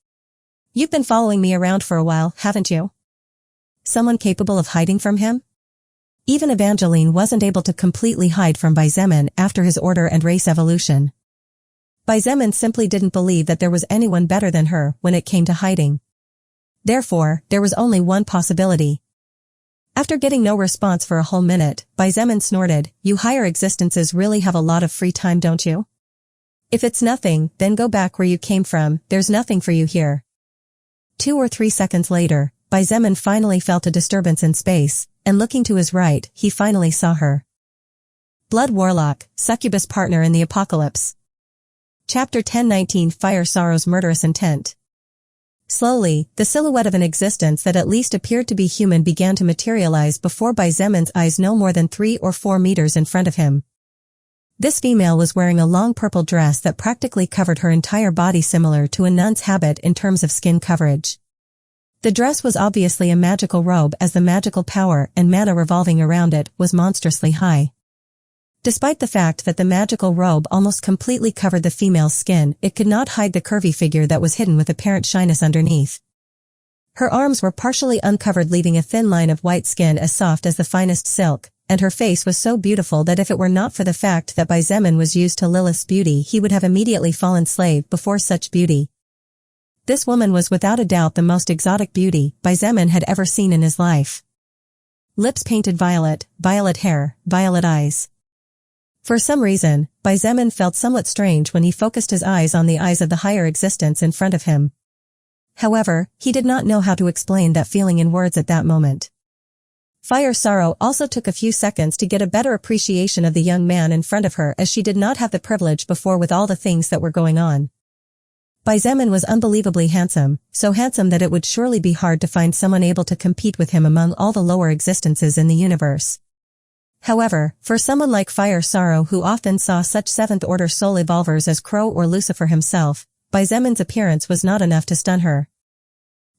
You've been following me around for a while, haven't you?" Someone capable of hiding from him? Even Evangeline wasn't able to completely hide from Zemin after his order and race evolution. Zemin simply didn't believe that there was anyone better than her when it came to hiding. Therefore, there was only one possibility. After getting no response for a whole minute, Zemin snorted, "You higher existences really have a lot of free time, don't you? If it's nothing, then go back where you came from, there's nothing for you here." 2 or 3 seconds later, Zemin finally felt a disturbance in space, and looking to his right, he finally saw her. Blood Warlock, Succubus Partner in the Apocalypse. Chapter 10:19 Fire Sorrow's Murderous Intent. Slowly, the silhouette of an existence that at least appeared to be human began to materialize before Xietan's eyes no more than 3 or 4 meters in front of him. This female was wearing a long purple dress that practically covered her entire body, similar to a nun's habit in terms of skin coverage. The dress was obviously a magical robe, as the magical power and mana revolving around it was monstrously high. Despite the fact that the magical robe almost completely covered the female's skin, it could not hide the curvy figure that was hidden with apparent shyness underneath. Her arms were partially uncovered, leaving a thin line of white skin as soft as the finest silk, and her face was so beautiful that if it were not for the fact that Xietain was used to Lilith's beauty, he would have immediately fallen slave before such beauty. This woman was without a doubt the most exotic beauty Xietain had ever seen in his life. Lips painted violet, violet hair, violet eyes. For some reason, Xietain felt somewhat strange when he focused his eyes on the eyes of the higher existence in front of him. However, he did not know how to explain that feeling in words at that moment. Fire Sorrow also took a few seconds to get a better appreciation of the young man in front of her, as she did not have the privilege before with all the things that were going on. Xietain was unbelievably handsome, so handsome that it would surely be hard to find someone able to compete with him among all the lower existences in the universe. However, for someone like Fire Sorrow, who often saw such 7th-order soul evolvers as Crow or Lucifer himself, Xietan's appearance was not enough to stun her.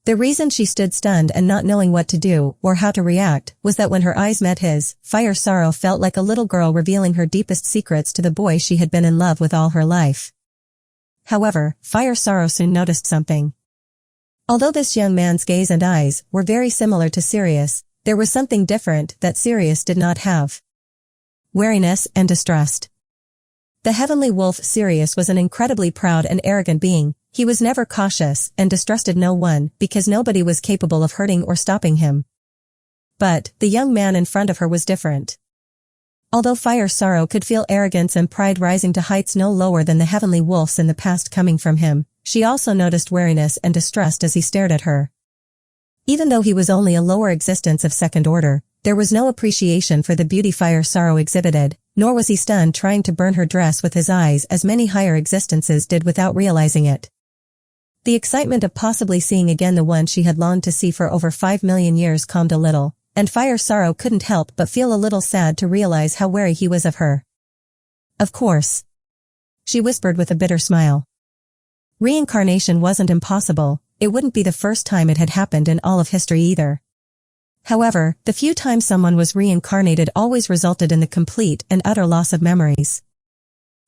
The reason she stood stunned and not knowing what to do or how to react was that when her eyes met his, Fire Sorrow felt like a little girl revealing her deepest secrets to the boy she had been in love with all her life. However, Fire Sorrow soon noticed something. Although this young man's gaze and eyes were very similar to Sirius, there was something different that Sirius did not have. Wariness and distrust. The heavenly wolf Sirius was an incredibly proud and arrogant being. He was never cautious and distrusted no one because nobody was capable of hurting or stopping him. But the young man in front of her was different. Although Fire Sorrow could feel arrogance and pride rising to heights no lower than the heavenly wolves in the past coming from him, she also noticed wariness and distrust as he stared at her. Even though he was only a lower existence of 2nd order, there was no appreciation for the beauty Fire Sorrow exhibited, nor was he stunned trying to burn her dress with his eyes as many higher existences did without realizing it. The excitement of possibly seeing again the one she had longed to see for over 5 million years calmed a little, and Fire Sorrow couldn't help but feel a little sad to realize how wary he was of her. Of course, she whispered with a bitter smile. Reincarnation wasn't impossible. It wouldn't be the first time it had happened in all of history either. However, the few times someone was reincarnated always resulted in the complete and utter loss of memories.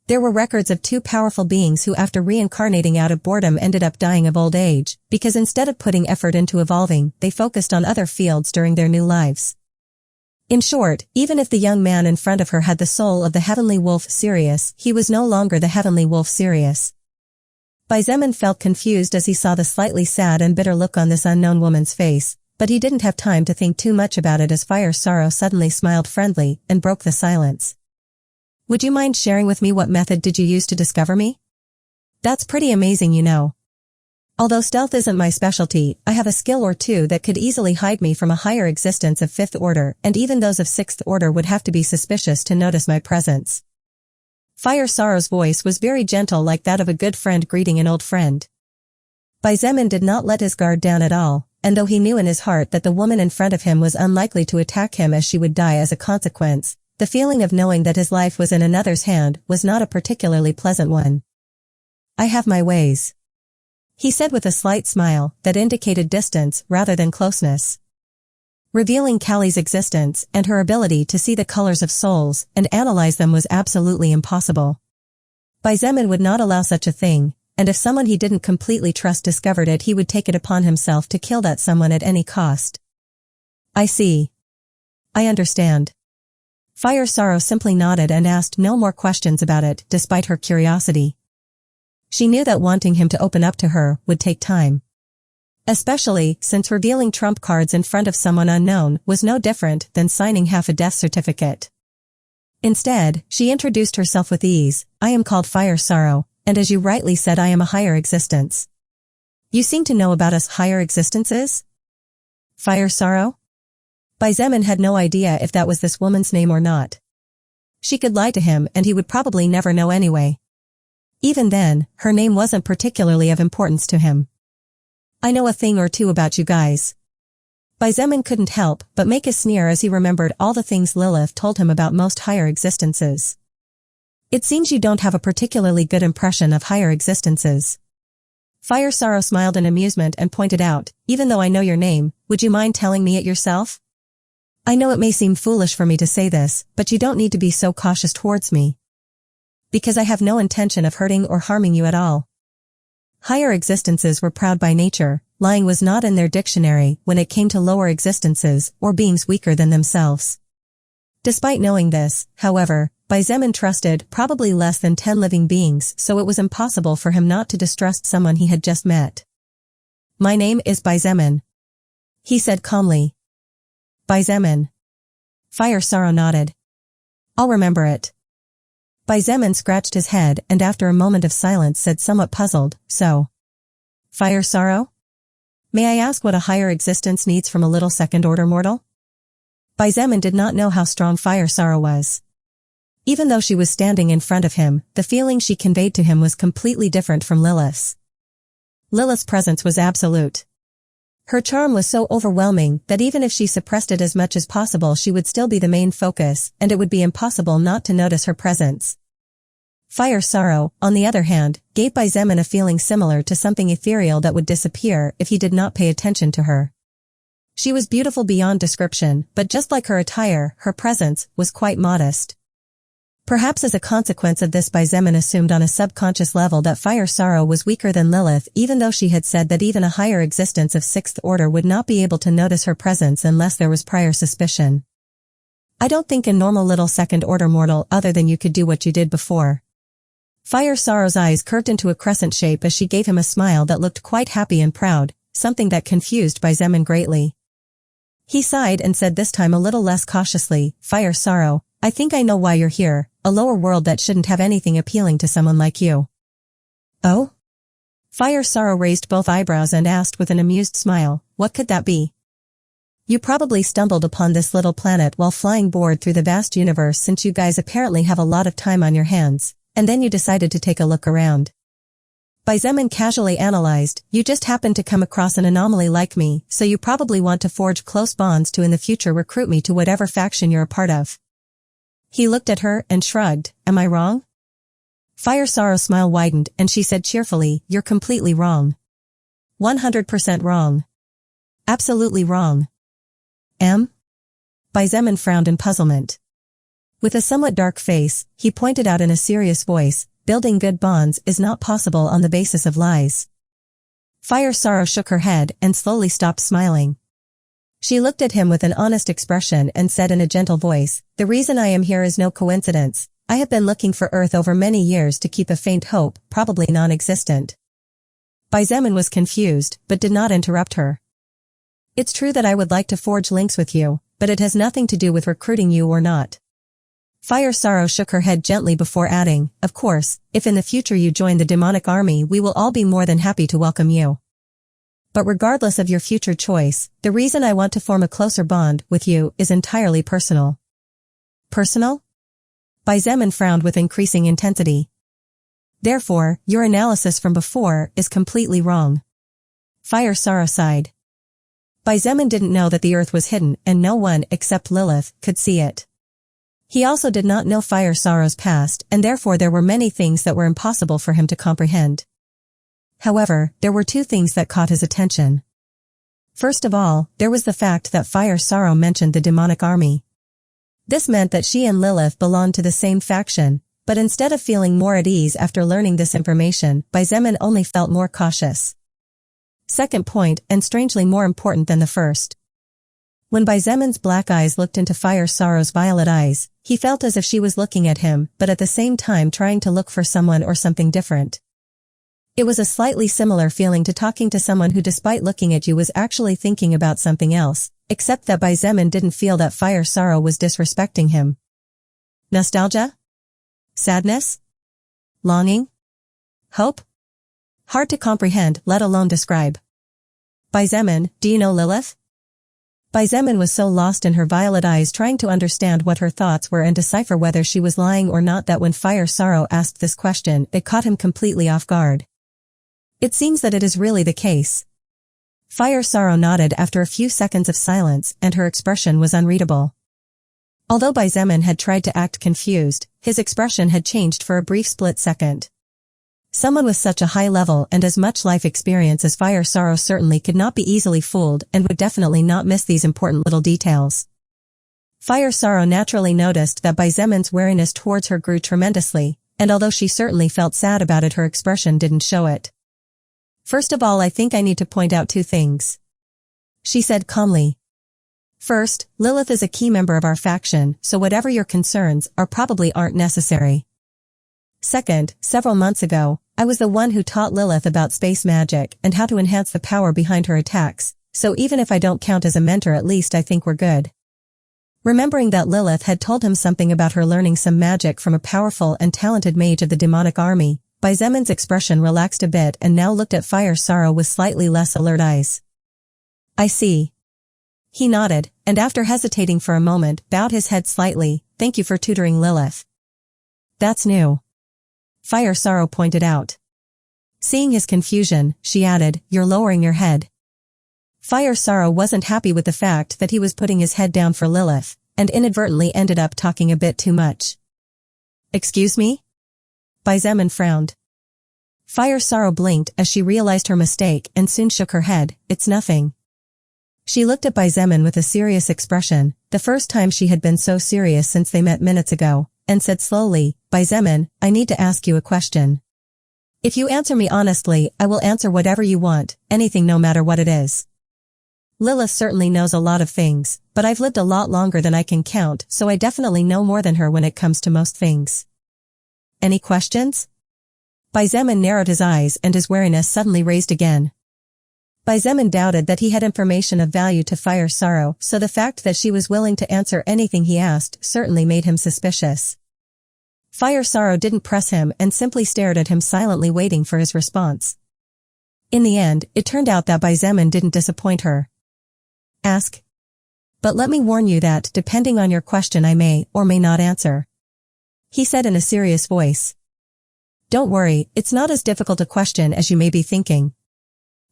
There were records of 2 powerful beings who, after reincarnating out of boredom, ended up dying of old age, because instead of putting effort into evolving, they focused on other fields during their new lives. In short, even if the young man in front of her had the soul of the heavenly wolf Sirius, he was no longer the heavenly wolf Sirius. Xietain felt confused as he saw the slightly sad and bitter look on this unknown woman's face, but he didn't have time to think too much about it as Fire Sorrow suddenly smiled friendly and broke the silence. Would you mind sharing with me what method did you use to discover me? That's pretty amazing, you know. Although stealth isn't my specialty, I have a skill or two that could easily hide me from a higher existence of 5th order, and even those of 6th order would have to be suspicious to notice my presence. Fire Sorrow's voice was very gentle, like that of a good friend greeting an old friend. Xietain did not let his guard down at all, and though he knew in his heart that the woman in front of him was unlikely to attack him as she would die as a consequence, the feeling of knowing that his life was in another's hand was not a particularly pleasant one. I have my ways, he said with a slight smile that indicated distance rather than closeness. Revealing Callie's existence and her ability to see the colors of souls and analyze them was absolutely impossible. Xietain would not allow such a thing, and if someone he didn't completely trust discovered it, he would take it upon himself to kill that someone at any cost. I see. I understand. Fire Sorrow simply nodded and asked no more questions about it, despite her curiosity. She knew that wanting him to open up to her would take time. Especially since revealing trump cards in front of someone unknown was no different than signing half a death certificate. Instead, she introduced herself with ease. I am called Fire Sorrow, and as you rightly said, I am a higher existence. You seem to know about us higher existences? Fire Sorrow? Xietain had no idea if that was this woman's name or not. She could lie to him and he would probably never know anyway. Even then, her name wasn't particularly of importance to him. I know a thing or two about you guys. Xietain couldn't help but make a sneer as he remembered all the things Lilith told him about most higher existences. It seems you don't have a particularly good impression of higher existences. Fire Sorrow smiled in amusement and pointed out, even though I know your name, would you mind telling me it yourself? I know it may seem foolish for me to say this, but you don't need to be so cautious towards me. Because I have no intention of hurting or harming you at all. Higher existences were proud by nature, lying was not in their dictionary when it came to lower existences or beings weaker than themselves. Despite knowing this, however, Xietain trusted probably less than 10 living beings, so it was impossible for him not to distrust someone he had just met. My name is Xietain, he said calmly. Xietain. Fire Sorrow nodded. I'll remember it. Xietain scratched his head and after a moment of silence said somewhat puzzled, so. Fire Sorrow? May I ask what a higher existence needs from a little second-order mortal? Xietain did not know how strong Fire Sorrow was. Even though she was standing in front of him, the feeling she conveyed to him was completely different from Lilith's. Lilith's presence was absolute. Her charm was so overwhelming that even if she suppressed it as much as possible she would still be the main focus, and it would be impossible not to notice her presence. Fire Sorrow, on the other hand, gave Xietain a feeling similar to something ethereal that would disappear if he did not pay attention to her. She was beautiful beyond description, but just like her attire, her presence was quite modest. Perhaps as a consequence of this Xietain assumed on a subconscious level that Fire Sorrow was weaker than Lilith even though she had said that even a higher existence of sixth order would not be able to notice her presence unless there was prior suspicion. I don't think a normal little second-order mortal other than you could do what you did before. Fire Sorrow's eyes curved into a crescent shape as she gave him a smile that looked quite happy and proud, something that confused Xietain greatly. He sighed and said this time a little less cautiously, Fire Sorrow, I think I know why you're here, a lower world that shouldn't have anything appealing to someone like you. Oh? Fire Sorrow raised both eyebrows and asked with an amused smile, what could that be? You probably stumbled upon this little planet while flying bored through the vast universe since you guys apparently have a lot of time on your hands, and then you decided to take a look around. Xietain casually analyzed, you just happened to come across an anomaly like me, so you probably want to forge close bonds to in the future recruit me to whatever faction you're a part of. He looked at her and shrugged, am I wrong? Fire Sorrow's smile widened and she said cheerfully, you're completely wrong. 100% wrong. Absolutely wrong. Xietain frowned in puzzlement. With a somewhat dark face, he pointed out in a serious voice, building good bonds is not possible on the basis of lies. Fire Sorrow shook her head and slowly stopped smiling. She looked at him with an honest expression and said in a gentle voice, the reason I am here is no coincidence. I have been looking for Earth over many years to keep a faint hope, probably non-existent. Xietain was confused, but did not interrupt her. It's true that I would like to forge links with you, but it has nothing to do with recruiting you or not. Fire Sorrow shook her head gently before adding, of course, if in the future you join the demonic army we will all be more than happy to welcome you. But regardless of your future choice, the reason I want to form a closer bond with you is entirely personal. Personal? Xietain frowned with increasing intensity. Therefore, your analysis from before is completely wrong. Fire Sorrow sighed. Xietain didn't know that the Earth was hidden and no one except Lilith could see it. He also did not know Fire Sorrow's past and therefore there were many things that were impossible for him to comprehend. However, there were two things that caught his attention. First of all, there was the fact that Fire Sorrow mentioned the demonic army. This meant that she and Lilith belonged to the same faction, but instead of feeling more at ease after learning this information, Xietain only felt more cautious. Second point, and strangely more important than the first. When Xietan's black eyes looked into Fire Sorrow's violet eyes, he felt as if she was looking at him, but at the same time trying to look for someone or something different. It was a slightly similar feeling to talking to someone who despite looking at you was actually thinking about something else, except that Xietain didn't feel that Fire Sorrow was disrespecting him. Nostalgia? Sadness? Longing? Hope? Hard to comprehend, let alone describe. Xietain, do you know Lilith? Xietain was so lost in her violet eyes trying to understand what her thoughts were and decipher whether she was lying or not that when Fire Sorrow asked this question, it caught him completely off guard. It seems that it is really the case. Fire Sorrow nodded after a few seconds of silence, and her expression was unreadable. Although Xietain had tried to act confused, his expression had changed for a brief split second. Someone with such a high level and as much life experience as Fire Sorrow certainly could not be easily fooled and would definitely not miss these important little details. Fire Sorrow naturally noticed that Xietain's wariness towards her grew tremendously, and although she certainly felt sad about it, her expression didn't show it. First of all, I think I need to point out two things, she said calmly. First, Lilith is a key member of our faction, so whatever your concerns are probably aren't necessary. Second, several months ago, I was the one who taught Lilith about space magic and how to enhance the power behind her attacks, so even if I don't count as a mentor, at least I think we're good. Remembering that Lilith had told him something about her learning some magic from a powerful and talented mage of the demonic army, Xietain's expression relaxed a bit and now looked at Fire Sorrow with slightly less alert eyes. I see. He nodded, and after hesitating for a moment, bowed his head slightly. Thank you for tutoring Lilith. That's new, Fire Sorrow pointed out. Seeing his confusion, she added, you're lowering your head. Fire Sorrow wasn't happy with the fact that he was putting his head down for Lilith, and inadvertently ended up talking a bit too much. Excuse me? Xietain frowned. Fire Sorrow blinked as she realized her mistake and soon shook her head. It's nothing. She looked at Xietain with a serious expression, the first time she had been so serious since they met minutes ago, and said slowly, Xietain, I need to ask you a question. If you answer me honestly, I will answer whatever you want, anything no matter what it is. Lilith certainly knows a lot of things, but I've lived a lot longer than I can count, so I definitely know more than her when it comes to most things. Any questions? Xietain narrowed his eyes and his wariness suddenly raised again. Xietain doubted that he had information of value to Fire Sorrow, so the fact that she was willing to answer anything he asked certainly made him suspicious. Fire Sorrow didn't press him and simply stared at him silently waiting for his response. In the end, it turned out that Xietain didn't disappoint her. Ask. But let me warn you that, depending on your question, I may or may not answer, he said in a serious voice. Don't worry, it's not as difficult a question as you may be thinking.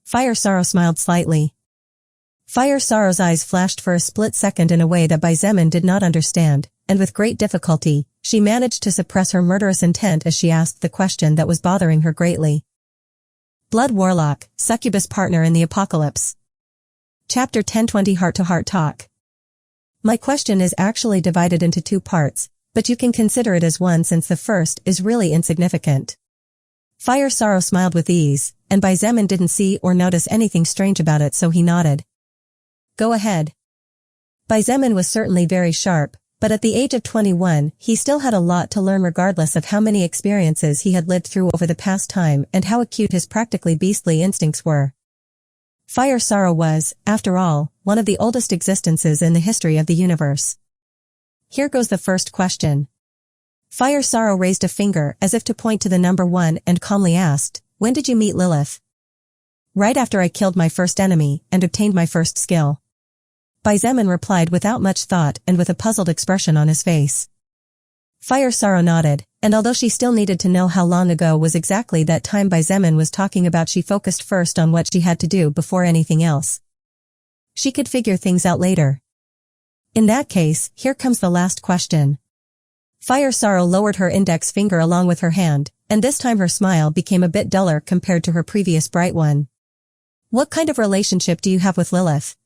Fire Sorrow smiled slightly. Fire Sorrow's eyes flashed for a split second in a way that Xietain did not understand, and with great difficulty, she managed to suppress her murderous intent as she asked the question that was bothering her greatly. Blood Warlock, Succubus Partner in the Apocalypse. Chapter 10:20 Heart-to-Heart Talk. My question is actually divided into two parts, but you can consider it as one since the first is really insignificant. Fire Sorrow smiled with ease, and Xietain didn't see or notice anything strange about it, so he nodded. Go ahead. Xietain was certainly very sharp, but at the age of 21, he still had a lot to learn regardless of how many experiences he had lived through over the past time and how acute his practically beastly instincts were. Fire Sorrow was, after all, one of the oldest existences in the history of the universe. Here goes the first question. Fire Sorrow raised a finger as if to point to the number 1 and calmly asked, when did you meet Lilith? Right after I killed my first enemy and obtained my first skill. Xietain replied without much thought and with a puzzled expression on his face. Fire Sorrow nodded, and although she still needed to know how long ago was exactly that time Xietain was talking about, she focused first on what she had to do before anything else. She could figure things out later. In that case, here comes the last question. Fire Sorrow lowered her index finger along with her hand, and this time her smile became a bit duller compared to her previous bright one. What kind of relationship do you have with Lilith?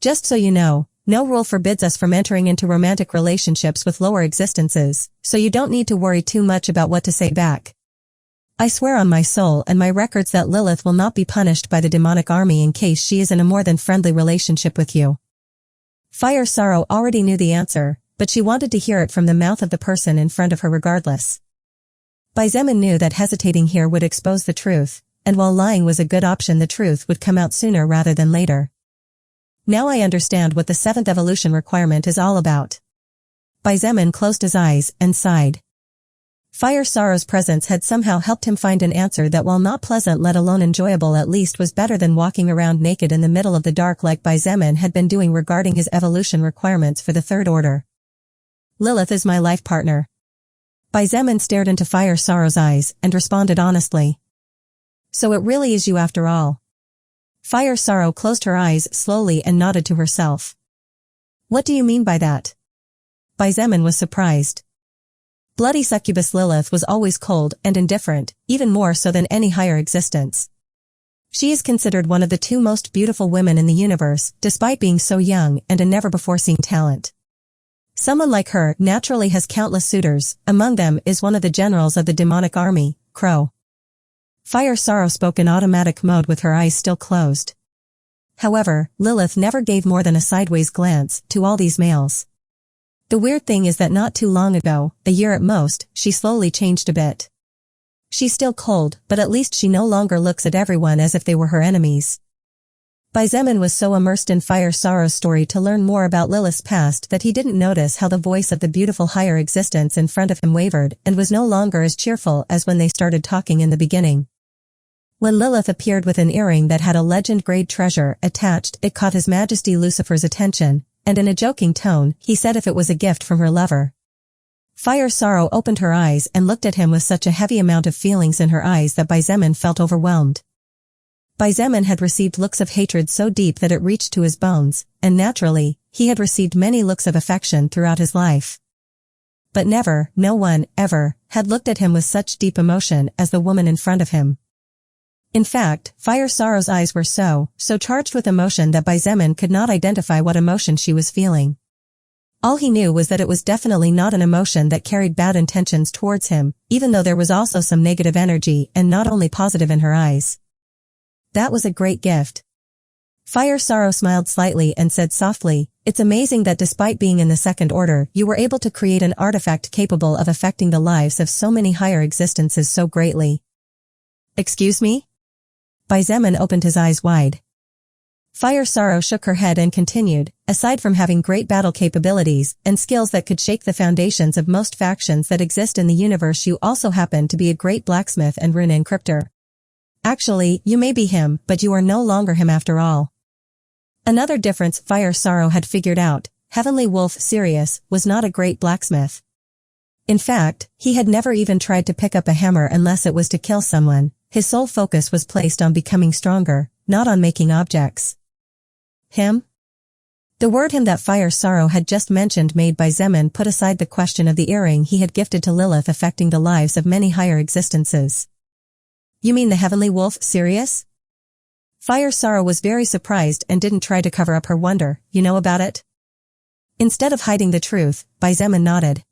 Just so you know, no rule forbids us from entering into romantic relationships with lower existences, so you don't need to worry too much about what to say back. I swear on my soul and my records that Lilith will not be punished by the demonic army in case she is in a more than friendly relationship with you. Fire Sorrow already knew the answer, but she wanted to hear it from the mouth of the person in front of her regardless. Xietain knew that hesitating here would expose the truth, and while lying was a good option, the truth would come out sooner rather than later. Now I understand what the 7th evolution requirement is all about. Xietain closed his eyes and sighed. Fire Sorrow's presence had somehow helped him find an answer that, while not pleasant let alone enjoyable, at least was better than walking around naked in the middle of the dark like Xietain had been doing regarding his evolution requirements for the Third Order. Lilith is my life partner. Xietain stared into Fire Sorrow's eyes and responded honestly. So it really is you after all. Fire Sorrow closed her eyes slowly and nodded to herself. What do you mean by that? Xietain was surprised. Bloody succubus Lilith was always cold and indifferent, even more so than any higher existence. She is considered one of the two most beautiful women in the universe, despite being so young and a never-before-seen talent. Someone like her naturally has countless suitors, among them is one of the generals of the demonic army, Crow. Fire Sorrow spoke in automatic mode with her eyes still closed. However, Lilith never gave more than a sideways glance to all these males. The weird thing is that not too long ago, a year at most, she slowly changed a bit. She's still cold, but at least she no longer looks at everyone as if they were her enemies. Xietain was so immersed in Fire Sorrow's story to learn more about Lilith's past that he didn't notice how the voice of the beautiful higher existence in front of him wavered and was no longer as cheerful as when they started talking in the beginning. When Lilith appeared with an earring that had a legend-grade treasure attached, it caught His Majesty Lucifer's attention, and in a joking tone, he said if it was a gift from her lover. Fire Sorrow opened her eyes and looked at him with such a heavy amount of feelings in her eyes that Xietain felt overwhelmed. Xietain had received looks of hatred so deep that it reached to his bones, and naturally, he had received many looks of affection throughout his life. But never, no one, ever, had looked at him with such deep emotion as the woman in front of him. In fact, Fire Sorrow's eyes were so charged with emotion that Xietain could not identify what emotion she was feeling. All he knew was that it was definitely not an emotion that carried bad intentions towards him, even though there was also some negative energy and not only positive in her eyes. That was a great gift. Fire Sorrow smiled slightly and said softly, "It's amazing that despite being in the Second Order, you were able to create an artifact capable of affecting the lives of so many higher existences so greatly." Excuse me? Xietain opened his eyes wide. Fire Sorrow shook her head and continued, "Aside from having great battle capabilities and skills that could shake the foundations of most factions that exist in the universe, you also happen to be a great blacksmith and rune encryptor. Actually, you may be him, but you are no longer him after all." Another difference Fire Sorrow had figured out: Heavenly Wolf Sirius was not a great blacksmith. In fact, he had never even tried to pick up a hammer unless it was to kill someone. His sole focus was placed on becoming stronger, not on making objects. Him? The word him that Fire Sorrow had just mentioned made Xietain put aside the question of the earring he had gifted to Lilith affecting the lives of many higher existences. You mean the Heavenly Wolf Sirius? Fire Sorrow was very surprised and didn't try to cover up her wonder. You know about it? Instead of hiding the truth, Xietain nodded.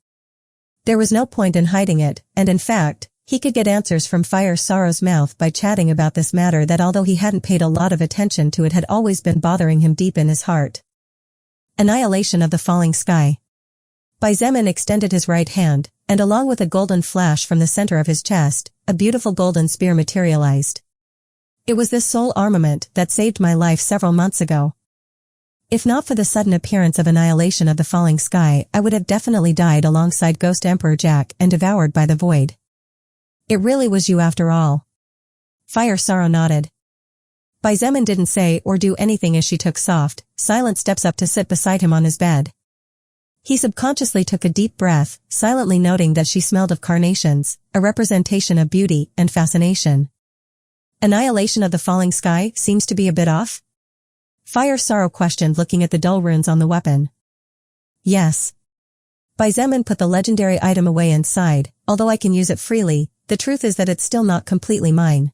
There was no point in hiding it, and in fact, he could get answers from Fire Sorrow's mouth by chatting about this matter that, although he hadn't paid a lot of attention to it, had always been bothering him deep in his heart. Annihilation of the falling sky. Xietain extended his right hand, and along with a golden flash from the center of his chest, a beautiful golden spear materialized. It was this sole armament that saved my life several months ago. If not for the sudden appearance of annihilation of the falling sky, I would have definitely died alongside Ghost Emperor Jack and devoured by the void. It really was you after all. Fire Sorrow nodded. Xietain didn't say or do anything as she took soft, silent steps up to sit beside him on his bed. He subconsciously took a deep breath, silently noting that she smelled of carnations, a representation of beauty and fascination. Annihilation of the falling sky seems to be a bit off? Fire Sorrow questioned, looking at the dull runes on the weapon. Yes. Xietain put the legendary item away and sighed. Although I can use it freely, the truth is that it's still not completely mine.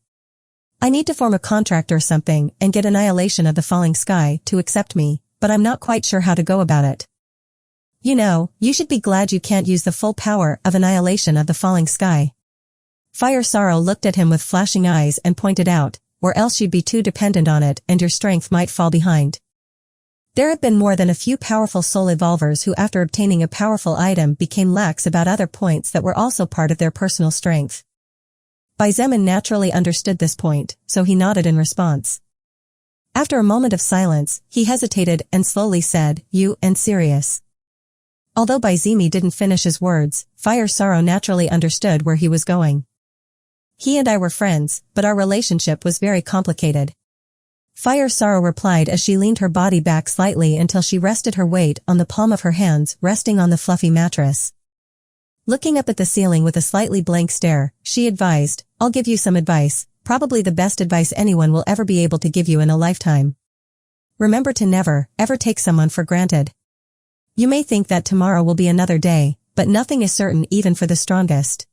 I need to form a contract or something and get annihilation of the falling sky to accept me, but I'm not quite sure how to go about it. You know, you should be glad you can't use the full power of annihilation of the falling sky. Fire Sorrow looked at him with flashing eyes and pointed out, or else you'd be too dependent on it and your strength might fall behind. There have been more than a few powerful soul evolvers who, after obtaining a powerful item, became lax about other points that were also part of their personal strength. Xietain naturally understood this point, so he nodded in response. After a moment of silence, he hesitated and slowly said, "You and Sirius." Although Baizemi didn't finish his words, Fire Sorrow naturally understood where he was going. He and I were friends, but our relationship was very complicated. Fire Sorrow replied as she leaned her body back slightly until she rested her weight on the palm of her hands resting on the fluffy mattress. Looking up at the ceiling with a slightly blank stare, she advised, "I'll give you some advice, probably the best advice anyone will ever be able to give you in a lifetime. Remember to never, ever take someone for granted. You may think that tomorrow will be another day, but nothing is certain even for the strongest.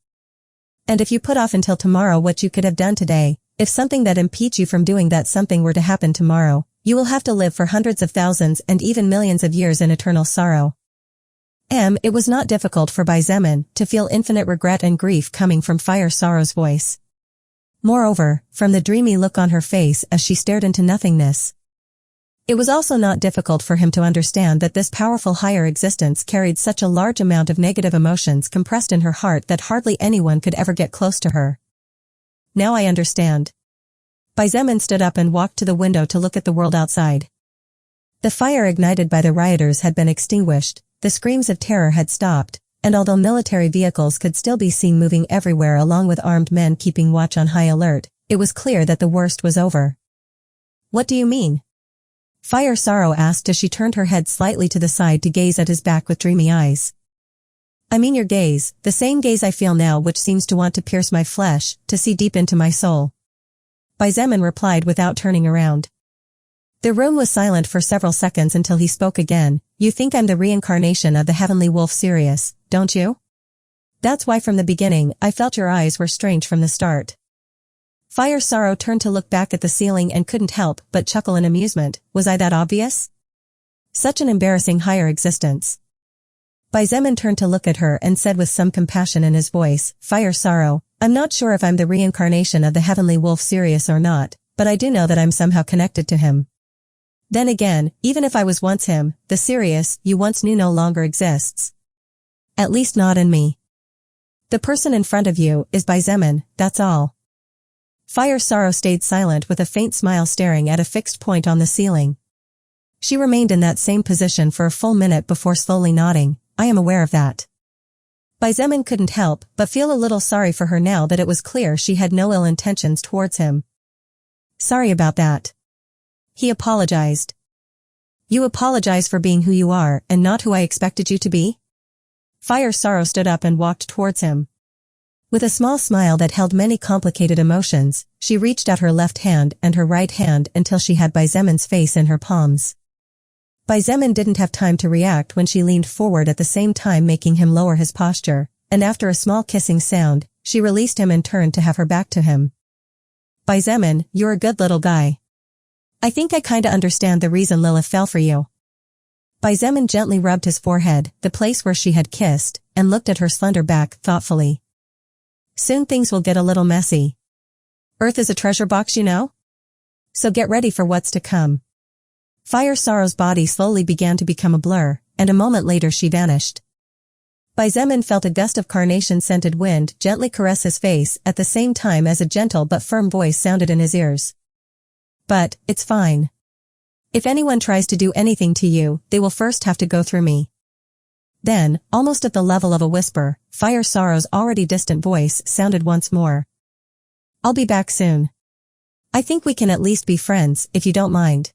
And if you put off until tomorrow what you could have done today, if something that impedes you from doing that something were to happen tomorrow, you will have to live for hundreds of thousands and even millions of years in eternal sorrow." It was not difficult for Baizemi to feel infinite regret and grief coming from Fire Sorrow's voice. Moreover, from the dreamy look on her face as she stared into nothingness. It was also not difficult for him to understand that this powerful higher existence carried such a large amount of negative emotions compressed in her heart that hardly anyone could ever get close to her. "Now I understand." Baizemi stood up and walked to the window to look at the world outside. The fire ignited by the rioters had been extinguished, the screams of terror had stopped, and although military vehicles could still be seen moving everywhere along with armed men keeping watch on high alert, it was clear that the worst was over. "What do you mean?" Fire Sorrow asked as she turned her head slightly to the side to gaze at his back with dreamy eyes. "I mean your gaze, the same gaze I feel now which seems to want to pierce my flesh, to see deep into my soul." Baizemi replied without turning around. The room was silent for several seconds until he spoke again. "You think I'm the reincarnation of the heavenly wolf Sirius, don't you? That's why from the beginning I felt your eyes were strange from the start." Fire Sorrow turned to look back at the ceiling and couldn't help but chuckle in amusement. "Was I that obvious? Such an embarrassing higher existence." Baizemi turned to look at her and said with some compassion in his voice, "Fire Sorrow, I'm not sure if I'm the reincarnation of the heavenly wolf Sirius or not, but I do know that I'm somehow connected to him. Then again, even if I was once him, the Sirius you once knew no longer exists. At least not in me. The person in front of you is Baizemi, that's all." Fire Sorrow stayed silent with a faint smile staring at a fixed point on the ceiling. She remained in that same position for a full minute before slowly nodding. "I am aware of that." Baizemi couldn't help but feel a little sorry for her now that it was clear she had no ill intentions towards him. "Sorry about that." He apologized. "You apologize for being who you are and not who I expected you to be?" Fire Sorrow stood up and walked towards him. With a small smile that held many complicated emotions, she reached out her left hand and her right hand until she had Baizemi's face in her palms. Baizemi didn't have time to react when she leaned forward at the same time making him lower his posture, and after a small kissing sound, she released him and turned to have her back to him. "Baizemi, you're a good little guy. I think I kinda understand the reason Lilith fell for you." Baizemi gently rubbed his forehead, the place where she had kissed, and looked at her slender back thoughtfully. "Soon things will get a little messy. Earth is a treasure box, you know? So get ready for what's to come." Fire Sorrow's body slowly began to become a blur, and a moment later she vanished. Baizemi felt a gust of carnation-scented wind gently caress his face at the same time as a gentle but firm voice sounded in his ears. "But, it's fine. If anyone tries to do anything to you, they will first have to go through me." Then, almost at the level of a whisper, Fire Sorrow's already distant voice sounded once more. "I'll be back soon. I think we can at least be friends, if you don't mind."